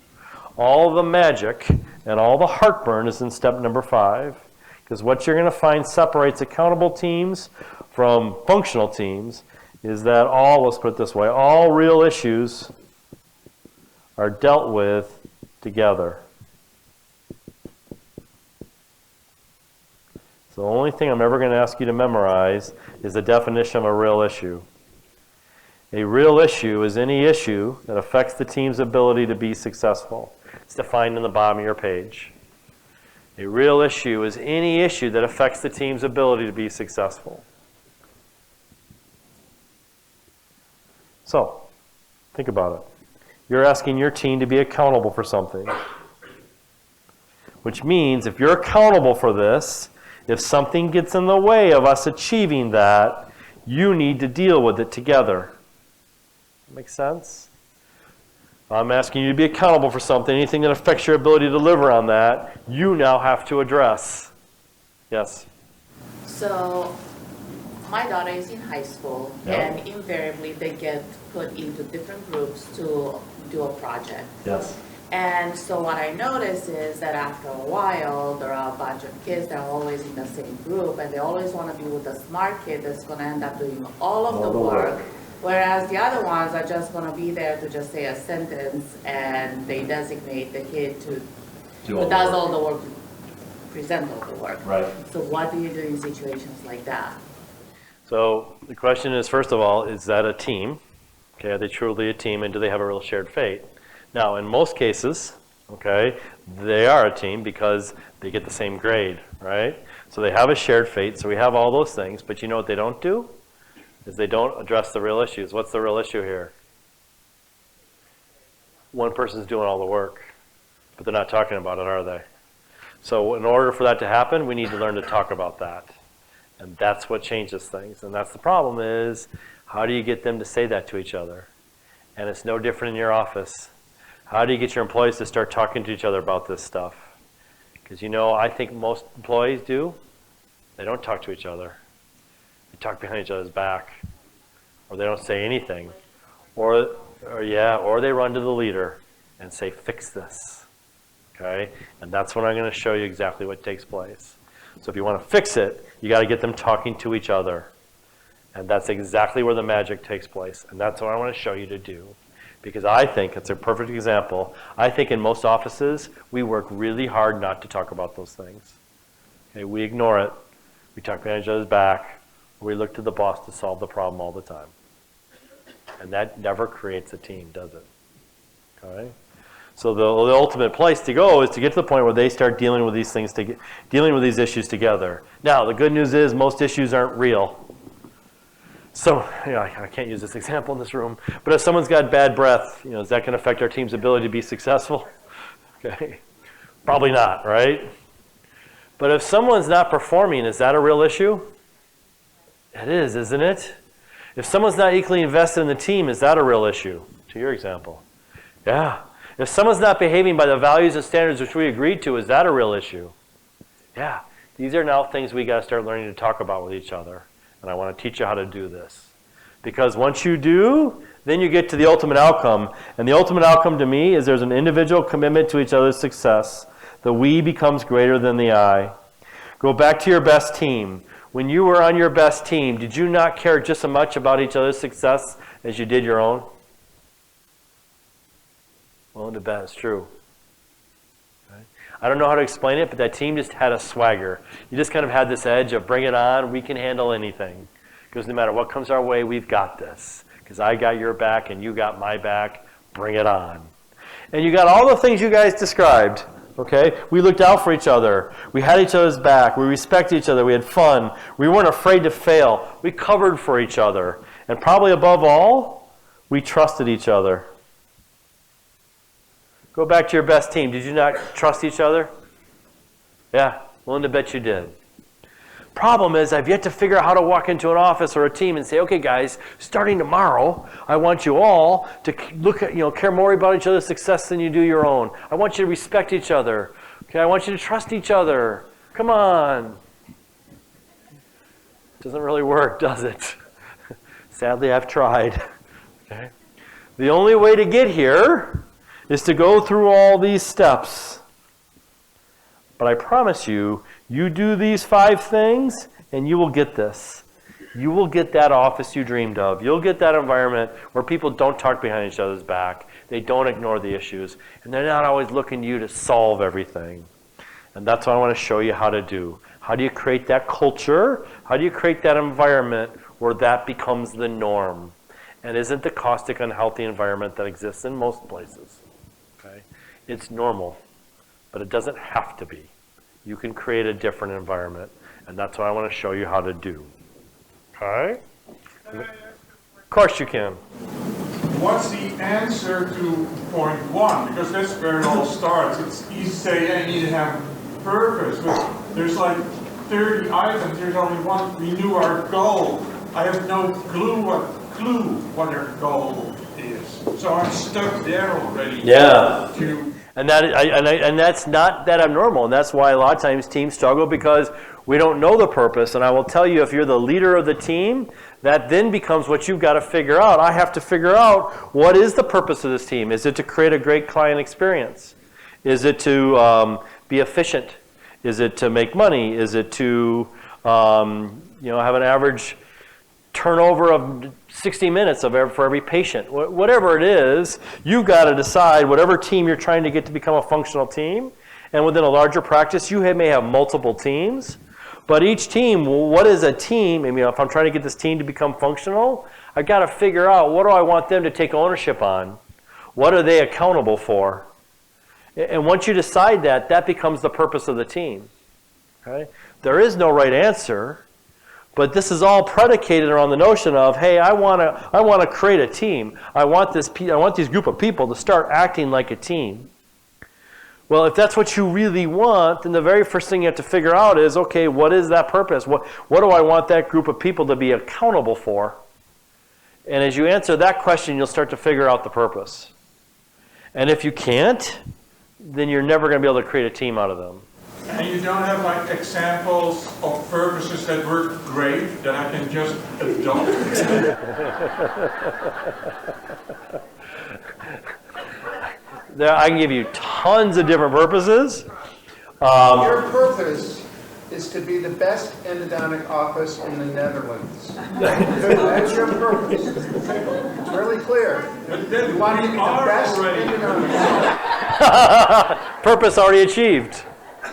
all the magic and all the heartburn is in step number 5. Because what you're going to find separates accountable teams from functional teams is that let's put it this way, all real issues are dealt with together. So the only thing I'm ever going to ask you to memorize is the definition of a real issue. A real issue is any issue that affects the team's ability to be successful. It's defined in the bottom of your page. A real issue is any issue that affects the team's ability to be successful. So, think about it. You're asking your team to be accountable for something. Which means if you're accountable for this, if something gets in the way of us achieving that, you need to deal with it together. Make sense? I'm asking you to be accountable for something. Anything that affects your ability to deliver on that, you now have to address. Yes? So, my daughter is in high school, and invariably they get put into different groups to do a project. Yes. And so what I notice is that after a while, there are a bunch of kids that are always in the same group, and they always want to be with the smart kid that's going to end up doing all of the work. Whereas the other ones are just going to be there to just say a sentence, and they designate the kid who does all the work, to present all the work. Right. So what do you do in situations like that? So the question is, first of all, is that a team? Okay, are they truly a team, and do they have a real shared fate? Now, in most cases, okay, they are a team because they get the same grade, right? So they have a shared fate, so we have all those things, but you know what they don't do? Is they don't address the real issues. What's the real issue here? One person's doing all the work, but they're not talking about it, are they? So in order for that to happen, we need to learn to talk about that. And that's what changes things. And that's the problem is, how do you get them to say that to each other? And it's no different in your office. How do you get your employees to start talking to each other about this stuff? Because I think most employees do. They don't talk to each other. They talk behind each other's back. Or they don't say anything. Or they run to the leader and say, fix this. Okay? And that's when I'm going to show you exactly what takes place. So if you want to fix it, you got to get them talking to each other. And that's exactly where the magic takes place. And that's what I want to show you to do. Because I think it's a perfect example. I think in most offices, we work really hard not to talk about those things. Okay, we ignore it. We talk behind each other's back. We look to the boss to solve the problem all the time. And that never creates a team, does it? Okay? So the ultimate place to go is to get to the point where they start dealing with these things, dealing with these issues together. Now, the good news is most issues aren't real. So, I can't use this example in this room, but if someone's got bad breath, is that going to affect our team's ability to be successful? Okay, probably not, right? But if someone's not performing, is that a real issue? It is, isn't it? If someone's not equally invested in the team, is that a real issue? To your example. Yeah. If someone's not behaving by the values and standards which we agreed to, is that a real issue? Yeah. These are now things we got to start learning to talk about with each other. And I want to teach you how to do this. Because once you do, Then you get to the ultimate outcome. And the ultimate outcome to me is there's an individual commitment to each other's success. The we becomes greater than the I. Go back to your best team. When you were on your best team, did you not care just as much about each other's success as you did your own? Well, to bet it's true. Okay. I don't know how to explain it, but that team just had a swagger. You just kind of had this edge of bring it on, we can handle anything. Because no matter what comes our way, we've got this. Because I got your back and you got my back, bring it on. And you got all the things you guys described. Okay? We looked out for each other. We had each other's back. We respected each other. We had fun. We weren't afraid to fail. We covered for each other. And probably above all, we trusted each other. Go back to your best team. Did you not trust each other? Yeah, willing to bet you did. Problem is, I've yet to figure out how to walk into an office or a team and say, okay, guys, starting tomorrow, I want you all to look at, care more about each other's success than you do your own. I want you to respect each other. Okay, I want you to trust each other. Come on. Doesn't really work, does it? Sadly, I've tried. Okay. The only way to get here is to go through all these steps. But I promise you, you do these 5 things, and you will get this. You will get that office you dreamed of. You'll get that environment where people don't talk behind each other's back. They don't ignore the issues. And they're not always looking to you to solve everything. And that's what I want to show you how to do. How do you create that culture? How do you create that environment where that becomes the norm? And isn't the caustic, unhealthy environment that exists in most places. Okay? It's normal, but it doesn't have to be. You can create a different environment, and that's what I want to show you how to do. Okay? Of course you can. What's the answer to point 1? Because that's where it all starts. It's easy to say, yeah, you need to have purpose, but there's like 30 items. There's only one. We knew our goal. I have no clue what our goal is. So I'm stuck there already. Yeah. And that's not that abnormal, and that's why a lot of times teams struggle because we don't know the purpose. And I will tell you, if you're the leader of the team, that then becomes what you've got to figure out. I have to figure out, what is the purpose of this team? Is it to create a great client experience? Is it to be efficient? Is it to make money? Is it to have an average turnover of 60 minutes for every patient? Whatever it is, you've got to decide whatever team you're trying to get to become a functional team. And within a larger practice, you may have multiple teams. But each team, what is a team? I mean, if I'm trying to get this team to become functional, I've got to figure out, what do I want them to take ownership on? What are they accountable for? And once you decide that, that becomes the purpose of the team. Okay? There is no right answer. But this is all predicated around the notion of, hey, I want to create a team. I want this group of people to start acting like a team. Well, if that's what you really want, then the very first thing you have to figure out is, okay, what is that purpose? What do I want that group of people to be accountable for? And as you answer that question, you'll start to figure out the purpose. And if you can't, then you're never going to be able to create a team out of them. And you don't have like examples of purposes that work great that I can just adopt? I can give you tons of different purposes. Your purpose is to be the best endodontic office in the Netherlands. That's your purpose. It's really clear. You want to be the best endodontic office. Purpose already achieved.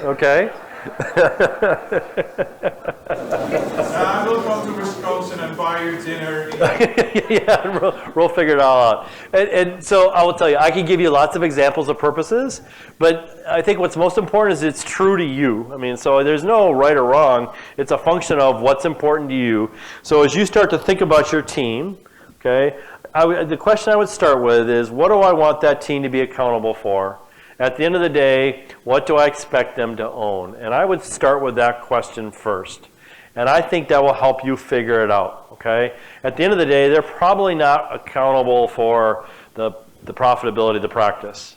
Okay. I will come to Wisconsin and buy you dinner. Yeah, we'll figure it all out. And so I will tell you, I can give you lots of examples of purposes, but I think what's most important is it's true to you. I mean, so there's no right or wrong. It's a function of what's important to you. So as you start to think about your team, okay, the question I would start with is, what do I want that team to be accountable for? At the end of the day, what do I expect them to own? And I would start with that question first. And I think that will help you figure it out, okay? At the end of the day, they're probably not accountable for the profitability of the practice.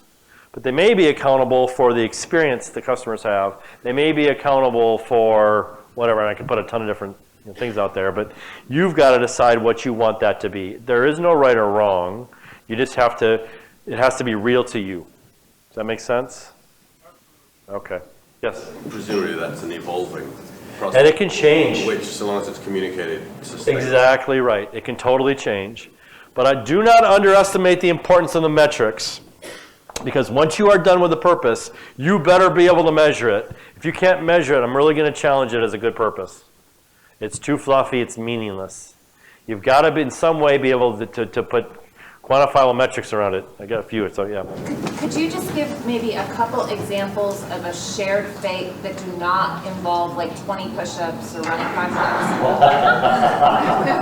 But they may be accountable for the experience the customers have. They may be accountable for whatever, and I can put a ton of different things out there, but you've got to decide what you want that to be. There is no right or wrong. You just have to, it has to be real to you. Does that make sense? Okay. Yes? Presumably that's an evolving process. And it can change. Which, so long as it's communicated, sustains. Exactly right. It can totally change. But I do not underestimate the importance of the metrics, because once you are done with the purpose, you better be able to measure it. If you can't measure it, I'm really going to challenge it as a good purpose. It's too fluffy, it's meaningless. You've got to be in some way be able to put quantifiable metrics around it. I got a few, so yeah. Could you just give maybe a couple examples of a shared fate that do not involve like 20 push-ups or running 5 miles?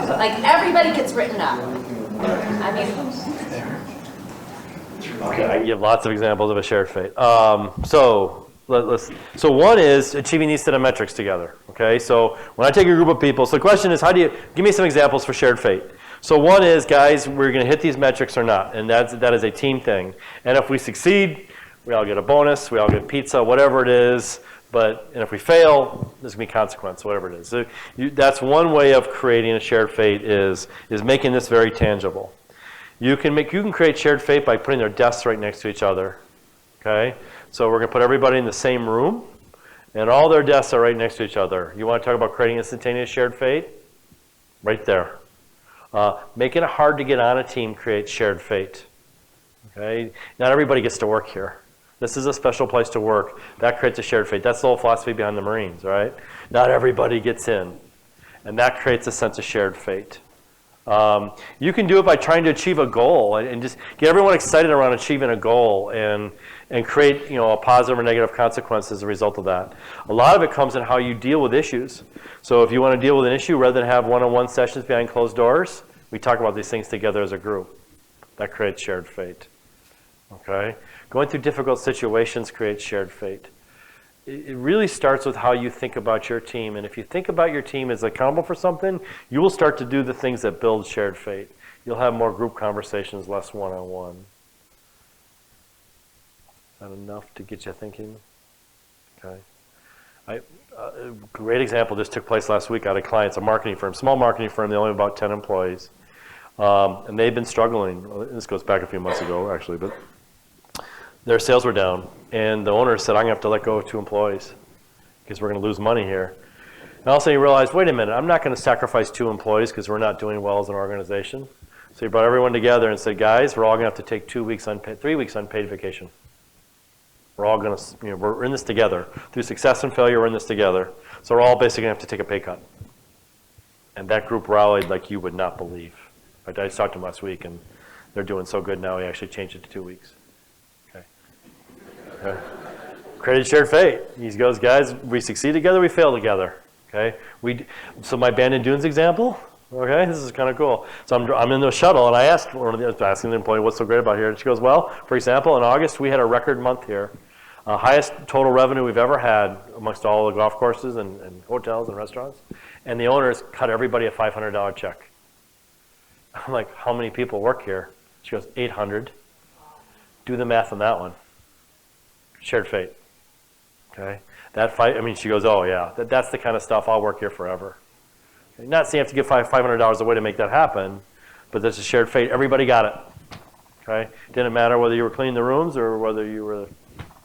Like everybody gets written up. I mean, Okay, I can give lots of examples of a shared fate. So one is achieving these set of metrics together. Okay, so when I take a group of people, so the question is, how do you give me some examples for shared fate? So one is, guys, we're going to hit these metrics or not, and that is a team thing. And if we succeed, we all get a bonus, we all get pizza, whatever it is. And if we fail, there's going to be consequence, whatever it is. So that's one way of creating a shared fate is making this very tangible. You can create shared fate by putting their desks right next to each other. Okay, so we're going to put everybody in the same room, and all their desks are right next to each other. You want to talk about creating instantaneous shared fate? Right there. Making it hard to get on a team creates shared fate. Okay, not everybody gets to work here. This is a special place to work. That creates a shared fate. That's the whole philosophy behind the Marines, right? Not everybody gets in, and that creates a sense of shared fate. You can do it by trying to achieve a goal and just get everyone excited around achieving a goal and create a positive or negative consequence as a result of that. A lot of it comes in how you deal with issues. So if you want to deal with an issue, rather than have one-on-one sessions behind closed doors, we talk about these things together as a group. That creates shared fate. Okay? Going through difficult situations creates shared fate. It really starts with how you think about your team. And if you think about your team as accountable for something, you will start to do the things that build shared fate. You'll have more group conversations, less one-on-one. Is that enough to get you thinking? Okay. A great example just took place last week out of clients, a marketing firm, small marketing firm. They only have about 10 employees. And they've been struggling. This goes back a few months ago, actually, but their sales were down, and the owner said, I'm going to have to let go of 2 employees because we're going to lose money here. And all of a sudden he realized, wait a minute, I'm not going to sacrifice 2 employees because we're not doing well as an organization. So he brought everyone together and said, guys, we're all going to have to take 3 weeks unpaid vacation. We're all going to, we're in this together. Through success and failure, we're in this together. So we're all basically going to have to take a pay cut. And that group rallied like you would not believe. In fact, I just talked to them last week, and they're doing so good now, he actually changed it to 2 weeks. Okay. Created shared fate. He goes, guys, we succeed together, we fail together. Okay. So my Bandon Dunes example. Okay, this is kind of cool. So I'm in the shuttle, and I asked asking the employee, "What's so great about here?" And she goes, "Well, for example, in August we had a record month here, highest total revenue we've ever had amongst all the golf courses and hotels and restaurants, and the owners cut everybody a $500 check." I'm like, "How many people work here?" She goes, 800. Do the math on that one. Shared fate. Okay, she goes, "Oh yeah, that's the kind of stuff I'll work here forever." Okay? Not saying you have to give $500 away to make that happen, but that's a shared fate. Everybody got it. Okay, didn't matter whether you were cleaning the rooms or whether you were,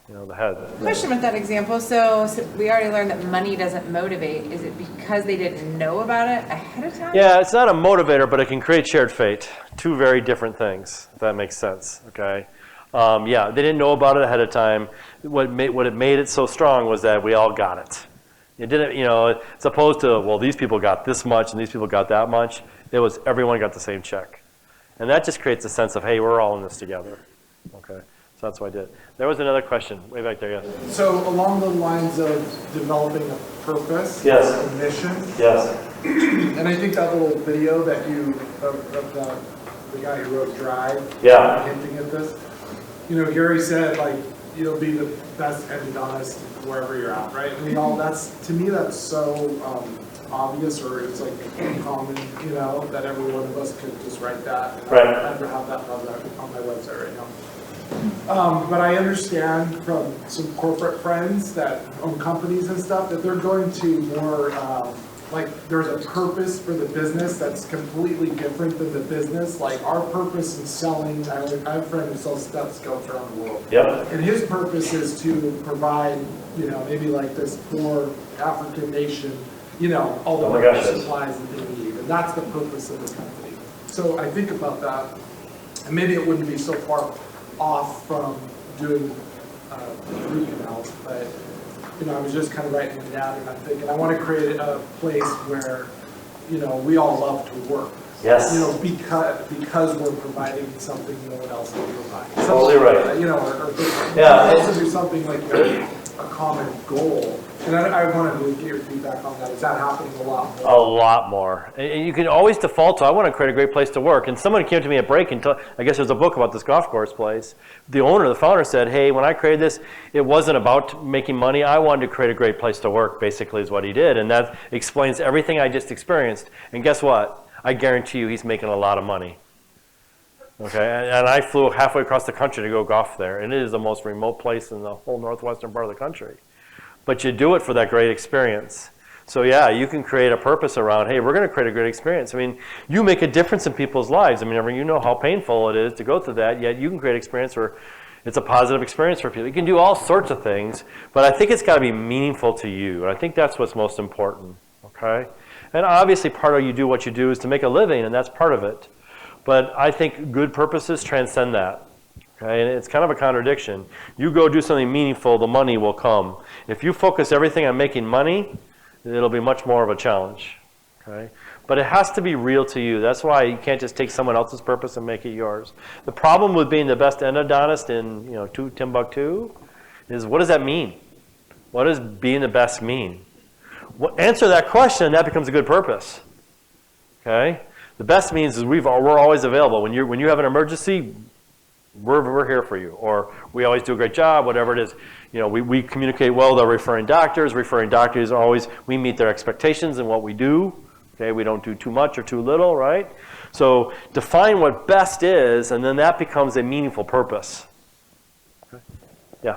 the head. Question with that example. So we already learned that money doesn't motivate. Is it because they didn't know about it ahead of time? Yeah, it's not a motivator, but it can create shared fate. 2 very different things, if that makes sense. Okay. Yeah, they didn't know about it ahead of time. What it made it so strong was that we all got it. It didn't, as opposed to, well, these people got this much and these people got that much. It was everyone got the same check. And that just creates a sense of, hey, we're all in this together. Okay, so that's what I did. There was another question way back there, yes. So along the lines of developing a purpose, yes, a mission. Yes. And I think that little video that of the guy who wrote Drive, yeah, hinting at this. Gary said, be the best endodontist wherever you're at, right? I mean, to me, that's so obvious, or it's like common, that every one of us could just write that. And right. I have that on my website right now. But I understand from some corporate friends that own companies and stuff that they're going to more like, there's a purpose for the business that's completely different than the business. Like, our purpose in selling, I have a friend who sells stethoscopes around the world. Yep. And his purpose is to provide, you know, maybe like this poor African nation, you know, all the medical supplies that they need. And that's the purpose of the company. So I think about that, and maybe it wouldn't be so far off from doing root canals, but you know, I was just kind of writing it down, and I'm thinking I want to create a place where, you know, we all love to work. Yes. You know, because we're providing something no one else can provide. Totally right. You know, or Yeah. also do something like a common goal. And I wanted to get your feedback on that. Is that happening a lot more? A lot more. And you can always default to, I want to create a great place to work. And someone came to me at break and I guess there's a book about this golf course place. The owner, the founder said, hey, when I created this, it wasn't about making money. I wanted to create a great place to work, basically is what he did. And that explains everything I just experienced. And guess what? I guarantee you he's making a lot of money. Okay, and I flew halfway across the country to go golf there. And it is the most remote place in the whole northwestern part of the country. But you do it for that great experience. So yeah, you can create a purpose around, hey, we're going to create a great experience. I mean, you make a difference in people's lives. I mean, you know how painful it is to go through that, yet you can create an experience where it's a positive experience for people. You can do all sorts of things, but I think it's got to be meaningful to you. And I think that's what's most important, okay? And obviously part of you do what you do is to make a living, and that's part of it. But I think good purposes transcend that. Okay, and it's kind of a contradiction. You go do something meaningful, the money will come. If you focus everything on making money, it'll be much more of a challenge. Okay, but it has to be real to you. That's why you can't just take someone else's purpose and make it yours. The problem with being the best endodontist in Timbuktu is, what does that mean? What does being the best mean? Answer that question, and that becomes a good purpose. Okay, the best means is we're always available. When you have an emergency, we're here for you, or we always do a great job, whatever it is. You know, we communicate well with our referring doctors. Referring doctors are always, we meet their expectations in what we do. Okay, we don't do too much or too little, right? So define what best is, and then that becomes a meaningful purpose. Okay. Yeah.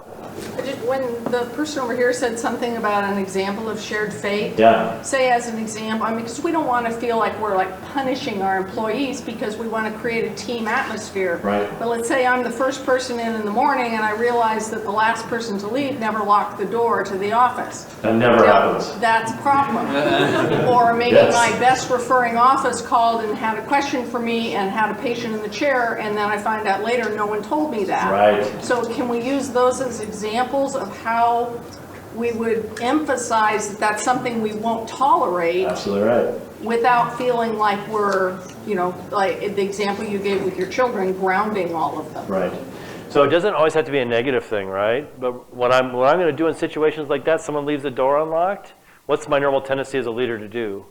When the person over here said something about an example of shared fate, Yeah. say as an example, I mean, because we don't want to feel like we're like punishing our employees because we want to create a team atmosphere. Right. But let's say I'm the first person in the morning and I realize that the last person to leave never locked the door to the office. That never happens. That's a problem. Or maybe Yes. my best referring office called and had a question for me and had a patient in the chair, and then I find out later no one told me that. Right. So can we use those as examples of how we would emphasize that that's something we won't tolerate? Absolutely right. Without feeling like we're, like the example you gave with your children, grounding all of them. Right. So it doesn't always have to be a negative thing, right? But what I'm going to do in situations like that, someone leaves the door unlocked, what's my normal tendency as a leader to do?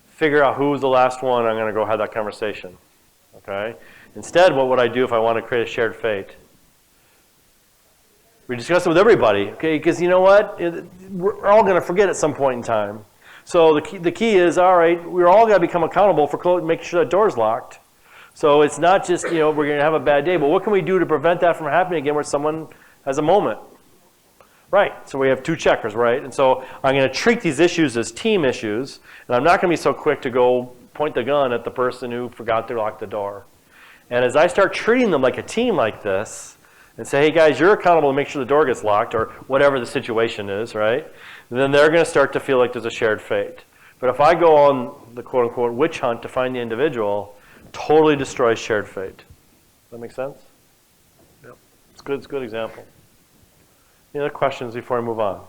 Figure out who's the last one, I'm going to go have that conversation. Okay? Instead, what would I do if I want to create a shared fate? We discuss it with everybody, okay? Because you know what? We're all going to forget at some point in time. So the key is, all right, we're all going to become accountable for making sure that door's locked. So it's not just, we're going to have a bad day, but what can we do to prevent that from happening again where someone has a moment? Right, so we have two checkers, right? And so I'm going to treat these issues as team issues, and I'm not going to be so quick to go point the gun at the person who forgot to lock the door. And as I start treating them like a team like this, and say, hey guys, you're accountable to make sure the door gets locked, or whatever the situation is, right? And then they're going to start to feel like there's a shared fate. But if I go on the quote-unquote witch hunt to find the individual, totally destroys shared fate. Does that make sense? Yep. It's a good example. Any other questions before I move on?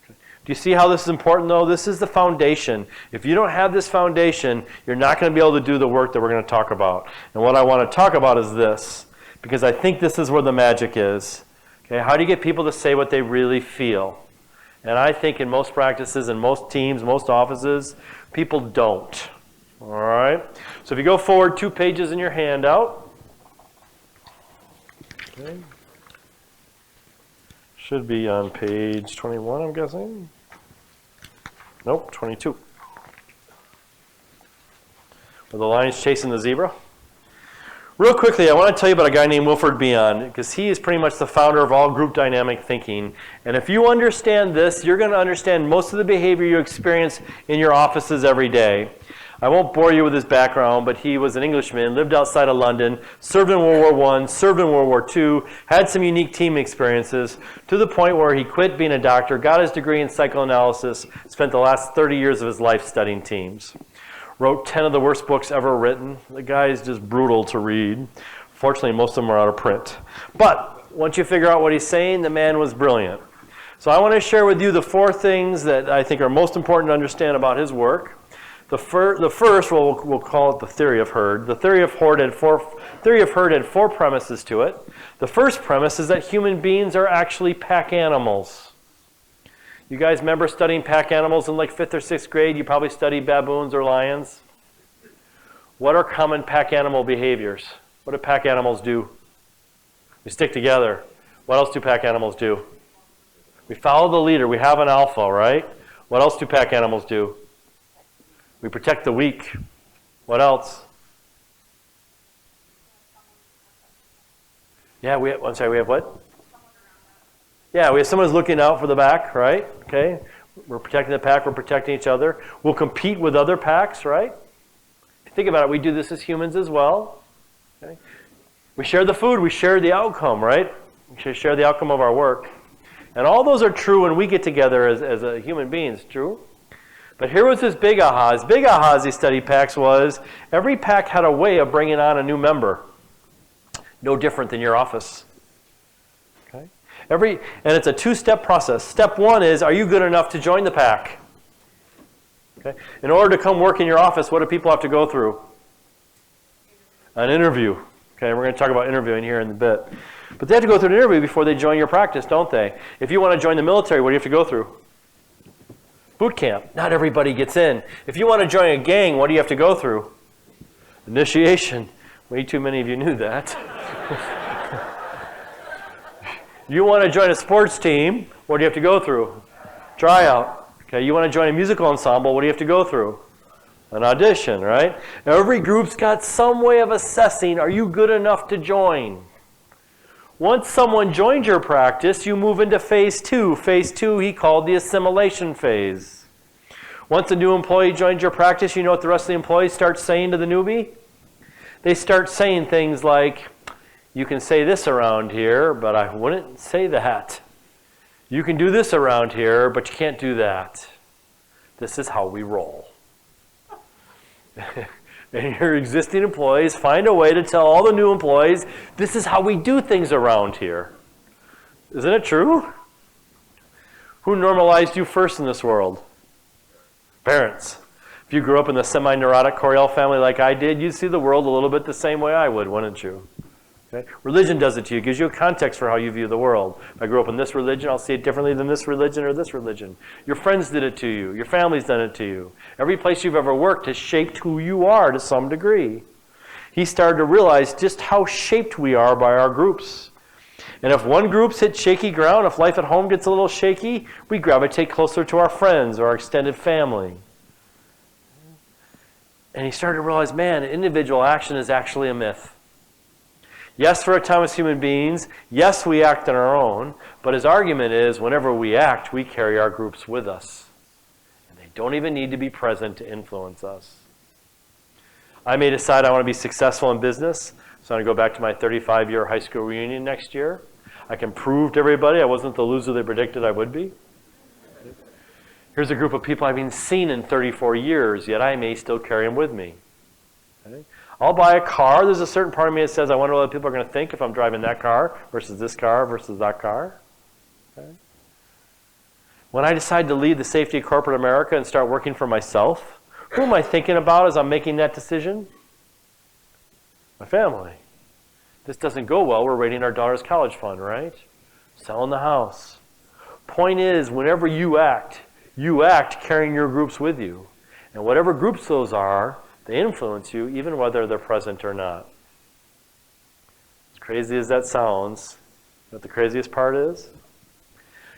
Okay. Do you see how this is important, though? This is the foundation. If you don't have this foundation, you're not going to be able to do the work that we're going to talk about. And what I want to talk about is this, because I think this is where the magic is. Okay, how do you get people to say what they really feel? And I think in most practices, in most teams, most offices, people don't. All right? So if you go forward 2 pages in your handout. Okay. Should be on page 21, I'm guessing. Nope, 22. Where the lion's chasing the zebra. Real quickly, I want to tell you about a guy named Wilfred Bion, because he is pretty much the founder of all group dynamic thinking. And if you understand this, you're going to understand most of the behavior you experience in your offices every day. I won't bore you with his background, but he was an Englishman, lived outside of London, served in World War I, served in World War II, had some unique team experiences, to the point where he quit being a doctor, got his degree in psychoanalysis, spent the last 30 years of his life studying teams. Wrote 10 of the worst books ever written. The guy is just brutal to read. Fortunately, most of them are out of print. But once you figure out what he's saying, the man was brilliant. So I want to share with you the 4 things that I think are most important to understand about his work. The first, we'll call it the theory of herd. The theory of herd had 4 premises to it. The first premise is that human beings are actually pack animals. You guys remember studying pack animals in like 5th or 6th grade? You probably studied baboons or lions. What are common pack animal behaviors? What do pack animals do? We stick together. What else do pack animals do? We follow the leader. We have an alpha, right? What else do pack animals do? We protect the weak. What else? Yeah, we have what? Yeah, we have someone who's looking out for the back, right? Okay. We're protecting the pack, we're protecting each other. We'll compete with other packs, right? Think about it, we do this as humans as well. Okay. We share the food, we share the outcome, right? We share the outcome of our work. And all those are true when we get together as human beings, true? But here was his big aha. His big aha as he studied packs was, every pack had a way of bringing on a new member. No different than your office. Okay? And it's a 2-step process. Step 1 is, are you good enough to join the pack? Okay? In order to come work in your office, what do people have to go through? An interview. Okay, we're going to talk about interviewing here in a bit. But they have to go through an interview before they join your practice, don't they? If you want to join the military, what do you have to go through? Boot camp. Not everybody gets in. If you want to join a gang, what do you have to go through? Initiation. Way too many of you knew that. You want to join a sports team, what do you have to go through? Tryout. Okay, you want to join a musical ensemble, what do you have to go through? An audition, right? Now, every group's got some way of assessing, are you good enough to join? Once someone joins your practice, you move into phase 2. Phase 2 he called the assimilation phase. Once a new employee joins your practice, you know what the rest of the employees start saying to the newbie? They start saying things like, you can say this around here, but I wouldn't say that. You can do this around here, but you can't do that. This is how we roll. And your existing employees find a way to tell all the new employees, this is how we do things around here. Isn't it true? Who normalized you first in this world? Parents. If you grew up in the semi-neurotic Coryell family like I did, you'd see the world a little bit the same way I would, wouldn't you? Okay? Religion does it to you. It gives you a context for how you view the world. If I grew up in this religion, I'll see it differently than this religion or this religion. Your friends did it to you. Your family's done it to you. Every place you've ever worked has shaped who you are to some degree. He started to realize just how shaped we are by our groups. And if one group's hit shaky ground, if life at home gets a little shaky, we gravitate closer to our friends or our extended family. And he started to realize, man, individual action is actually a myth. Yes, for a time as human beings, yes, we act on our own, but his argument is whenever we act, we carry our groups with us. And they don't even need to be present to influence us. I may decide I want to be successful in business, so I'm going to go back to my 35-year high school reunion next year. I can prove to everybody I wasn't the loser they predicted I would be. Here's a group of people I've been seen in 34 years, yet I may still carry them with me. Okay? I'll buy a car. There's a certain part of me that says, I wonder what other people are going to think if I'm driving that car versus this car versus that car. Okay? When I decide to leave the safety of corporate America and start working for myself, who am I thinking about as I'm making that decision? My family. This doesn't go well. We're raiding our daughter's college fund, right? Selling the house. Point is, whenever you act carrying your groups with you. And whatever groups those are, they influence you even whether they're present or not. As crazy as that sounds, you know what the craziest part is?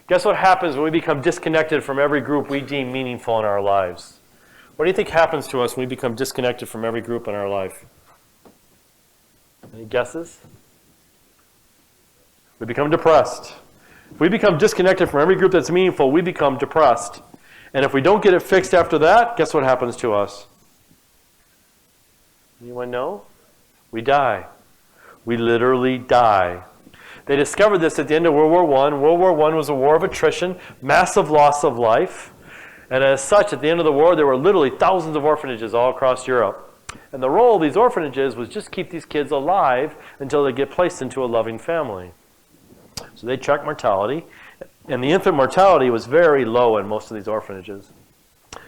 Guess what happens when we become disconnected from every group we deem meaningful in our lives? What do you think happens to us when we become disconnected from every group in our life? Any guesses? We become depressed. If we become disconnected from every group that's meaningful, we become depressed. And if we don't get it fixed after that, guess what happens to us? Anyone know? We die. We literally die. They discovered this at the end of World War I. World War I was a war of attrition, massive loss of life. And as such, at the end of the war, there were literally thousands of orphanages all across Europe. And the role of these orphanages was just keep these kids alive until they get placed into a loving family. So they checked mortality. And the infant mortality was very low in most of these orphanages,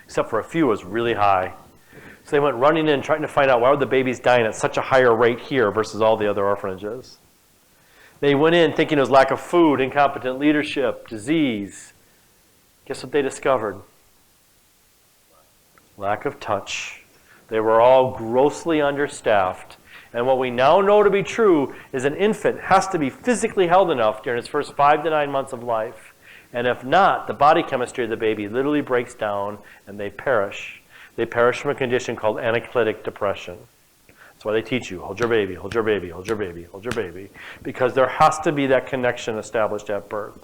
except for a few was really high. So they went running in trying to find out why were the babies dying at such a higher rate here versus all the other orphanages. They went in thinking it was lack of food, incompetent leadership, disease. Guess what they discovered? Lack of touch. They were all grossly understaffed. And what we now know to be true is an infant has to be physically held enough during its first 5 to 9 months of life. And if not, the body chemistry of the baby literally breaks down and they perish. They perish from a condition called anaclitic depression. That's why they teach you, hold your baby, hold your baby, hold your baby, hold your baby. Because there has to be that connection established at birth.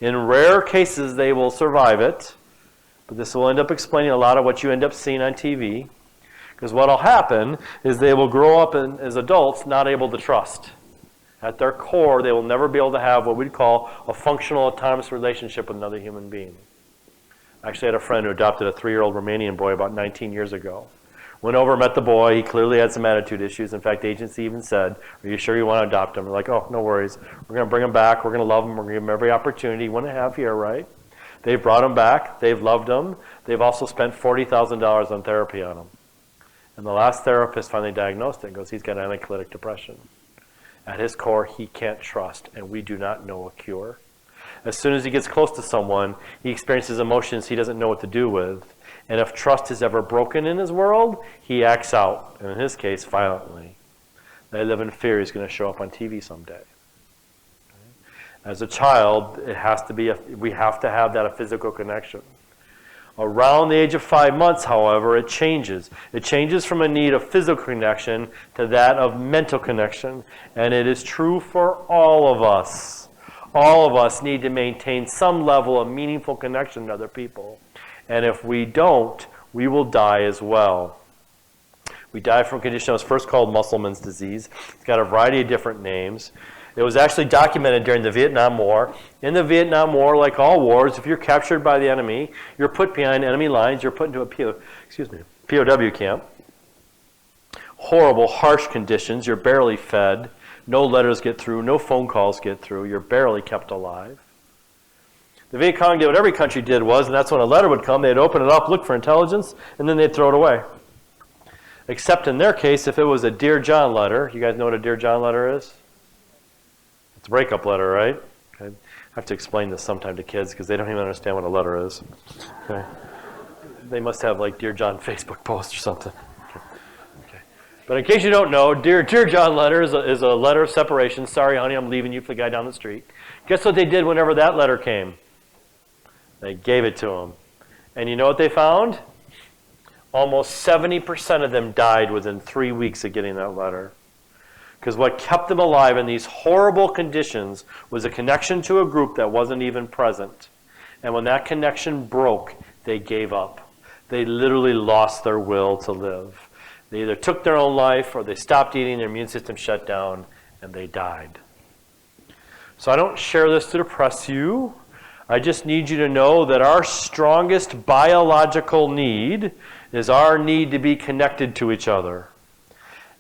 In rare cases, they will survive it. But this will end up explaining a lot of what you end up seeing on TV. Because what will happen is they will grow up as adults not able to trust. At their core, they will never be able to have what we'd call a functional autonomous relationship with another human being. I actually had a friend who adopted a 3-year-old Romanian boy about 19 years ago. Went over, met the boy. He clearly had some attitude issues. In fact, the agency even said, are you sure you want to adopt him? We're like, oh, no worries. We're going to bring him back. We're going to love him. We're going to give him every opportunity. 1.5 years, right? They've brought him back. They've loved him. They've also spent $40,000 on therapy on him. And the last therapist finally diagnosed it and goes, he's got anaclitic depression. At his core, he can't trust, and we do not know a cure. As soon as he gets close to someone, he experiences emotions he doesn't know what to do with. And if trust is ever broken in his world, he acts out, and in his case, violently. They live in fear he's going to show up on TV someday. As a child, it has to be we have to have that a physical connection. Around the age of 5 months, however, it changes. It changes from a need of physical connection to that of mental connection. And it is true for all of us. All of us need to maintain some level of meaningful connection to other people. And if we don't, we will die as well. We die from a condition that was first called Musselman's disease. It's got a variety of different names. It was actually documented during the Vietnam War. In the Vietnam War, like all wars, if you're captured by the enemy, you're put behind enemy lines, you're put into a POW camp. Horrible, harsh conditions. You're barely fed. No letters get through. No phone calls get through. You're barely kept alive. The Viet Cong did what every country did was, and that's when a letter would come, they'd open it up, look for intelligence, and then they'd throw it away. Except in their case, if it was a Dear John letter, you guys know what a Dear John letter is? It's a breakup letter, right? Okay. I have to explain this sometime to kids because they don't even understand what a letter is. Okay. They must have like Dear John Facebook post or something. Okay. But in case you don't know, Dear John letter is a letter of separation. Sorry, honey, I'm leaving you for the guy down the street. Guess what they did whenever that letter came? They gave it to him. And you know what they found? Almost 70% of them died within 3 weeks of getting that letter. Because what kept them alive in these horrible conditions was a connection to a group that wasn't even present. And when that connection broke, they gave up. They literally lost their will to live. They either took their own life or they stopped eating, their immune system shut down, and they died. So I don't share this to depress you. I just need you to know that our strongest biological need is our need to be connected to each other.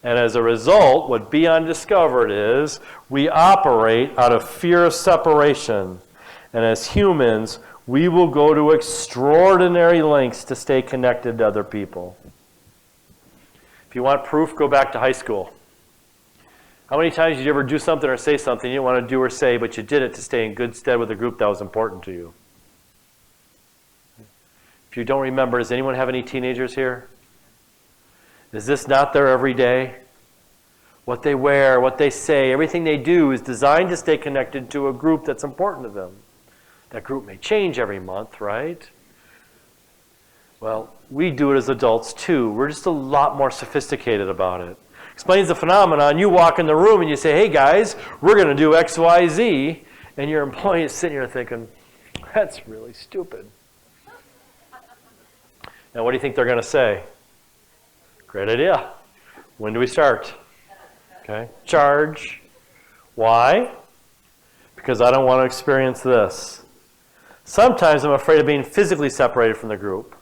And as a result, what Beyond discovered is we operate out of fear of separation. And as humans, we will go to extraordinary lengths to stay connected to other people. If you want proof, go back to high school. How many times did you ever do something or say something you didn't want to do or say, but you did it to stay in good stead with a group that was important to you? If you don't remember, does anyone have any teenagers here? Is this not their everyday? What they wear, what they say, everything they do is designed to stay connected to a group that's important to them. That group may change every month, right? Well, we do it as adults too. We're just a lot more sophisticated about it. explains the phenomenon. You walk in the room and you say, hey guys, we're going to do X, Y, Z. And your employee is sitting here thinking, that's really stupid. Now, what do you think they're going to say? Great idea. When do we start? Okay. Charge. Why? Because I don't want to experience this. Sometimes I'm afraid of being physically separated from the group.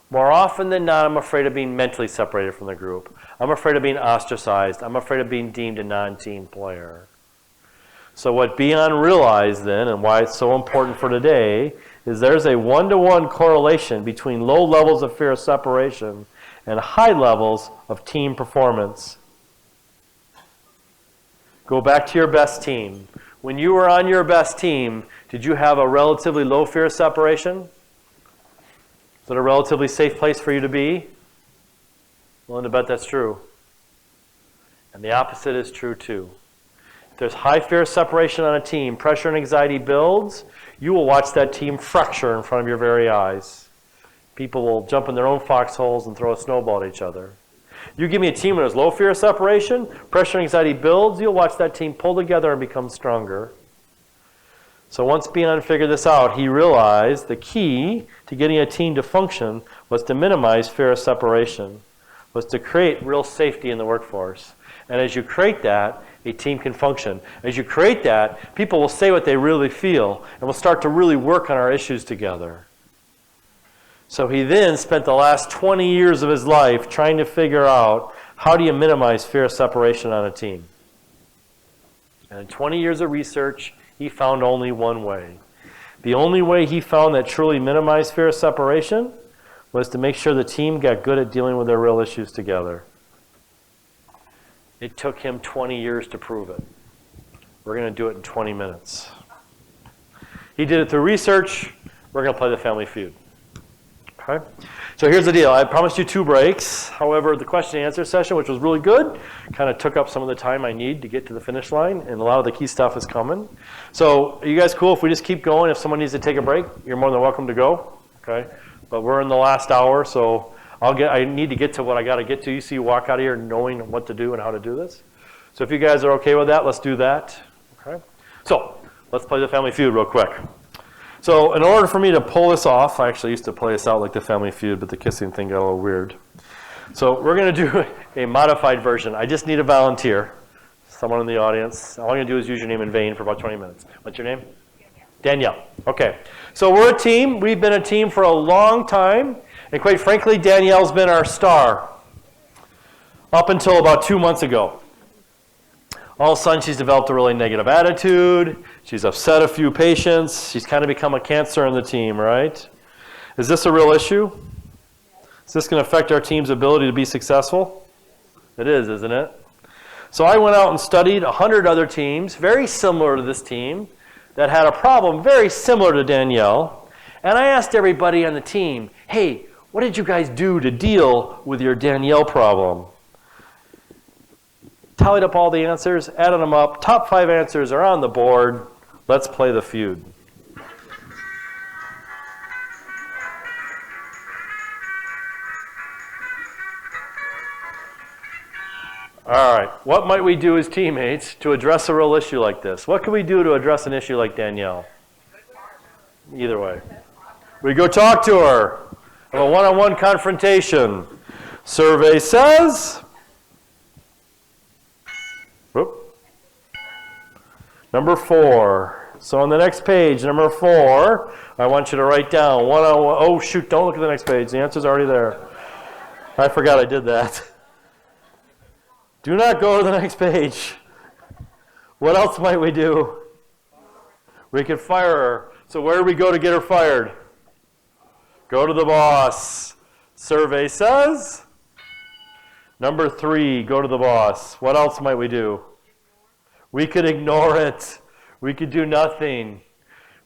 More often than not, I'm afraid of being mentally separated from the group. I'm afraid of being ostracized. I'm afraid of being deemed a non-team player. So what Bion realized then, and why it's so important for today, is there's a one-to-one correlation between low levels of fear of separation and high levels of team performance. Go back to your best team. When you were on your best team, did you have a relatively low fear of separation? Is it a relatively safe place for you to be? Willing to bet that's true. And the opposite is true too. If there's high fear of separation on a team, pressure and anxiety builds, you will watch that team fracture in front of your very eyes. People will jump in their own foxholes and throw a snowball at each other. You give me a team that has low fear of separation, pressure and anxiety builds, you'll watch that team pull together and become stronger. So once Bion figured this out, he realized the key to getting a team to function was to minimize fear of separation, was to create real safety in the workforce. And as you create that, a team can function. As you create that, people will say what they really feel, and we'll start to really work on our issues together. So he then spent the last 20 years of his life trying to figure out how do you minimize fear of separation on a team. And in 20 years of research, he found only one way. The only way he found that truly minimized fear of separation was to make sure the team got good at dealing with their real issues together. It took him 20 years to prove it. We're going to do it in 20 minutes. He did it through research. We're going to play the Family Feud. Okay? So here's the deal. I promised you 2 breaks. However, the question and answer session, which was really good, kind of took up some of the time I need to get to the finish line, and a lot of the key stuff is coming. So are you guys cool if we just keep going? If someone needs to take a break, you're more than welcome to go. Okay? But we're in the last hour, so I need to get to what I got to get to. You see, you walk out of here knowing what to do and how to do this. So if you guys are okay with that, let's do that. Okay? So let's play the Family Feud real quick. So in order for me to pull this off, I actually used to play this out like the Family Feud, but the kissing thing got a little weird. So we're going to do a modified version. I just need a volunteer, someone in the audience. All I'm going to do is use your name in vain for about 20 minutes. What's your name? Danielle. Okay. So we're a team. We've been a team for a long time. And quite frankly, Danielle's been our star up until about 2 months ago. All of a sudden, she's developed a really negative attitude. She's upset a few patients. She's kind of become a cancer in the team, right? Is this a real issue? Is this going to affect our team's ability to be successful? It is, isn't it? So I went out and studied 100 other teams, very similar to this team, that had a problem very similar to Danielle. And I asked everybody on the team, hey, what did you guys do to deal with your Danielle problem? Tallied up all the answers, added them up. Top 5 answers are on the board. Let's play the feud. All right, what might we do as teammates to address a real issue like this? What can we do to address an issue like Danielle? Either way. We go talk to her. Have a one-on-one confrontation. Survey says... Whoop. Number 4. So on the next page, number 4, I want you to write down one-on-one. Oh, shoot, don't look at the next page. The answer's already there. I forgot I did that. Do not go to the next page. What else might we do? We could fire her. So where do we go to get her fired? Go to the boss. Survey says... Number 3, go to the boss. What else might we do? We could ignore it. We could do nothing.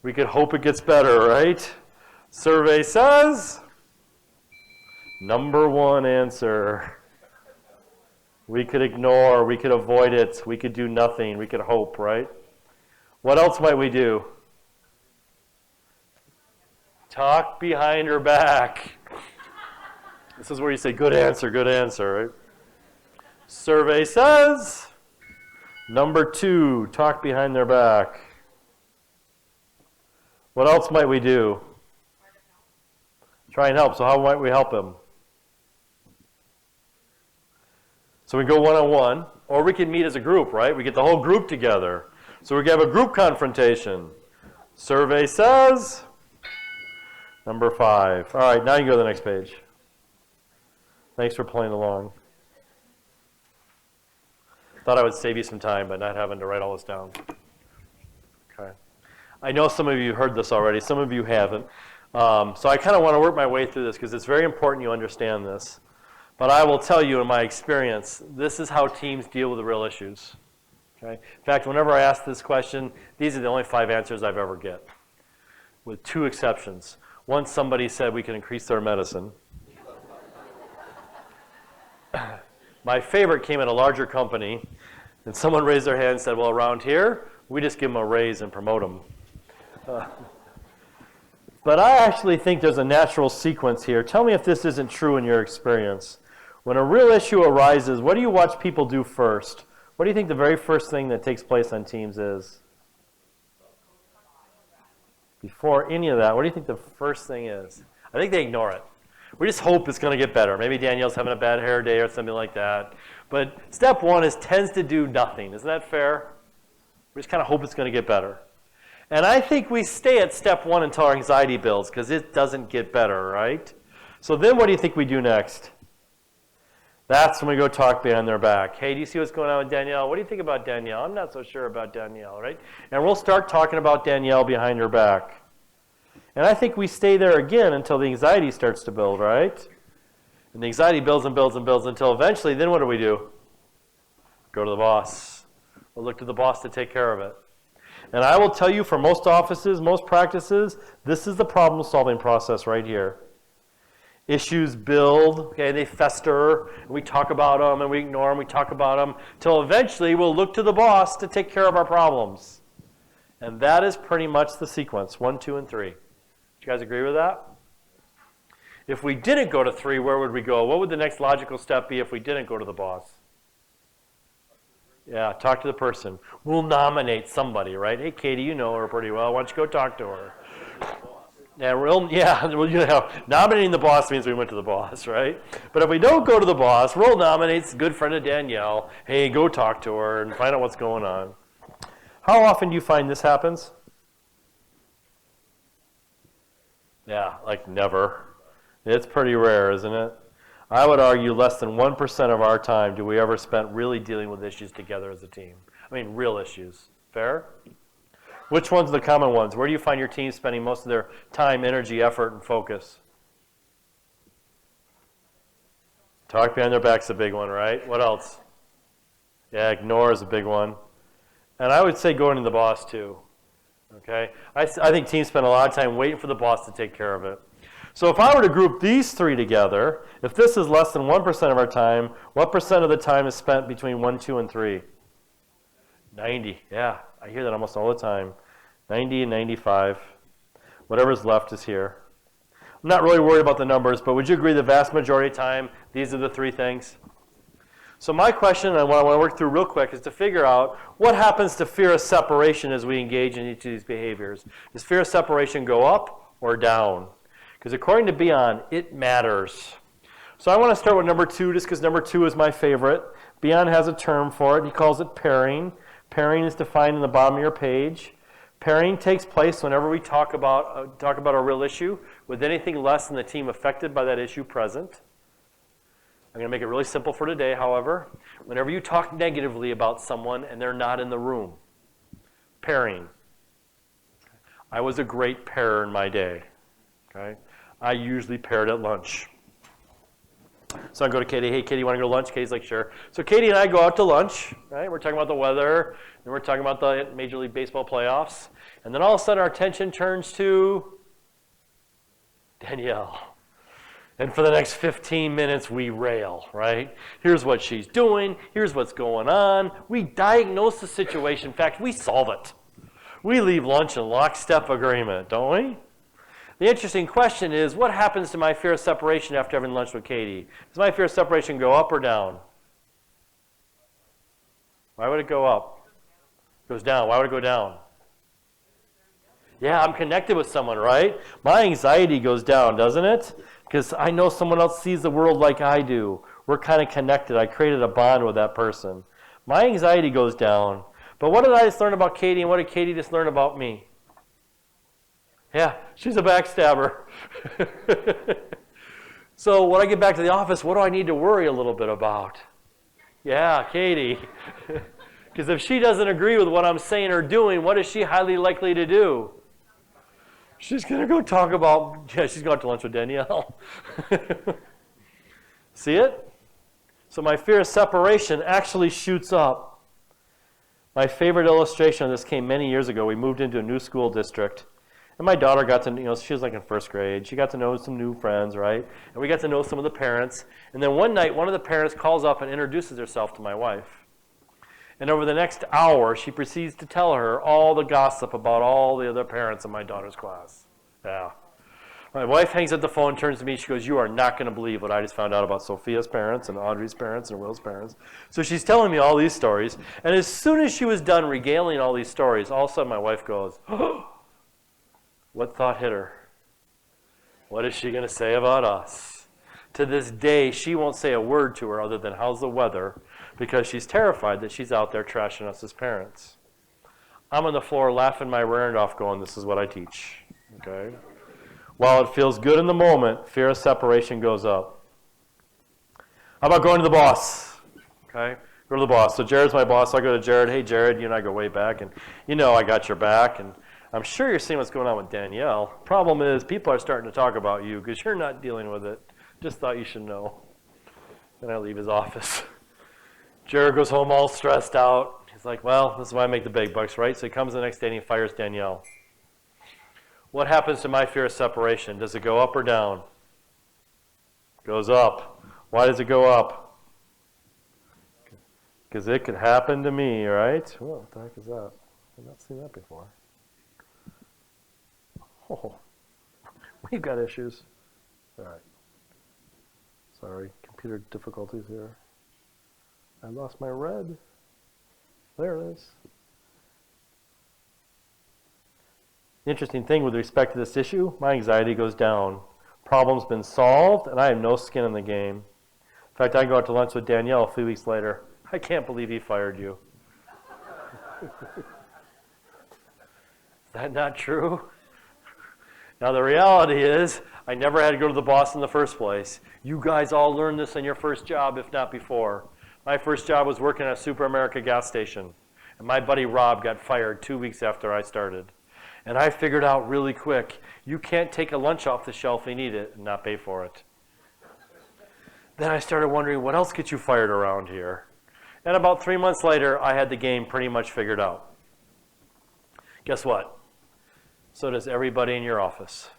We could hope it gets better, right? Survey says... Number 1 answer. We could ignore. We could avoid it. We could do nothing. We could hope, right? What else might we do? Talk behind her back. This is where you say, good answer, right? Survey says, number 2, talk behind their back. What else might we do? Try and help. So how might we help him? So we go one-on-one, or we can meet as a group, right? We get the whole group together. So we can have a group confrontation. Survey says, number 5. All right, now you can go to the next page. Thanks for playing along. Thought I would save you some time by not having to write all this down. Okay. I know some of you heard this already. Some of you haven't. So I kind of want to work my way through this because it's very important you understand this. But I will tell you in my experience, this is how teams deal with the real issues. Okay? In fact, whenever I ask this question, these are the only 5 answers I've ever get, with 2 exceptions. Once somebody said we can increase their medicine. My favorite came at a larger company, and someone raised their hand and said, well, around here, we just give them a raise and promote them. But I actually think there's a natural sequence here. Tell me if this isn't true in your experience. When a real issue arises, what do you watch people do first? What do you think the very first thing that takes place on teams is? Before any of that, what do you think the first thing is? I think they ignore it. We just hope it's going to get better. Maybe Danielle's having a bad hair day or something like that. But step 1 tends to do nothing. Isn't that fair? We just kind of hope it's going to get better. And I think we stay at step 1 until our anxiety builds because it doesn't get better, right? So then what do you think we do next? That's when we go talk behind their back. Hey, do you see what's going on with Danielle? What do you think about Danielle? I'm not so sure about Danielle, right? And we'll start talking about Danielle behind her back. And I think we stay there again until the anxiety starts to build, right? And the anxiety builds and builds and builds until eventually, then what do? Go to the boss. We'll look to the boss to take care of it. And I will tell you, for most offices, most practices, this is the problem-solving process right here. Issues build, okay, they fester, and we talk about them, and we ignore them, we talk about them, till eventually we'll look to the boss to take care of our problems. And that is pretty much the sequence, 1, 2, and 3. Do you guys agree with that? If we didn't go to 3, where would we go? What would the next logical step be if we didn't go to the boss? Yeah, talk to the person. We'll nominate somebody, right? Hey, Katie, you know her pretty well. Why don't you go talk to her? Nominating the boss means we went to the boss, right? But if we don't go to the boss, we'll nominate a good friend of Danielle. Hey, go talk to her and find out what's going on. How often do you find this happens? Yeah, like never. It's pretty rare, isn't it? I would argue less than 1% of our time do we ever spend really dealing with issues together as a team. I mean, real issues. Fair? Which ones are the common ones? Where do you find your team spending most of their time, energy, effort, and focus? Talk behind their back's a big one, right? What else? Yeah, ignore is a big one. And I would say going to the boss too. Okay? I think teams spend a lot of time waiting for the boss to take care of it. So if I were to group these 3 together, if this is less than 1% of our time, what percent of the time is spent between 1, 2, and 3? 90. Yeah, I hear that almost all the time. 90 and 95. Whatever's left is here. I'm not really worried about the numbers, but would you agree the vast majority of time, these are the 3 things? So my question, and what I want to work through real quick, is to figure out what happens to fear of separation as we engage in each of these behaviors. Does fear of separation go up or down? Because according to Bion, it matters. So I want to start with number 2, just because number 2 is my favorite. Bion has a term for it. He calls it pairing. Pairing is defined in the bottom of your page. Pairing takes place whenever we talk about a real issue with anything less than the team affected by that issue present. I'm going to make it really simple for today, however. Whenever you talk negatively about someone and they're not in the room. Pairing. I was a great pairer in my day. Okay? I usually paired at lunch. So I go to Katie, hey, Katie, you want to go to lunch? Katie's like, sure. So Katie and I go out to lunch, right? We're talking about the weather, and we're talking about the Major League Baseball playoffs. And then all of a sudden our attention turns to Danielle. And for the next 15 minutes, we rail, right? Here's what she's doing. Here's what's going on. We diagnose the situation. In fact, we solve it. We leave lunch in lockstep agreement, don't we? The interesting question is, what happens to my fear of separation after having lunch with Katie? Does my fear of separation go up or down? Why would it go up? It goes down. Why would it go down? Yeah, I'm connected with someone, right? My anxiety goes down, doesn't it? Because I know someone else sees the world like I do. We're kind of connected. I created a bond with that person. My anxiety goes down. But what did I just learn about Katie, and what did Katie just learn about me? Yeah, she's a backstabber. So when I get back to the office, what do I need to worry a little bit about? Yeah, Katie. Because if she doesn't agree with what I'm saying or doing, what is she highly likely to do? She's going to go talk about, yeah, she's going to lunch with Danielle. See it? So my fear of separation actually shoots up. My favorite illustration of this came many years ago. We moved into a new school district. And my daughter got to, she was like in first grade. She got to know some new friends, right? And we got to know some of the parents. And then one night, one of the parents calls up and introduces herself to my wife. And over the next hour, she proceeds to tell her all the gossip about all the other parents in my daughter's class. Yeah. My wife hangs up the phone, turns to me, she goes, "You are not going to believe what I just found out about Sophia's parents and Audrey's parents and Will's parents." So she's telling me all these stories. And as soon as she was done regaling all these stories, all of a sudden my wife goes, "Oh, what thought hit her? What is she going to say about us?" To this day, she won't say a word to her other than, "How's the weather?" because she's terrified that she's out there trashing us as parents. I'm on the floor laughing my rear end off going, this is what I teach. Okay? While it feels good in the moment, fear of separation goes up. How about going to the boss? Okay? Go to the boss. So Jared's my boss. I go to Jared. "Hey, Jared, you and I go way back, and you know I got your back, and I'm sure you're seeing what's going on with Danielle. Problem is, people are starting to talk about you because you're not dealing with it. Just thought you should know." Then I leave his office. Jared goes home all stressed out. He's like, "Well, this is why I make the big bucks, right?" So he comes the next day and he fires Danielle. What happens to my fear of separation? Does it go up or down? It goes up. Why does it go up? Because it could happen to me, right? What the heck is that? I've not seen that before. Oh, we've got issues. All right. Sorry, computer difficulties here. I lost my red. There it is. The interesting thing with respect to this issue, my anxiety goes down. Problem's been solved, and I have no skin in the game. In fact, I go out to lunch with Danielle a few weeks later. "I can't believe he fired you." Is that not true? Now, the reality is, I never had to go to the boss in the first place. You guys all learned this in your first job, if not before. My first job was working at a Super America gas station. And my buddy Rob got fired 2 weeks after I started. And I figured out really quick, you can't take a lunch off the shelf and eat it and not pay for it. Then I started wondering, what else gets you fired around here? And about 3 months later, I had the game pretty much figured out. Guess what? So does everybody in your office.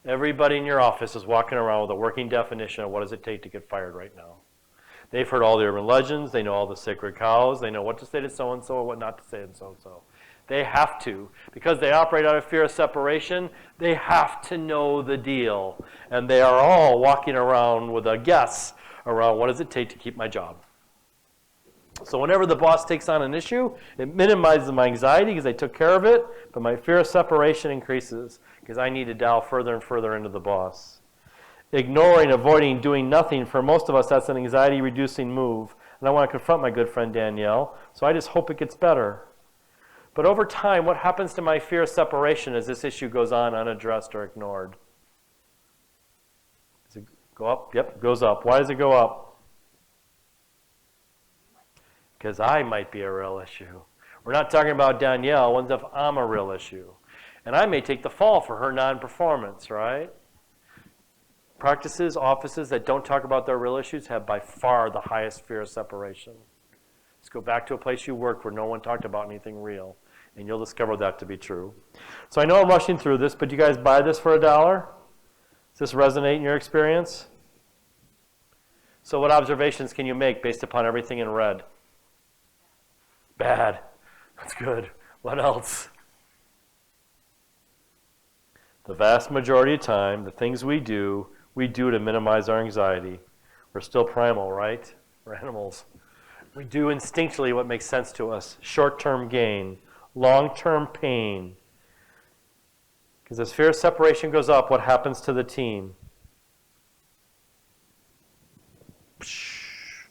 Everybody in your office is walking around with a working definition of what does it take to get fired right now. They've heard all the urban legends. They know all the sacred cows. They know what to say to so-and-so or what not to say to so-and-so. They have to. Because they operate out of fear of separation, they have to know the deal. And they are all walking around with a guess around what does it take to keep my job. So whenever the boss takes on an issue, it minimizes my anxiety because I took care of it, but my fear of separation increases because I need to dial further and further into the boss. Ignoring, avoiding, doing nothing, for most of us, that's an anxiety-reducing move. And I want to confront my good friend Danielle, so I just hope it gets better. But over time, what happens to my fear of separation as this issue goes on unaddressed or ignored? Does it go up? Yep, it goes up. Why does it go up? Because I might be a real issue. We're not talking about Danielle. What if I'm a real issue? And I may take the fall for her non-performance, right? Practices, offices that don't talk about their real issues have by far the highest fear of separation. Let's go back to a place you worked where no one talked about anything real, and you'll discover that to be true. So I know I'm rushing through this, but you guys buy this for $1? Does this resonate in your experience? So what observations can you make based upon everything in red? Bad. That's good. What else? The vast majority of time, the things we do to minimize our anxiety. We're still primal, right? We're animals. We do instinctually what makes sense to us. Short-term gain, long-term pain. Because as fear of separation goes up, what happens to the team?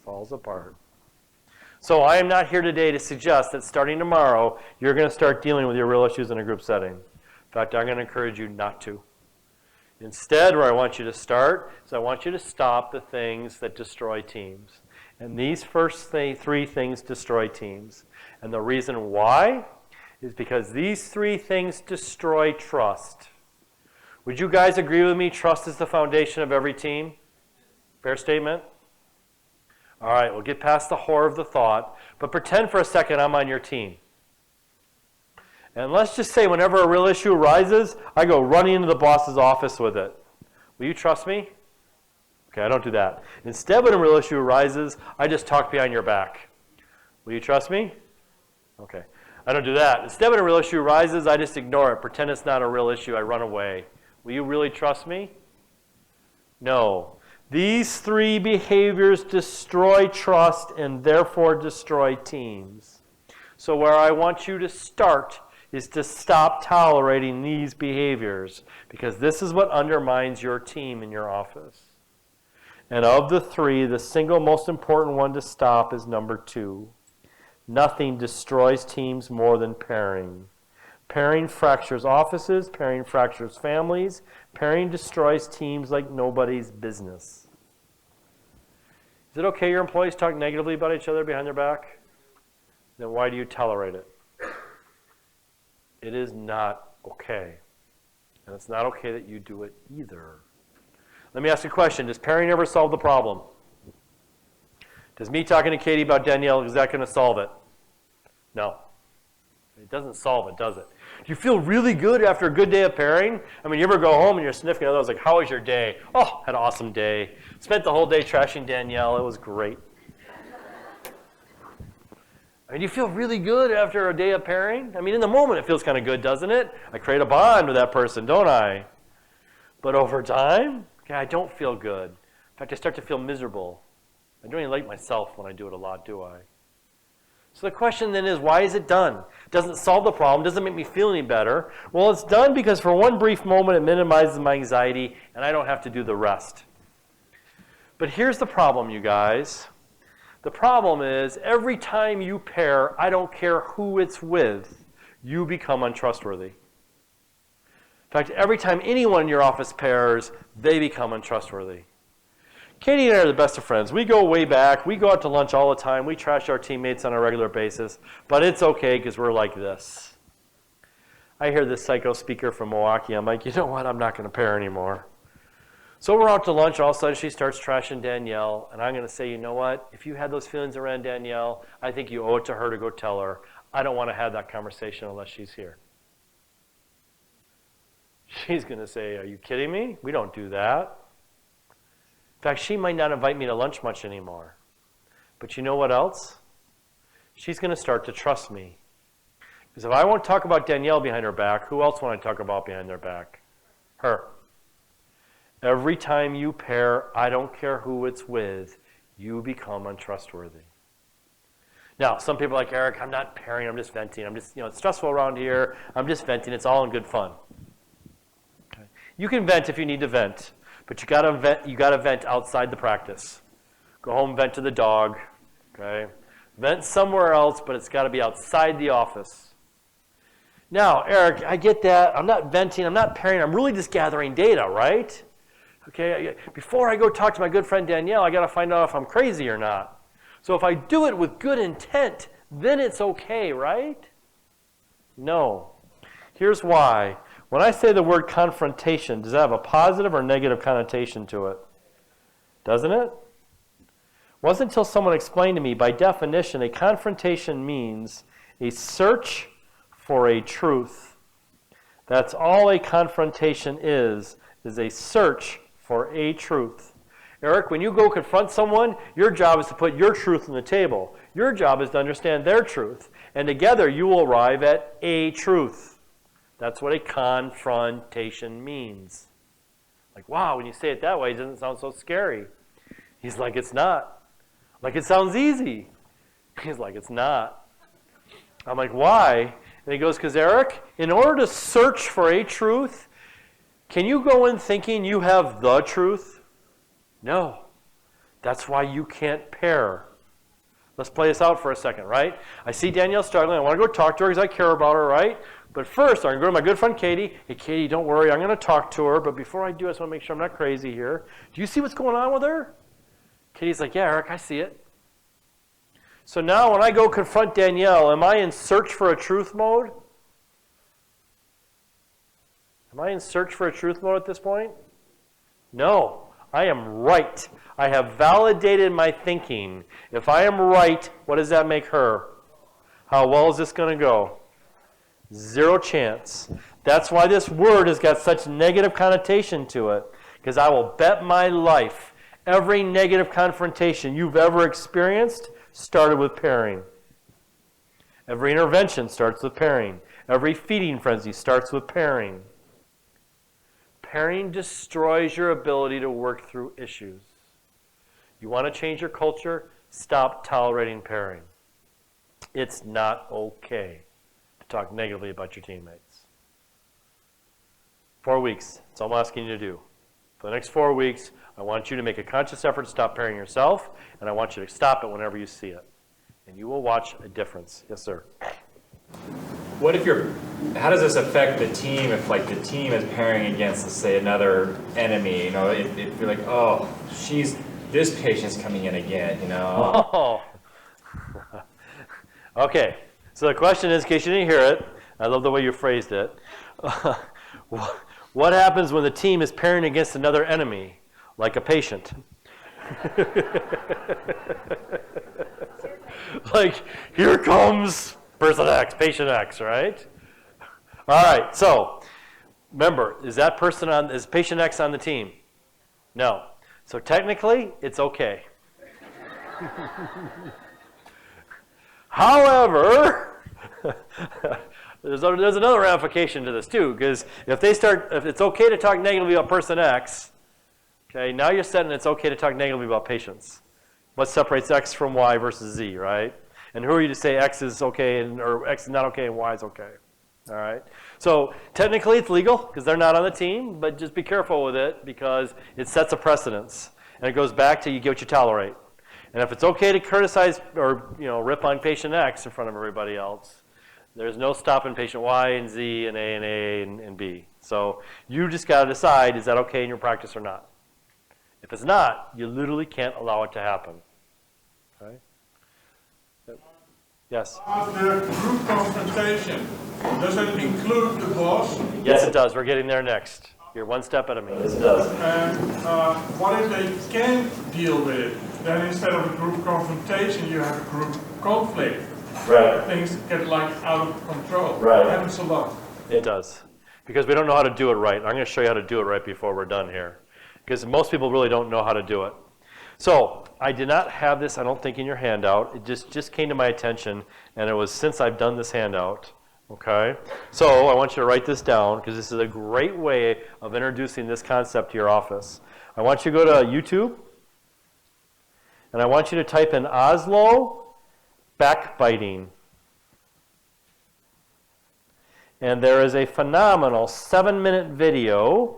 Falls apart. So I am not here today to suggest that starting tomorrow, you're going to start dealing with your real issues in a group setting. In fact, I'm going to encourage you not to. Instead, where I want you to start is I want you to stop the things that destroy teams. And these first three things destroy teams. And the reason why is because these three things destroy trust. Would you guys agree with me? Trust is the foundation of every team? Fair statement? All right, we'll get past the horror of the thought, but pretend for a second I'm on your team. And let's just say whenever a real issue arises, I go running into the boss's office with it. Will you trust me? Okay, I don't do that. Instead, when a real issue arises, I just talk behind your back. Will you trust me? Okay, I don't do that. Instead, when a real issue arises, I just ignore it. Pretend it's not a real issue. I run away. Will you really trust me? No. These three behaviors destroy trust and therefore destroy teams. So where I want you to start is to stop tolerating these behaviors, because this is what undermines your team in your office. And of the three, the single most important one to stop is number 2. Nothing destroys teams more than pairing. Pairing fractures offices, pairing fractures families, pairing destroys teams like nobody's business. Is it okay your employees talk negatively about each other behind their back? Then why do you tolerate it? It is not okay. And it's not okay that you do it either. Let me ask you a question. Does pairing ever solve the problem? Does me talking to Katie about Danielle, is that going to solve it? No. It doesn't solve it, does it? Do you feel really good after a good day of pairing? I mean, you ever go home and you're sniffing others like, how was your day? Oh, had an awesome day. Spent the whole day trashing Danielle. It was great. I mean, do you feel really good after a day of pairing? I mean, in the moment it feels kind of good, doesn't it? I create a bond with that person, don't I? But over time, okay, I don't feel good. In fact, I start to feel miserable. I don't even like myself when I do it a lot, do I? So the question then is, why is it done? It doesn't solve the problem, doesn't make me feel any better. Well, it's done because for one brief moment it minimizes my anxiety and I don't have to do the rest. But here's the problem, you guys. The problem is every time you pair, I don't care who it's with, you become untrustworthy. In fact, every time anyone in your office pairs, they become untrustworthy. Katie and I are the best of friends. We go way back. We go out to lunch all the time. We trash our teammates on a regular basis. But it's okay because we're like this. I hear this psycho speaker from Milwaukee. I'm like, you know what? I'm not going to pair anymore. So we're out to lunch. All of a sudden, she starts trashing Danielle. And I'm going to say, you know what? If you had those feelings around Danielle, I think you owe it to her to go tell her. I don't want to have that conversation unless she's here. She's going to say, are you kidding me? We don't do that. In fact, she might not invite me to lunch much anymore. But you know what else? She's going to start to trust me. Because if I won't talk about Danielle behind her back, who else want I talk about behind their back? Her. Every time you pair, I don't care who it's with, you become untrustworthy. Now, some people are like, Eric, I'm not pairing, I'm just venting. I'm just, it's stressful around here. I'm just venting. It's all in good fun. Okay. You can vent if you need to vent. But you gotta vent outside the practice. Go home, vent to the dog, okay? Vent somewhere else, but it's gotta be outside the office. Now, Eric, I get that. I'm not venting, I'm not pairing, I'm really just gathering data, right? Okay, before I go talk to my good friend Danielle, I gotta find out if I'm crazy or not. So if I do it with good intent, then it's okay, right? No. Here's why. When I say the word confrontation, does that have a positive or negative connotation to it? Doesn't it? It wasn't until someone explained to me, by definition, a confrontation means a search for a truth. That's all a confrontation is a search for a truth. Eric, when you go confront someone, your job is to put your truth on the table. Your job is to understand their truth. And together you will arrive at a truth. That's what a confrontation means. Like, wow, when you say it that way, it doesn't sound so scary. He's like, it's not. Like, it sounds easy. He's like, it's not. I'm like, why? And he goes, because Eric, in order to search for a truth, can you go in thinking you have the truth? No. That's why you can't pair. Let's play this out for a second, right? I see Danielle struggling. I want to go talk to her because I care about her, right? But first, I'm going to go to my good friend Katie. Hey, Katie, don't worry. I'm going to talk to her. But before I do, I just want to make sure I'm not crazy here. Do you see what's going on with her? Katie's like, yeah, Eric, I see it. So now when I go confront Danielle, am I in search for a truth mode? Am I in search for a truth mode at this point? No. I am right. I have validated my thinking. If I am right, what does that make her? How well is this going to go? Zero chance. That's why this word has got such negative connotation to it. Because I will bet my life every negative confrontation you've ever experienced started with pairing. Every intervention starts with pairing. Every feeding frenzy starts with pairing. Pairing destroys your ability to work through issues. You want to change your culture? Stop tolerating pairing. It's not okay to talk negatively about your teammates. 4 weeks. That's all I'm asking you to do. For the next 4 weeks, I want you to make a conscious effort to stop pairing yourself, and I want you to stop it whenever you see it. And you will watch a difference. Yes, sir. What if how does this affect the team if like the team is pairing against, let's say, another enemy? You know, if you're like, oh, this patient's coming in again, you know. Oh. Okay. So the question is, in case you didn't hear it, I love the way you phrased it. What happens when the team is pairing against another enemy, like a patient? Like, here comes person X, patient X, right? All right, so remember, is patient X on the team? No. So technically, it's okay. However, there's another ramification to this too, because if it's okay to talk negatively about person X, okay, now you're setting it's okay to talk negatively about patients. What separates X from Y versus Z, right? And who are you to say X is okay or X is not okay and Y is okay? All right. So technically it's legal because they're not on the team, but just be careful with it because it sets a precedence. And it goes back to you get what you tolerate. And if it's okay to criticize or rip on patient X in front of everybody else, there's no stopping patient Y and Z and A and B. So you just got to decide, is that okay in your practice or not? If it's not, you literally can't allow it to happen. Okay? Yes? The group confrontation, does it include the boss? Yes, it does. We're getting there next. You're one step ahead of me. Yes, it does. And what if they can't deal with it? Then instead of a group confrontation, you have a group conflict. Right. Things get like out of control. Right. It happens a lot. It does. Because we don't know how to do it right. I'm going to show you how to do it right before we're done here. Because most people really don't know how to do it. So I did not have this, I don't think, in your handout. It just came to my attention, and it was since I've done this handout. Okay? So I want you to write this down, because this is a great way of introducing this concept to your office. I want you to go to YouTube, and I want you to type in Oslo backbiting. And there is a phenomenal 7-minute video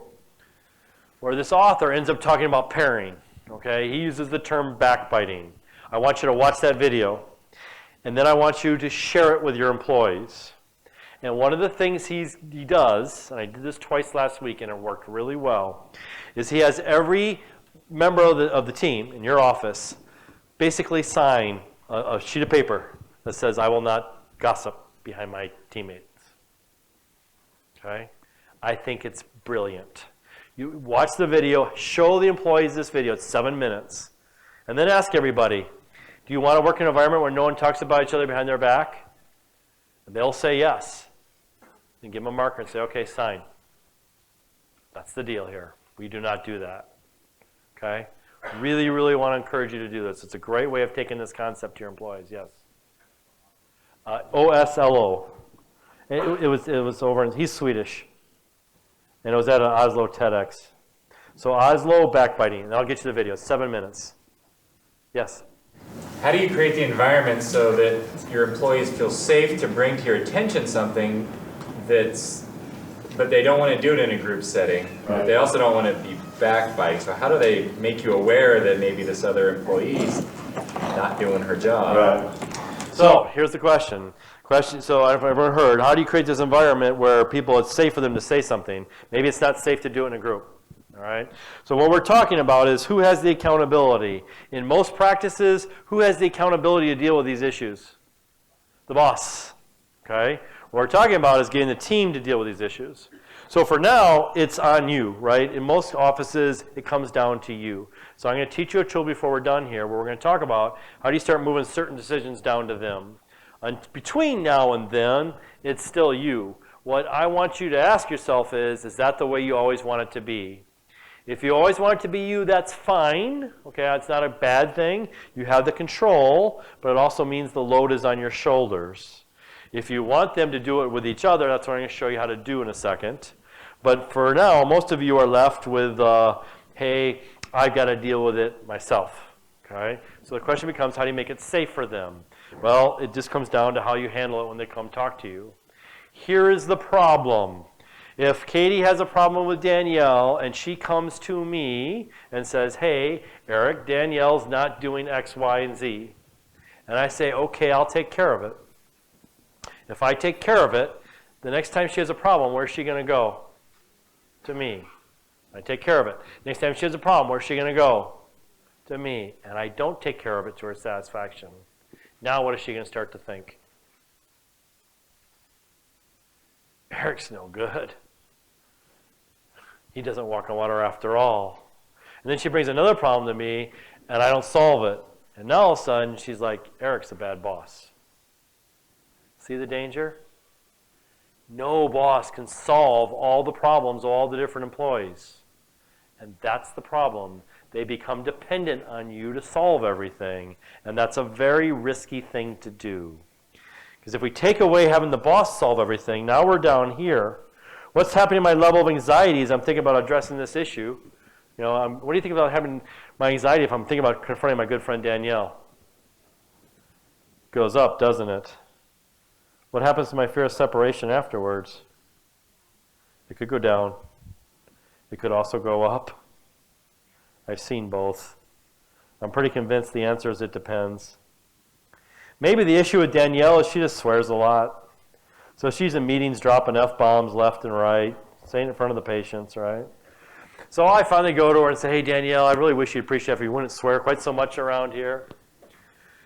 where this author ends up talking about pairing. Okay, he uses the term backbiting. I want you to watch that video, and then I want you to share it with your employees. And one of the things he does, and I did this twice last week, and it worked really well, is he has every member of the team in your office basically sign a sheet of paper that says, "I will not gossip behind my teammates." Okay, I think it's brilliant. You watch the video, show the employees this video, it's 7 minutes, and then ask everybody, do you want to work in an environment where no one talks about each other behind their back? And they'll say yes. Then give them a marker and say, okay, sign. That's the deal here. We do not do that. Okay? Really, really want to encourage you to do this. It's a great way of taking this concept to your employees. Yes? OSLO. It was over, and he's Swedish. And it was at an Oslo TEDx. So Oslo backbiting, and I'll get you the video. 7 minutes. Yes? how do you create the environment so that your employees feel safe to bring to your attention something but they don't want to do it in a group setting. Right. They also don't want to be backbiting. So how do they make you aware that maybe this other employee's not doing her job? Right. So here's the question. So I've ever heard, how do you create this environment where it's safe for them to say something? Maybe it's not safe to do it in a group. All right. So what we're talking about is who has the accountability. In most practices, who has the accountability to deal with these issues? The boss. Okay. What we're talking about is getting the team to deal with these issues. So for now, it's on you, right? In most offices, it comes down to you. So I'm going to teach you a tool before we're done here, where we're going to talk about how do you start moving certain decisions down to them. And between now and then, it's still you. What I want you to ask yourself is that the way you always want it to be? If you always want it to be you, that's fine. Okay, that's not a bad thing. You have the control, but it also means the load is on your shoulders. If you want them to do it with each other, that's what I'm going to show you how to do in a second. But for now, most of you are left with, hey, I've got to deal with it myself. Okay? So the question becomes, how do you make it safe for them? Well, it just comes down to how you handle it when they come talk to you. Here is the problem. If Katie has a problem with Danielle and she comes to me and says, hey, Eric, Danielle's not doing X, Y, and Z. And I say, okay, I'll take care of it. If I take care of it, the next time she has a problem, where's she going to go? To me. I take care of it. Next time she has a problem, where's she going to go? To me. And I don't take care of it to her satisfaction. Now what is she going to start to think? Eric's no good. He doesn't walk on water after all. And then she brings another problem to me, and I don't solve it. And now all of a sudden, she's like, Eric's a bad boss. See the danger? No boss can solve all the problems of all the different employees. And that's the problem. They become dependent on you to solve everything. And that's a very risky thing to do. Because if we take away having the boss solve everything, now we're down here. What's happening to my level of anxiety as I'm thinking about addressing this issue? You know, what do you think about having my anxiety if I'm thinking about confronting my good friend Danielle? Goes up, doesn't it? What happens to my fear of separation afterwards? It could go down. It could also go up. I've seen both. I'm pretty convinced the answer is it depends. Maybe the issue with Danielle is she just swears a lot. So she's in meetings dropping F-bombs left and right, saying it in front of the patients, right? So I finally go to her and say, hey, Danielle, I really wish you'd appreciate if you wouldn't swear quite so much around here.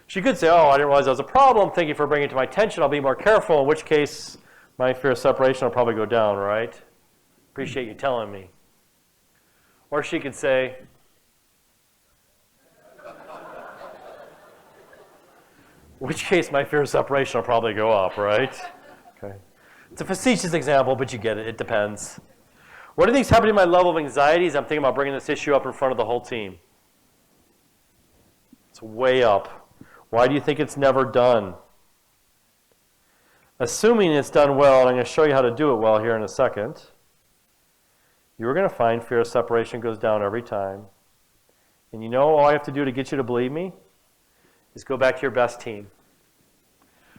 She could say, oh, I didn't realize that was a problem. Thank you for bringing it to my attention. I'll be more careful, in which case my fear of separation will probably go down, right? Appreciate you telling me. Or she could say, in which case my fear of separation will probably go up, right? Okay. It's a facetious example, but you get it. It depends. What do you think is happening to my level of anxiety as I'm thinking about bringing this issue up in front of the whole team? It's way up. Why do you think it's never done? Assuming it's done well, and I'm going to show you how to do it well here in a second, you're going to find fear of separation goes down every time. And you know all I have to do to get you to believe me is go back to your best team.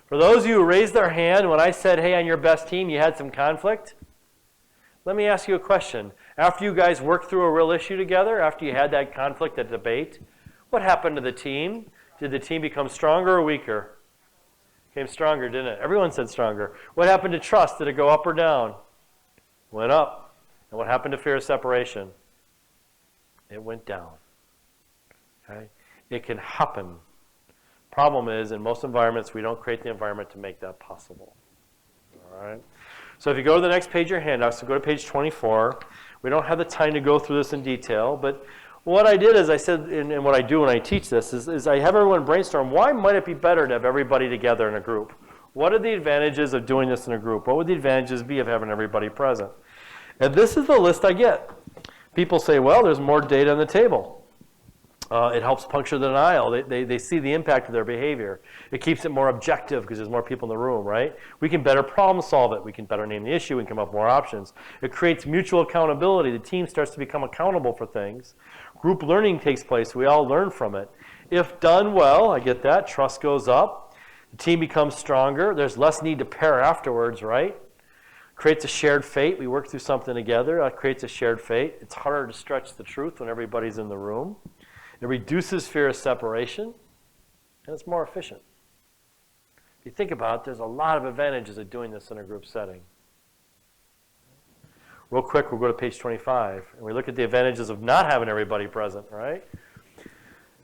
For those of you who raised their hand when I said, hey, on your best team you had some conflict, let me ask you a question. After you guys worked through a real issue together, after you had that conflict, that debate, what happened to the team? Did the team become stronger or weaker? Became stronger, didn't it? Everyone said stronger. What happened to trust? Did it go up or down? Went up. And what happened to fear of separation? It went down. Okay? It can happen. Problem is, in most environments, we don't create the environment to make that possible. All right? So if you go to the next page of your handout, so go to page 24. We don't have the time to go through this in detail, but what I did is I said, and what I do when I teach this, is I have everyone brainstorm, why might it be better to have everybody together in a group? What are the advantages of doing this in a group? What would the advantages be of having everybody present? And this is the list I get. People say, well, there's more data on the table. It helps puncture the denial. They see the impact of their behavior. It keeps it more objective because there's more people in the room, right? We can better problem solve it. We can better name the issue and come up with more options. It creates mutual accountability. The team starts to become accountable for things. Group learning takes place. We all learn from it. If done well, I get that, trust goes up, the team becomes stronger, there's less need to pair afterwards, right? Creates a shared fate. We work through something together. That creates a shared fate. It's harder to stretch the truth when everybody's in the room. It reduces fear of separation, and it's more efficient. If you think about it, there's a lot of advantages of doing this in a group setting. Real quick, we'll go to page 25, and we look at the advantages of not having everybody present, right?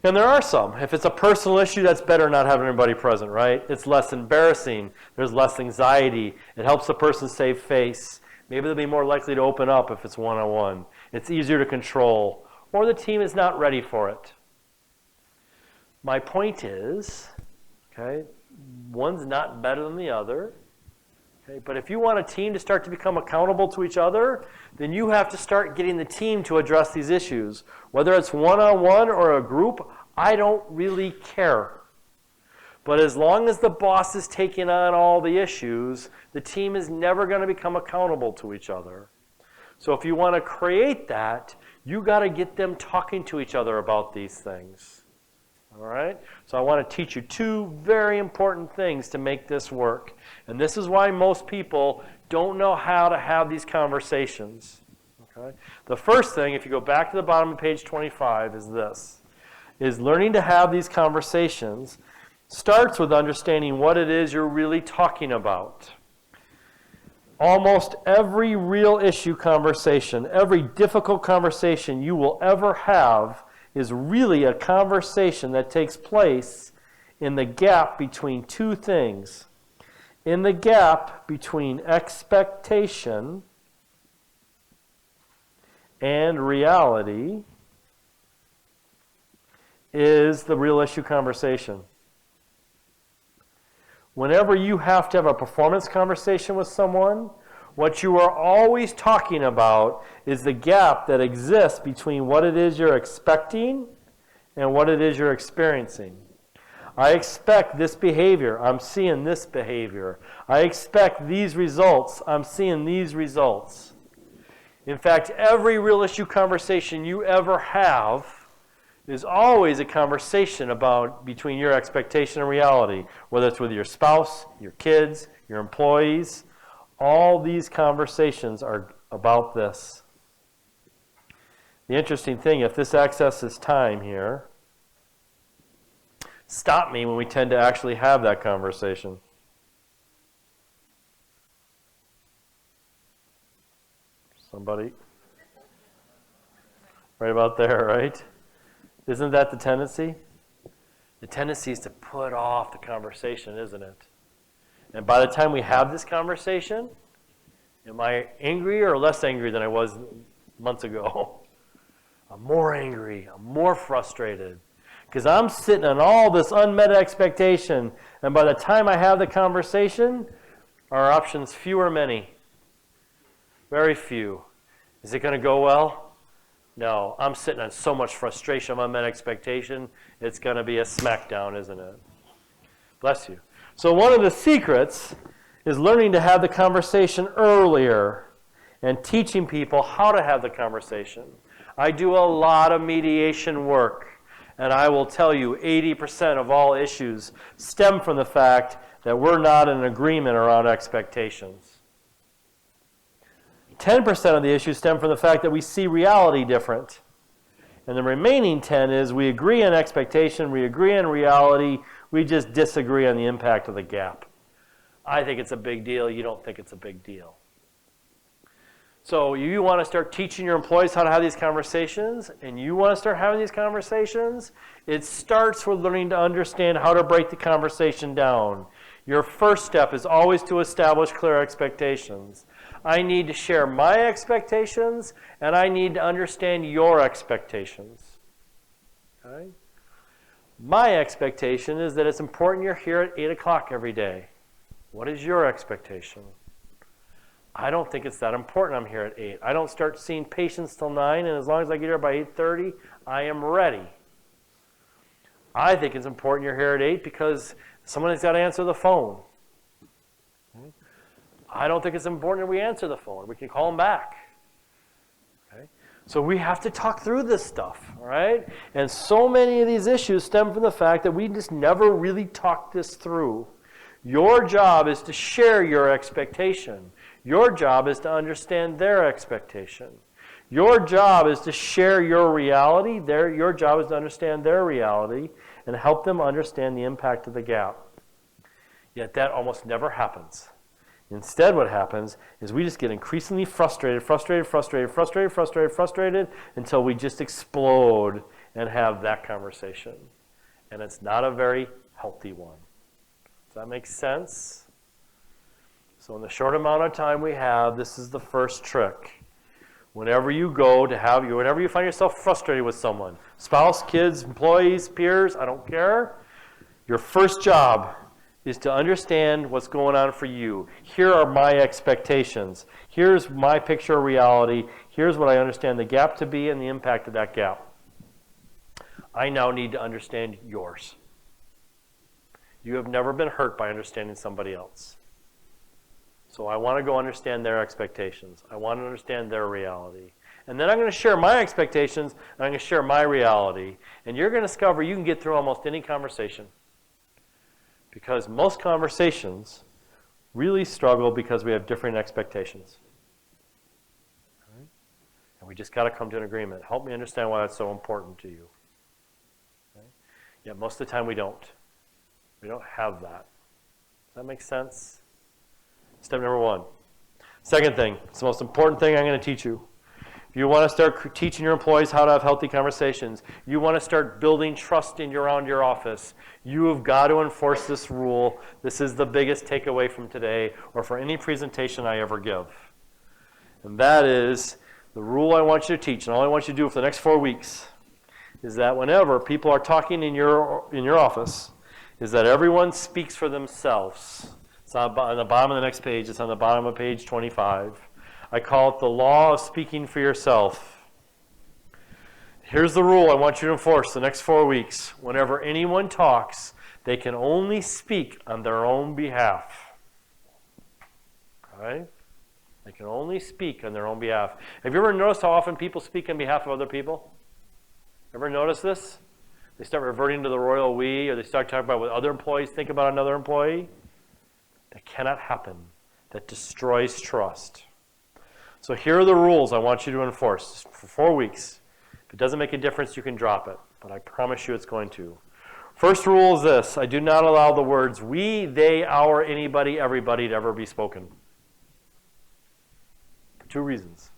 And there are some. If it's a personal issue, that's better not having everybody present, right? It's less embarrassing. There's less anxiety. It helps the person save face. Maybe they'll be more likely to open up if it's one-on-one. It's easier to control. Or the team is not ready for it. My point is, okay, one's not better than the other. Okay, but if you want a team to start to become accountable to each other, then you have to start getting the team to address these issues. Whether it's one-on-one or a group, I don't really care. But as long as the boss is taking on all the issues, the team is never going to become accountable to each other. So if you want to create that, you got to get them talking to each other about these things. All right? So I want to teach you two very important things to make this work. And this is why most people don't know how to have these conversations. Okay? The first thing, if you go back to the bottom of page 25, is this. Is learning to have these conversations starts with understanding what it is you're really talking about. Almost every real issue conversation, every difficult conversation you will ever have is really a conversation that takes place in the gap between two things. In the gap between expectation and reality is the real issue conversation. Whenever you have to have a performance conversation with someone, what you are always talking about is the gap that exists between what it is you're expecting and what it is you're experiencing. I expect this behavior. I'm seeing this behavior. I expect these results. I'm seeing these results. In fact, every real issue conversation you ever have is always a conversation about between your expectation and reality, whether it's with your spouse, your kids, your employees. All these conversations are about this. The interesting thing, if this accesses time here, stop me when we tend to actually have that conversation. Somebody? Right about there, right? Isn't that the tendency? The tendency is to put off the conversation, isn't it? And by the time we have this conversation, am I angrier or less angry than I was months ago? I'm more angry. I'm more frustrated. Because I'm sitting on all this unmet expectation, and by the time I have the conversation, our options few or many. Very few. Is it going to go well? No. I'm sitting on so much frustration, unmet expectation, it's going to be a smackdown, isn't it? Bless you. So one of the secrets is learning to have the conversation earlier and teaching people how to have the conversation. I do a lot of mediation work. And I will tell you, 80% of all issues stem from the fact that we're not in agreement around expectations. 10% of the issues stem from the fact that we see reality different. And the remaining 10 is we agree on expectation, we agree on reality, we just disagree on the impact of the gap. I think it's a big deal, you don't think it's a big deal. So you want to start teaching your employees how to have these conversations, and you want to start having these conversations, it starts with learning to understand how to break the conversation down. Your first step is always to establish clear expectations. I need to share my expectations, and I need to understand your expectations. Okay? My expectation is that it's important you're here at 8 o'clock every day. What is your expectation? I don't think it's that important I'm here at 8. I don't start seeing patients till 9, and as long as I get here by 8:30, I am ready. I think it's important you're here at 8 because someone's got to answer the phone. Okay? I don't think it's important that we answer the phone. We can call them back. Okay? So we have to talk through this stuff, all right? And so many of these issues stem from the fact that we just never really talked this through. Your job is to share your expectation. Your job is to understand their expectation. Your job is to share your reality. Your job is to understand their reality and help them understand the impact of the gap. Yet that almost never happens. Instead, what happens is we just get increasingly frustrated until we just explode and have that conversation. And it's not a very healthy one. Does that make sense? So in the short amount of time we have, this is the first trick. Whenever you find yourself frustrated with someone, spouse, kids, employees, peers, I don't care, your first job is to understand what's going on for you. Here are my expectations. Here's my picture of reality. Here's what I understand the gap to be and the impact of that gap. I now need to understand yours. You have never been hurt by understanding somebody else. So I want to go understand their expectations. I want to understand their reality. And then I'm going to share my expectations, and I'm going to share my reality. And you're going to discover you can get through almost any conversation. Because most conversations really struggle because we have different expectations. Right? And we just got to come to an agreement. Help me understand why that's so important to you. Okay? Yet most of the time we don't. We don't have that. Does that make sense? Step number 1. Second thing, it's the most important thing I'm going to teach you. If you want to start teaching your employees how to have healthy conversations, you want to start building trust around your office, you have got to enforce this rule. This is the biggest takeaway from today or for any presentation I ever give. And that is the rule I want you to teach, and all I want you to do for the next 4 weeks is that whenever people are talking in your office, is that everyone speaks for themselves. It's on the bottom of the next page. It's on the bottom of page 25. I call it the law of speaking for yourself. Here's the rule I want you to enforce the next 4 weeks. Whenever anyone talks, they can only speak on their own behalf. Okay? They can only speak on their own behalf. Have you ever noticed how often people speak on behalf of other people? Ever notice this? They start reverting to the royal we, or they start talking about what other employees think about another employee. That cannot happen. That destroys trust. So here are the rules I want you to enforce for 4 weeks. If it doesn't make a difference, you can drop it. But I promise you it's going to. First rule is this. I do not allow the words we, they, our, anybody, everybody to ever be spoken. For 2 reasons.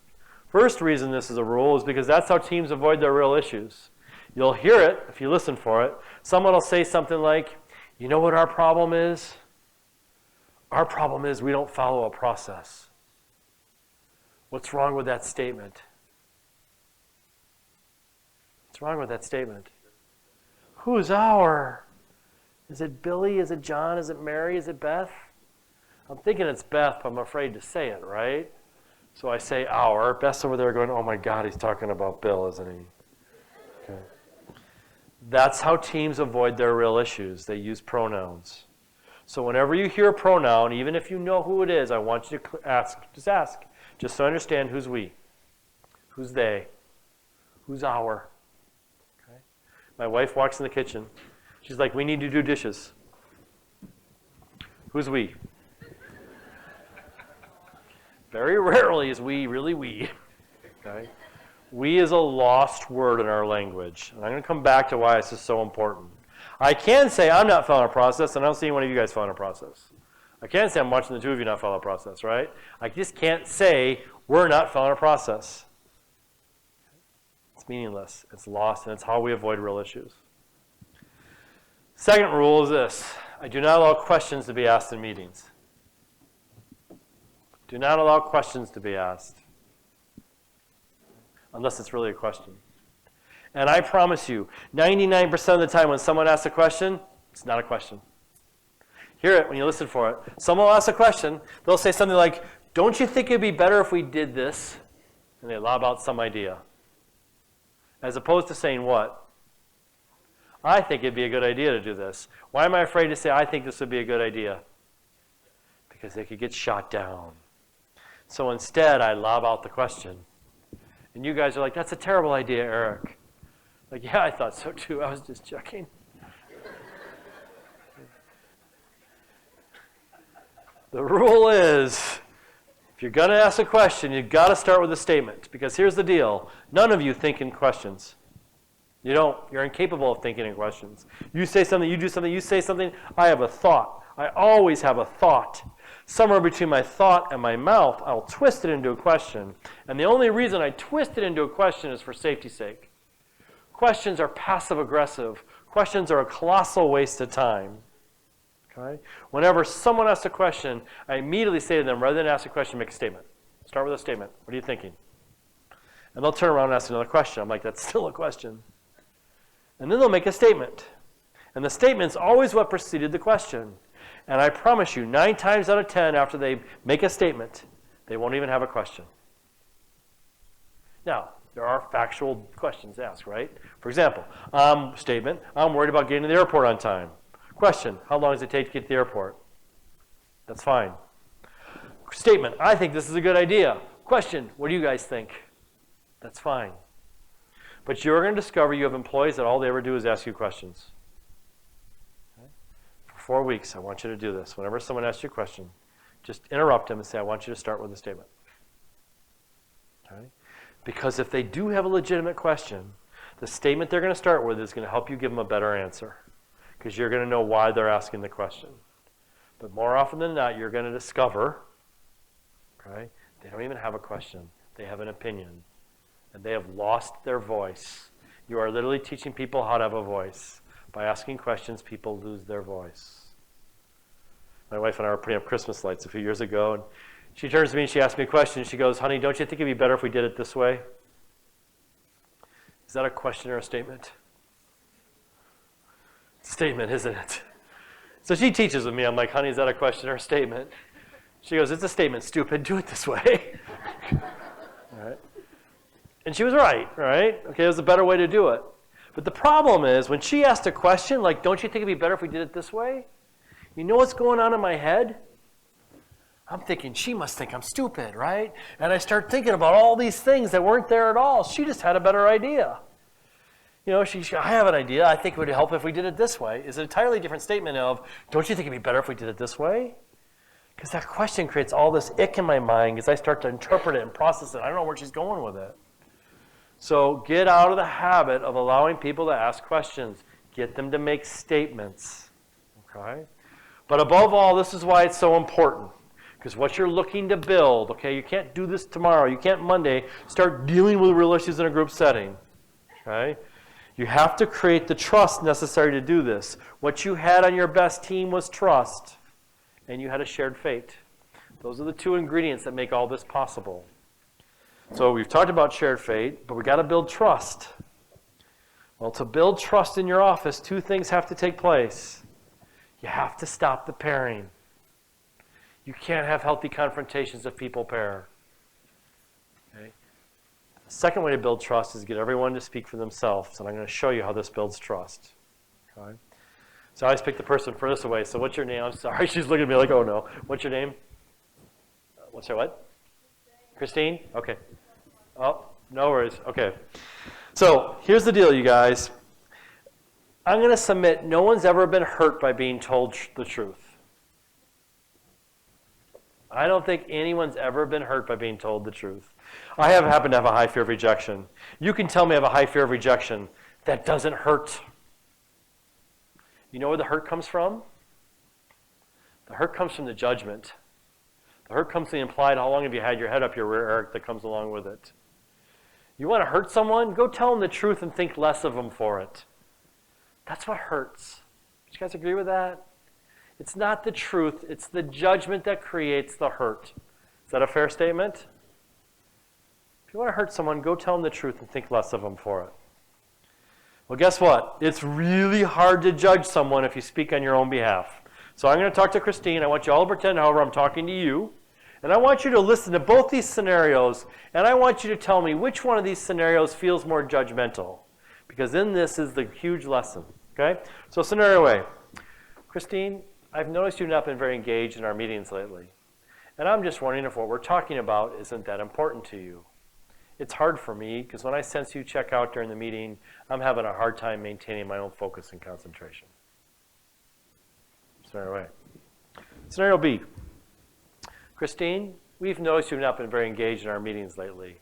First reason this is a rule is because that's how teams avoid their real issues. You'll hear it if you listen for it. Someone will say something like, you know what our problem is? Our problem is we don't follow a process. What's wrong with that statement? What's wrong with that statement? Who's our? Is it Billy? Is it John? Is it Mary? Is it Beth? I'm thinking it's Beth, but I'm afraid to say it, right? So I say our. Beth's over there going, oh my God, he's talking about Bill, isn't he? Okay. That's how teams avoid their real issues. They use pronouns. So whenever you hear a pronoun, even if you know who it is, I want you to ask, just to understand who's we, who's they, who's our. Okay? My wife walks in the kitchen. She's like, we need to do dishes. Who's we? Very rarely is we really we. Okay? We is a lost word in our language. And I'm going to come back to why this is so important. I can say I'm not following a process, and I don't see any one of you guys following a process. I can say I'm watching the 2 of you not follow a process, right? I just can't say we're not following a process. It's meaningless. It's lost, and it's how we avoid real issues. Second rule is this. I do not allow questions to be asked in meetings. Do not allow questions to be asked. Unless it's really a question. And I promise you, 99% of the time when someone asks a question, it's not a question. Hear it when you listen for it. Someone will ask a question. They'll say something like, don't you think it'd be better if we did this? And they lob out some idea. As opposed to saying what? I think it'd be a good idea to do this. Why am I afraid to say I think this would be a good idea? Because they could get shot down. So instead, I lob out the question. And you guys are like, that's a terrible idea, Eric. Like, yeah, I thought so too. I was just checking. The rule is, if you're going to ask a question, you've got to start with a statement. Because here's the deal. None of you think in questions. You don't. You're incapable of thinking in questions. You say something, you do something, you say something. I have a thought. I always have a thought. Somewhere between my thought and my mouth, I'll twist it into a question. And the only reason I twist it into a question is for safety's sake. Questions are passive-aggressive. Questions are a colossal waste of time. Okay? Whenever someone asks a question, I immediately say to them, rather than ask a question, make a statement. Start with a statement. What are you thinking? And they'll turn around and ask another question. I'm like, that's still a question. And then they'll make a statement. And the statement's always what preceded the question. And I promise you, 9 times out of 10, after they make a statement, they won't even have a question. Now, there are factual questions asked, right? For example, statement, I'm worried about getting to the airport on time. Question, how long does it take to get to the airport? That's fine. Statement, I think this is a good idea. Question, what do you guys think? That's fine. But you're going to discover you have employees that all they ever do is ask you questions. Okay? For 4 weeks, I want you to do this. Whenever someone asks you a question, just interrupt them and say, I want you to start with a statement. Okay? Because if they do have a legitimate question, the statement they're going to start with is going to help you give them a better answer. Because you're going to know why they're asking the question. But more often than not, you're going to discover, okay, they don't even have a question. They have an opinion. And they have lost their voice. You are literally teaching people how to have a voice. By asking questions, people lose their voice. My wife and I were putting up Christmas lights a few years ago, and she turns to me and she asks me a question. She goes, honey, don't you think it'd be better if we did it this way? Is that a question or a statement? It's a statement, isn't it? So she teaches with me. I'm like, honey, is that a question or a statement? She goes, it's a statement, stupid. Do it this way. All right. And she was right? Okay, it was a better way to do it. But the problem is, when she asked a question, like, don't you think it'd be better if we did it this way? You know what's going on in my head? I'm thinking, she must think I'm stupid, right? And I start thinking about all these things that weren't there at all. She just had a better idea. You know, I have an idea. I think it would help if we did it this way. Is an entirely different statement of, don't you think it'd be better if we did it this way? Because that question creates all this ick in my mind as I start to interpret it and process it. I don't know where she's going with it. So get out of the habit of allowing people to ask questions. Get them to make statements. Okay? But above all, this is why it's so important. Because what you're looking to build, okay, you can't do this tomorrow. You can't Monday start dealing with real issues in a group setting. Okay? You have to create the trust necessary to do this. What you had on your best team was trust, and you had a shared fate. Those are the 2 ingredients that make all this possible. So we've talked about shared fate, but we've got to build trust. Well, to build trust in your office, 2 things have to take place. You have to stop the pairing. You can't have healthy confrontations if people pair. Okay? The second way to build trust is get everyone to speak for themselves, and I'm going to show you how this builds trust. Okay? So I always pick the person furthest away. So what's your name? I'm sorry, she's looking at me like, oh no. What's your name? What's her what? Christine? Okay. Oh, no worries. Okay. So here's the deal, you guys. I'm going to submit no one's ever been hurt by being told the truth. I don't think anyone's ever been hurt by being told the truth. I happen to have a high fear of rejection. You can tell me I have a high fear of rejection. That doesn't hurt. You know where the hurt comes from? The hurt comes from the judgment. The hurt comes from the implied, how long have you had your head up your rear, Eric, that comes along with it. You want to hurt someone? Go tell them the truth and think less of them for it. That's what hurts. Do you guys agree with that? It's not the truth. It's the judgment that creates the hurt. Is that a fair statement? If you want to hurt someone, go tell them the truth and think less of them for it. Well, guess what? It's really hard to judge someone if you speak on your own behalf. So I'm going to talk to Christine. I want you all to pretend, however, I'm talking to you. And I want you to listen to both these scenarios, and I want you to tell me which one of these scenarios feels more judgmental. Because in this is the huge lesson. Okay? So scenario A. Christine, I've noticed you've not been very engaged in our meetings lately. And I'm just wondering if what we're talking about isn't that important to you. It's hard for me because when I sense you check out during the meeting, I'm having a hard time maintaining my own focus and concentration. Scenario A. Scenario B. Christine, we've noticed you've not been very engaged in our meetings lately,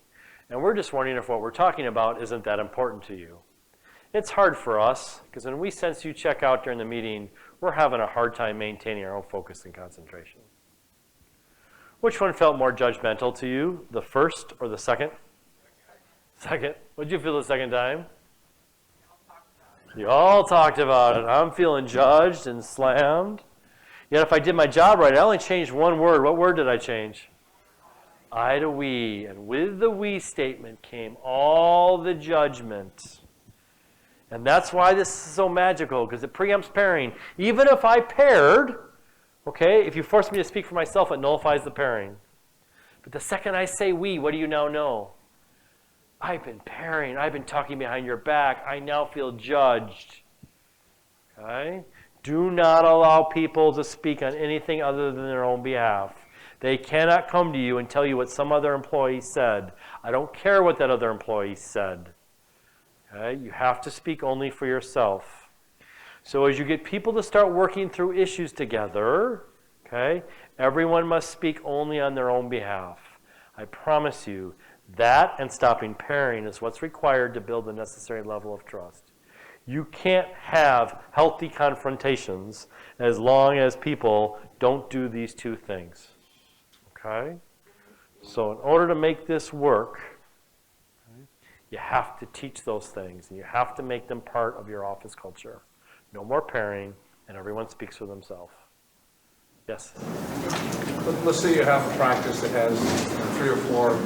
and we're just wondering if what we're talking about isn't that important to you. It's hard for us because when we sense you check out during the meeting, we're having a hard time maintaining our own focus and concentration. Which one felt more judgmental to you, the first or the second? Second. What did you feel the second time? You all talked about it. I'm feeling judged and slammed. Yet if I did my job right, I only changed one word. What word did I change? I to we. And with the we statement came all the judgment. And that's why this is so magical, because it preempts pairing. Even if I paired, okay, if you force me to speak for myself, it nullifies the pairing. But the second I say we, what do you now know? I've been pairing. I've been talking behind your back. I now feel judged. Okay? Do not allow people to speak on anything other than their own behalf. They cannot come to you and tell you what some other employee said. I don't care what that other employee said. Okay? You have to speak only for yourself. So as you get people to start working through issues together, okay, everyone must speak only on their own behalf. I promise you, that and stopping pairing is what's required to build the necessary level of trust. You can't have healthy confrontations as long as people don't do these two things. Okay? So in order to make this work, you have to teach those things, and you have to make them part of your office culture. No more pairing, and everyone speaks for themselves. Yes? Let's say you have a practice that has 3 or 4,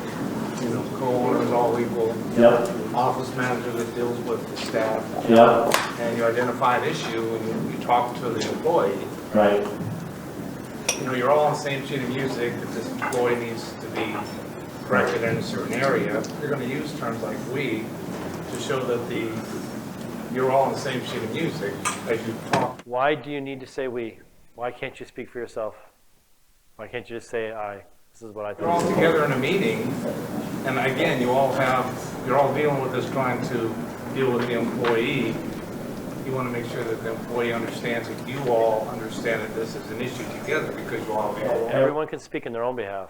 co-owners all equal. Yep. Office manager that deals with the staff. Yep. And you identify an issue and you talk to the employee. Right. You're all on the same sheet of music. If this employee needs to be corrected in a certain area, you're going to use terms like we to show that you're all on the same sheet of music as you talk. Why do you need to say we? Why can't you speak for yourself? Why can't you just say I? This is what I think. You're all together in a meeting, and again, you're all dealing with this, trying to deal with the employee. You want to make sure that the employee understands that you all understand that this is an issue together because you all deal. Everyone can speak in their own behalf.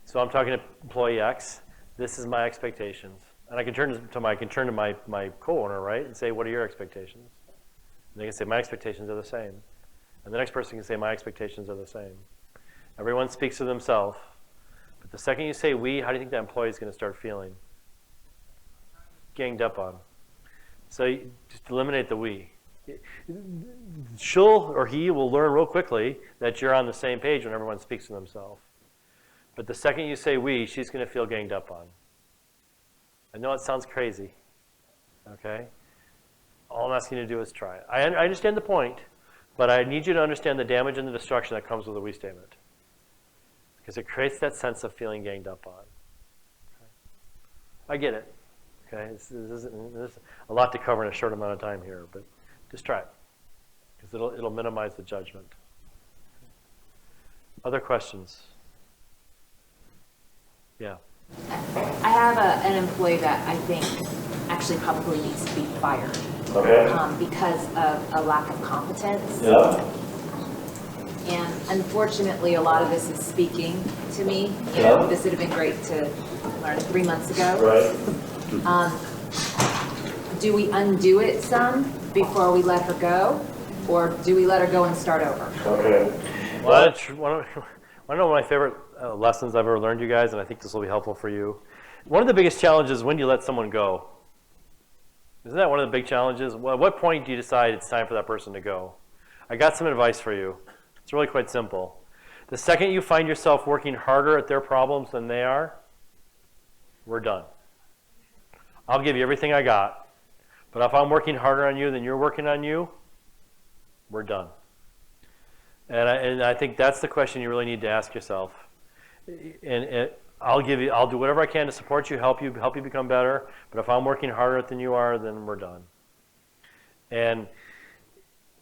So I'm talking to employee X. This is my expectations. And I can turn to my co-owner, right, and say, what are your expectations? And they can say, my expectations are the same. And the next person can say, my expectations are the same. Everyone speaks to themselves. But the second you say we, how do you think that employee is going to start feeling? Ganged up on. So you just eliminate the we. She'll or he will learn real quickly that you're on the same page when everyone speaks to themselves. But the second you say we, she's going to feel ganged up on. I know it sounds crazy. Okay? All I'm asking you to do is try it. I understand the point, but I need you to understand the damage and the destruction that comes with a we statement. Because it creates that sense of feeling ganged up on. Okay? I get it. Okay? There's a lot to cover in a short amount of time here, but just try it. Because it'll minimize the judgment. Other questions? Yeah. I have an employee that I think actually probably needs to be fired. Okay. Because of a lack of competence. Yeah. And unfortunately, a lot of this is speaking to me. This would have been great to learn 3 months ago. Right. Do we undo it some before we let her go? Or do we let her go and start over? Okay. Well, one of my favorite lessons I've ever learned, you guys, and I think this will be helpful for you. One of the biggest challenges is when you let someone go. Isn't that one of the big challenges? Well, at what point do you decide it's time for that person to go? I got some advice for you. It's really quite simple. The second you find yourself working harder at their problems than they are, we're done. I'll give you everything I got, but if I'm working harder on you than you're working on you, we're done. And I think that's the question you really need to ask yourself. And I'll do whatever I can to support you, help you become better. But if I'm working harder than you are, then we're done. And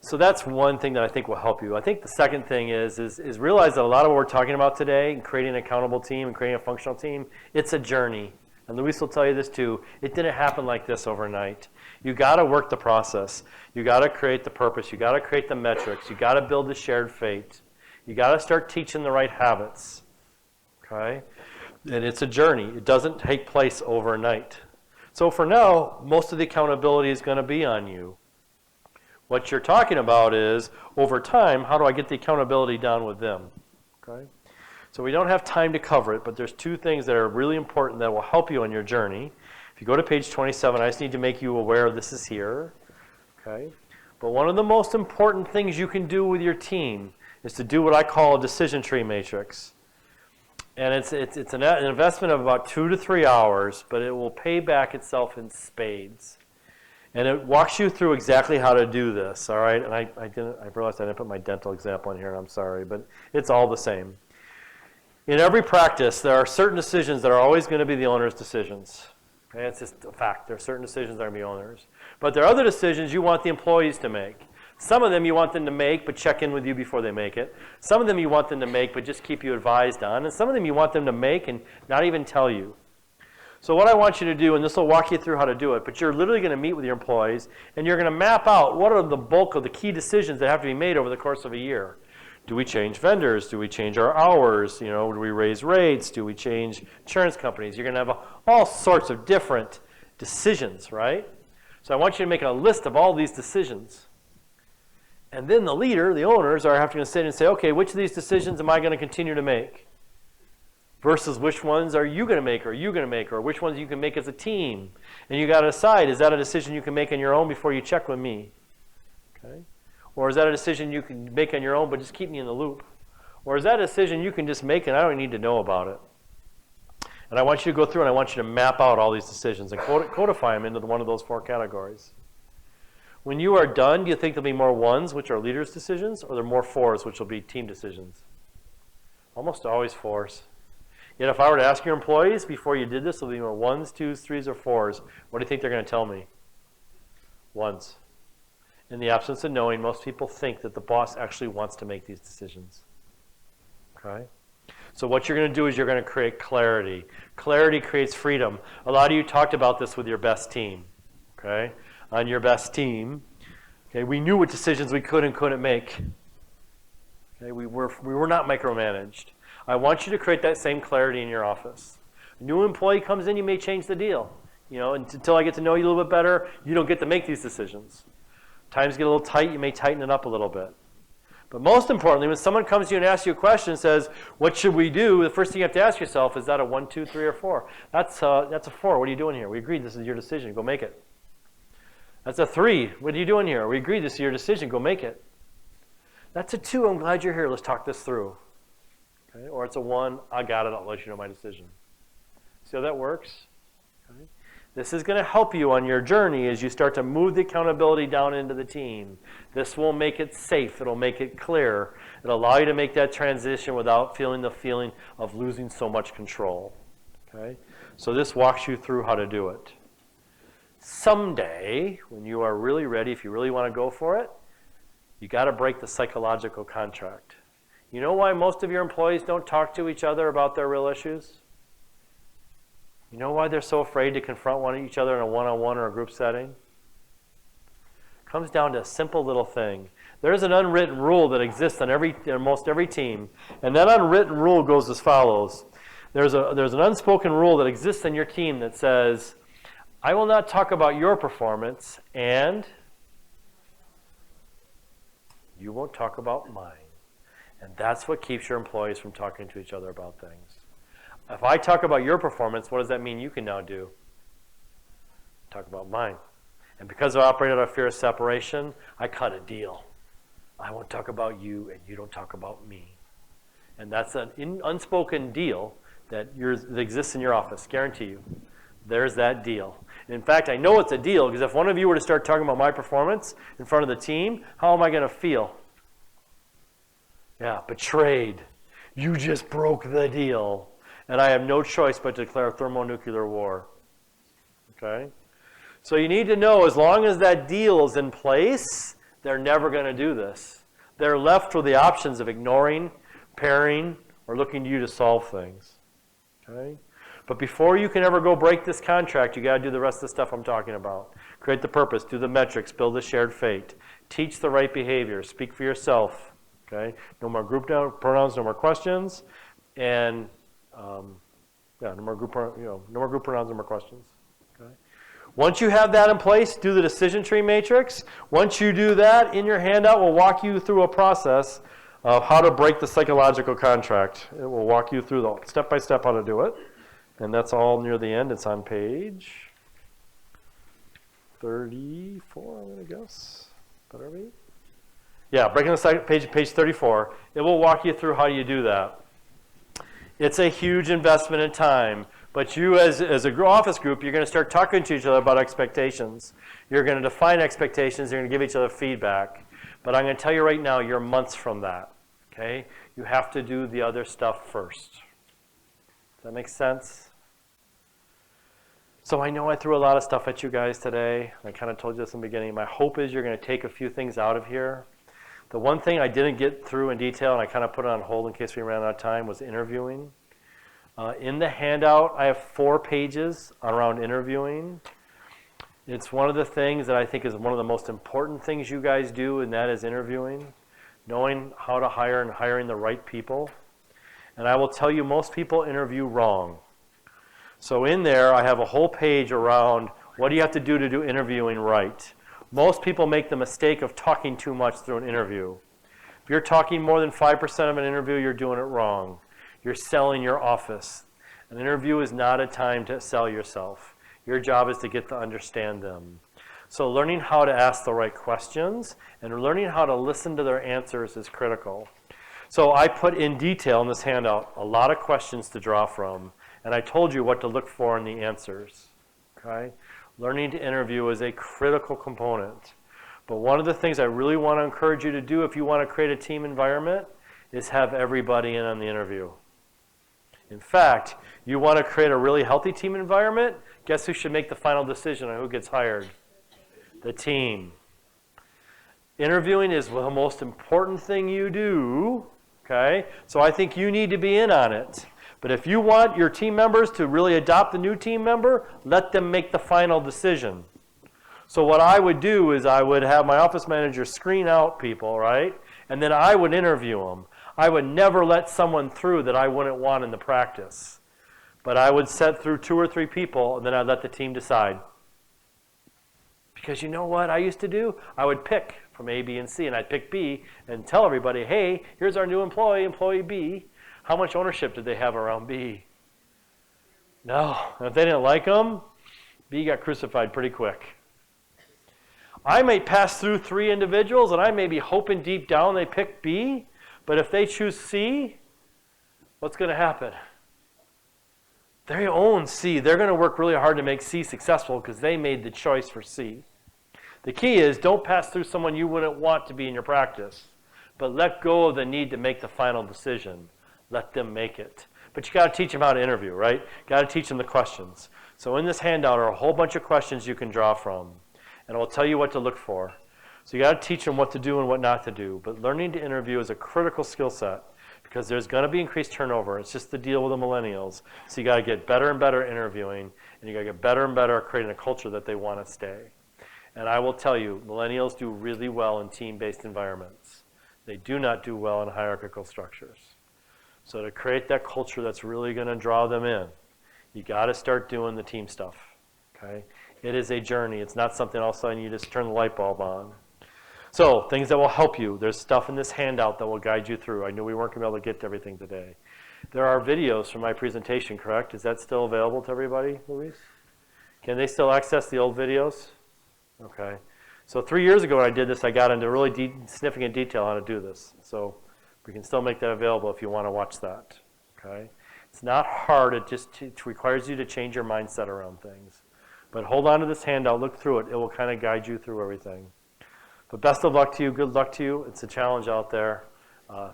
so that's one thing that I think will help you. I think the second thing is realize that a lot of what we're talking about today, and creating an accountable team and creating a functional team, it's a journey. and Luis will tell you this too, it didn't happen like this overnight. You got to work the process. You got to create the purpose. You got to create the metrics. You got to build the shared fate. You got to start teaching the right habits. Okay? And it's a journey. It doesn't take place overnight. So for now, most of the accountability is going to be on you. What you're talking about is, over time, how do I get the accountability down with them? Okay? So we don't have time to cover it, but there's two things that are really important that will help you on your journey. If you go to page 27, I just need to make you aware of this is here. Okay? But one of the most important things you can do with your team is to do what I call a decision tree matrix. And it's an investment of about 2 to 3 hours, but it will pay back itself in spades. And it walks you through exactly how to do this, all right? And I realized I didn't put my dental example in here, and I'm sorry, but it's all the same. In every practice, there are certain decisions that are always going to be the owner's decisions. Okay? It's just a fact. There are certain decisions that are going to be owners. But there are other decisions you want the employees to make. Some of them you want them to make, but check in with you before they make it. Some of them you want them to make, but just keep you advised on. And some of them you want them to make and not even tell you. So what I want you to do, and this will walk you through how to do it, but you're literally going to meet with your employees, and you're going to map out what are the bulk of the key decisions that have to be made over the course of a year. Do we change vendors? Do we change our hours? You know, do we raise rates? Do we change insurance companies? You're going to have all sorts of different decisions, right? So I want you to make a list of all these decisions. And then the leader, the owners, are having to sit and say, okay, which of these decisions am I going to continue to make? Versus which ones are you going to make, or you going to make, or which ones you can make as a team. And you got to decide, is that a decision you can make on your own before you check with me? Okay? Or is that a decision you can make on your own, but just keep me in the loop? Or is that a decision you can just make and I don't need to know about it? And I want you to go through and I want you to map out all these decisions and codify them into one of those 4 categories. When you are done, do you think there'll be more 1s, which are leaders' decisions, or there are more 4s, which will be team decisions? Almost always 4s. Yet if I were to ask your employees before you did this, there'll be more 1s, 2s, 3s, or 4s. What do you think they're going to tell me? 1s. In the absence of knowing, most people think that the boss actually wants to make these decisions. Okay? So what you're going to do is you're going to create clarity. Clarity creates freedom. A lot of you talked about this with your best team. Okay? On your best team, okay, we knew what decisions we could and couldn't make. Okay? We were not micromanaged. I want you to create that same clarity in your office. A new employee comes in, you may change the deal. You know, until I get to know you a little bit better, you don't get to make these decisions. Times get a little tight, you may tighten it up a little bit. But most importantly, when someone comes to you and asks you a question and says, what should we do? The first thing you have to ask yourself, is that a 1, 2, 3, or 4? That's a 4. What are you doing here? We agreed this is your decision. Go make it. That's a 3. What are you doing here? We agreed this is your decision. Go make it. That's a 2. I'm glad you're here. Let's talk this through. Okay? Or it's a 1. I got it. I'll let you know my decision. See how that works? Okay? This is going to help you on your journey as you start to move the accountability down into the team. This will make it safe. It'll make it clear. It'll allow you to make that transition without feeling the feeling of losing so much control. Okay? So this walks you through how to do it. Someday, when you are really ready, if you really want to go for it, you got to break the psychological contract. You know why most of your employees don't talk to each other about their real issues? You know why they're so afraid to confront each other in a one-on-one or a group setting? It comes down to a simple little thing. There's an unwritten rule that exists on almost every team, and that unwritten rule goes as follows. There's an unspoken rule that exists in your team that says, I will not talk about your performance, and you won't talk about mine. And that's what keeps your employees from talking to each other about things. If I talk about your performance, what does that mean you can now do? Talk about mine. And because I operate out of fear of separation, I cut a deal. I won't talk about you, and you don't talk about me. And that's an unspoken deal that exists in your office, guarantee you. There's that deal. In fact, I know it's a deal because if one of you were to start talking about my performance in front of the team, how am I going to feel? Yeah, betrayed. You just broke the deal. And I have no choice but to declare thermonuclear war. Okay? So you need to know, as long as that deal is in place, they're never going to do this. They're left with the options of ignoring, pairing, or looking to you to solve things. Okay? But before you can ever go break this contract, you got to do the rest of the stuff I'm talking about. Create the purpose, do the metrics, build a shared fate, teach the right behavior, speak for yourself. Okay? No more group pronouns, no more questions, and no more group pronouns, no more questions. Okay? Once you have that in place, do the decision tree matrix. Once you do that, in your handout, we'll walk you through a process of how to break the psychological contract. It will walk you through the step-by-step how to do it. And that's all near the end. It's on page 34, I'm going to guess. Better be? Yeah, breaking the page 34. It will walk you through how you do that. It's a huge investment in time. But you, as an office group, you're going to start talking to each other about expectations. You're going to define expectations. You're going to give each other feedback. But I'm going to tell you right now, you're months from that. Okay? You have to do the other stuff first. Does that make sense? So I know I threw a lot of stuff at you guys today. I kind of told you this in the beginning. My hope is you're going to take a few things out of here. The one thing I didn't get through in detail, and I kind of put it on hold in case we ran out of time, was interviewing. In the handout, I have 4 pages around interviewing. It's one of the things that I think is one of the most important things you guys do, and that is interviewing. Knowing how to hire and hiring the right people. And I will tell you, most people interview wrong. So in there, I have a whole page around what do you have to do interviewing right. Most people make the mistake of talking too much through an interview. If you're talking more than 5% of an interview, you're doing it wrong. You're selling your office. An interview is not a time to sell yourself. Your job is to get to understand them. So learning how to ask the right questions and learning how to listen to their answers is critical. So I put in detail in this handout a lot of questions to draw from, and I told you what to look for in the answers. Okay? Learning to interview is a critical component. But one of the things I really want to encourage you to do if you want to create a team environment is have everybody in on the interview. In fact, you want to create a really healthy team environment, guess who should make the final decision on who gets hired? The team. Interviewing is the most important thing you do, okay? So I think you need to be in on it. But if you want your team members to really adopt the new team member, let them make the final decision. So what I would do is I would have my office manager screen out people, right? And then I would interview them. I would never let someone through that I wouldn't want in the practice. But I would set through 2 or 3 people, and then I'd let the team decide. Because you know what I used to do? I would pick from A, B, and C, and I'd pick B and tell everybody, hey, here's our new employee, employee B. How much ownership did they have around B? No. And if they didn't like them, B got crucified pretty quick. I may pass through 3 individuals, and I may be hoping deep down they pick B, but if they choose C, what's going to happen? They own C. They're going to work really hard to make C successful because they made the choice for C. The key is don't pass through someone you wouldn't want to be in your practice, but let go of the need to make the final decision. Let them make it. But you got to teach them how to interview, right? Got to teach them the questions. So in this handout are a whole bunch of questions you can draw from, and it will tell you what to look for. So you got to teach them what to do and what not to do. But learning to interview is a critical skill set because there's going to be increased turnover. It's just the deal with the millennials. So you got to get better and better at interviewing, and you got to get better and better at creating a culture that they want to stay. And I will tell you, millennials do really well in team-based environments. They do not do well in hierarchical structures. So to create that culture that's really going to draw them in, you got to start doing the team stuff. Okay? It is a journey. It's not something all of a sudden you just turn the light bulb on. So things that will help you. There's stuff in this handout that will guide you through. I knew we weren't going to be able to get to everything today. There are videos from my presentation, correct? Is that still available to everybody, Luis? Can they still access the old videos? Okay. So 3 years ago when I did this, I got into really significant detail how to do this. So we can still make that available if you want to watch that. Okay. It's not hard. It just requires you to change your mindset around things. But hold on to this handout. Look through it. It will kind of guide you through everything. But best of luck to you. Good luck to you. It's a challenge out there.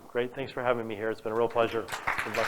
Great. Thanks for having me here. It's been a real pleasure. Good luck.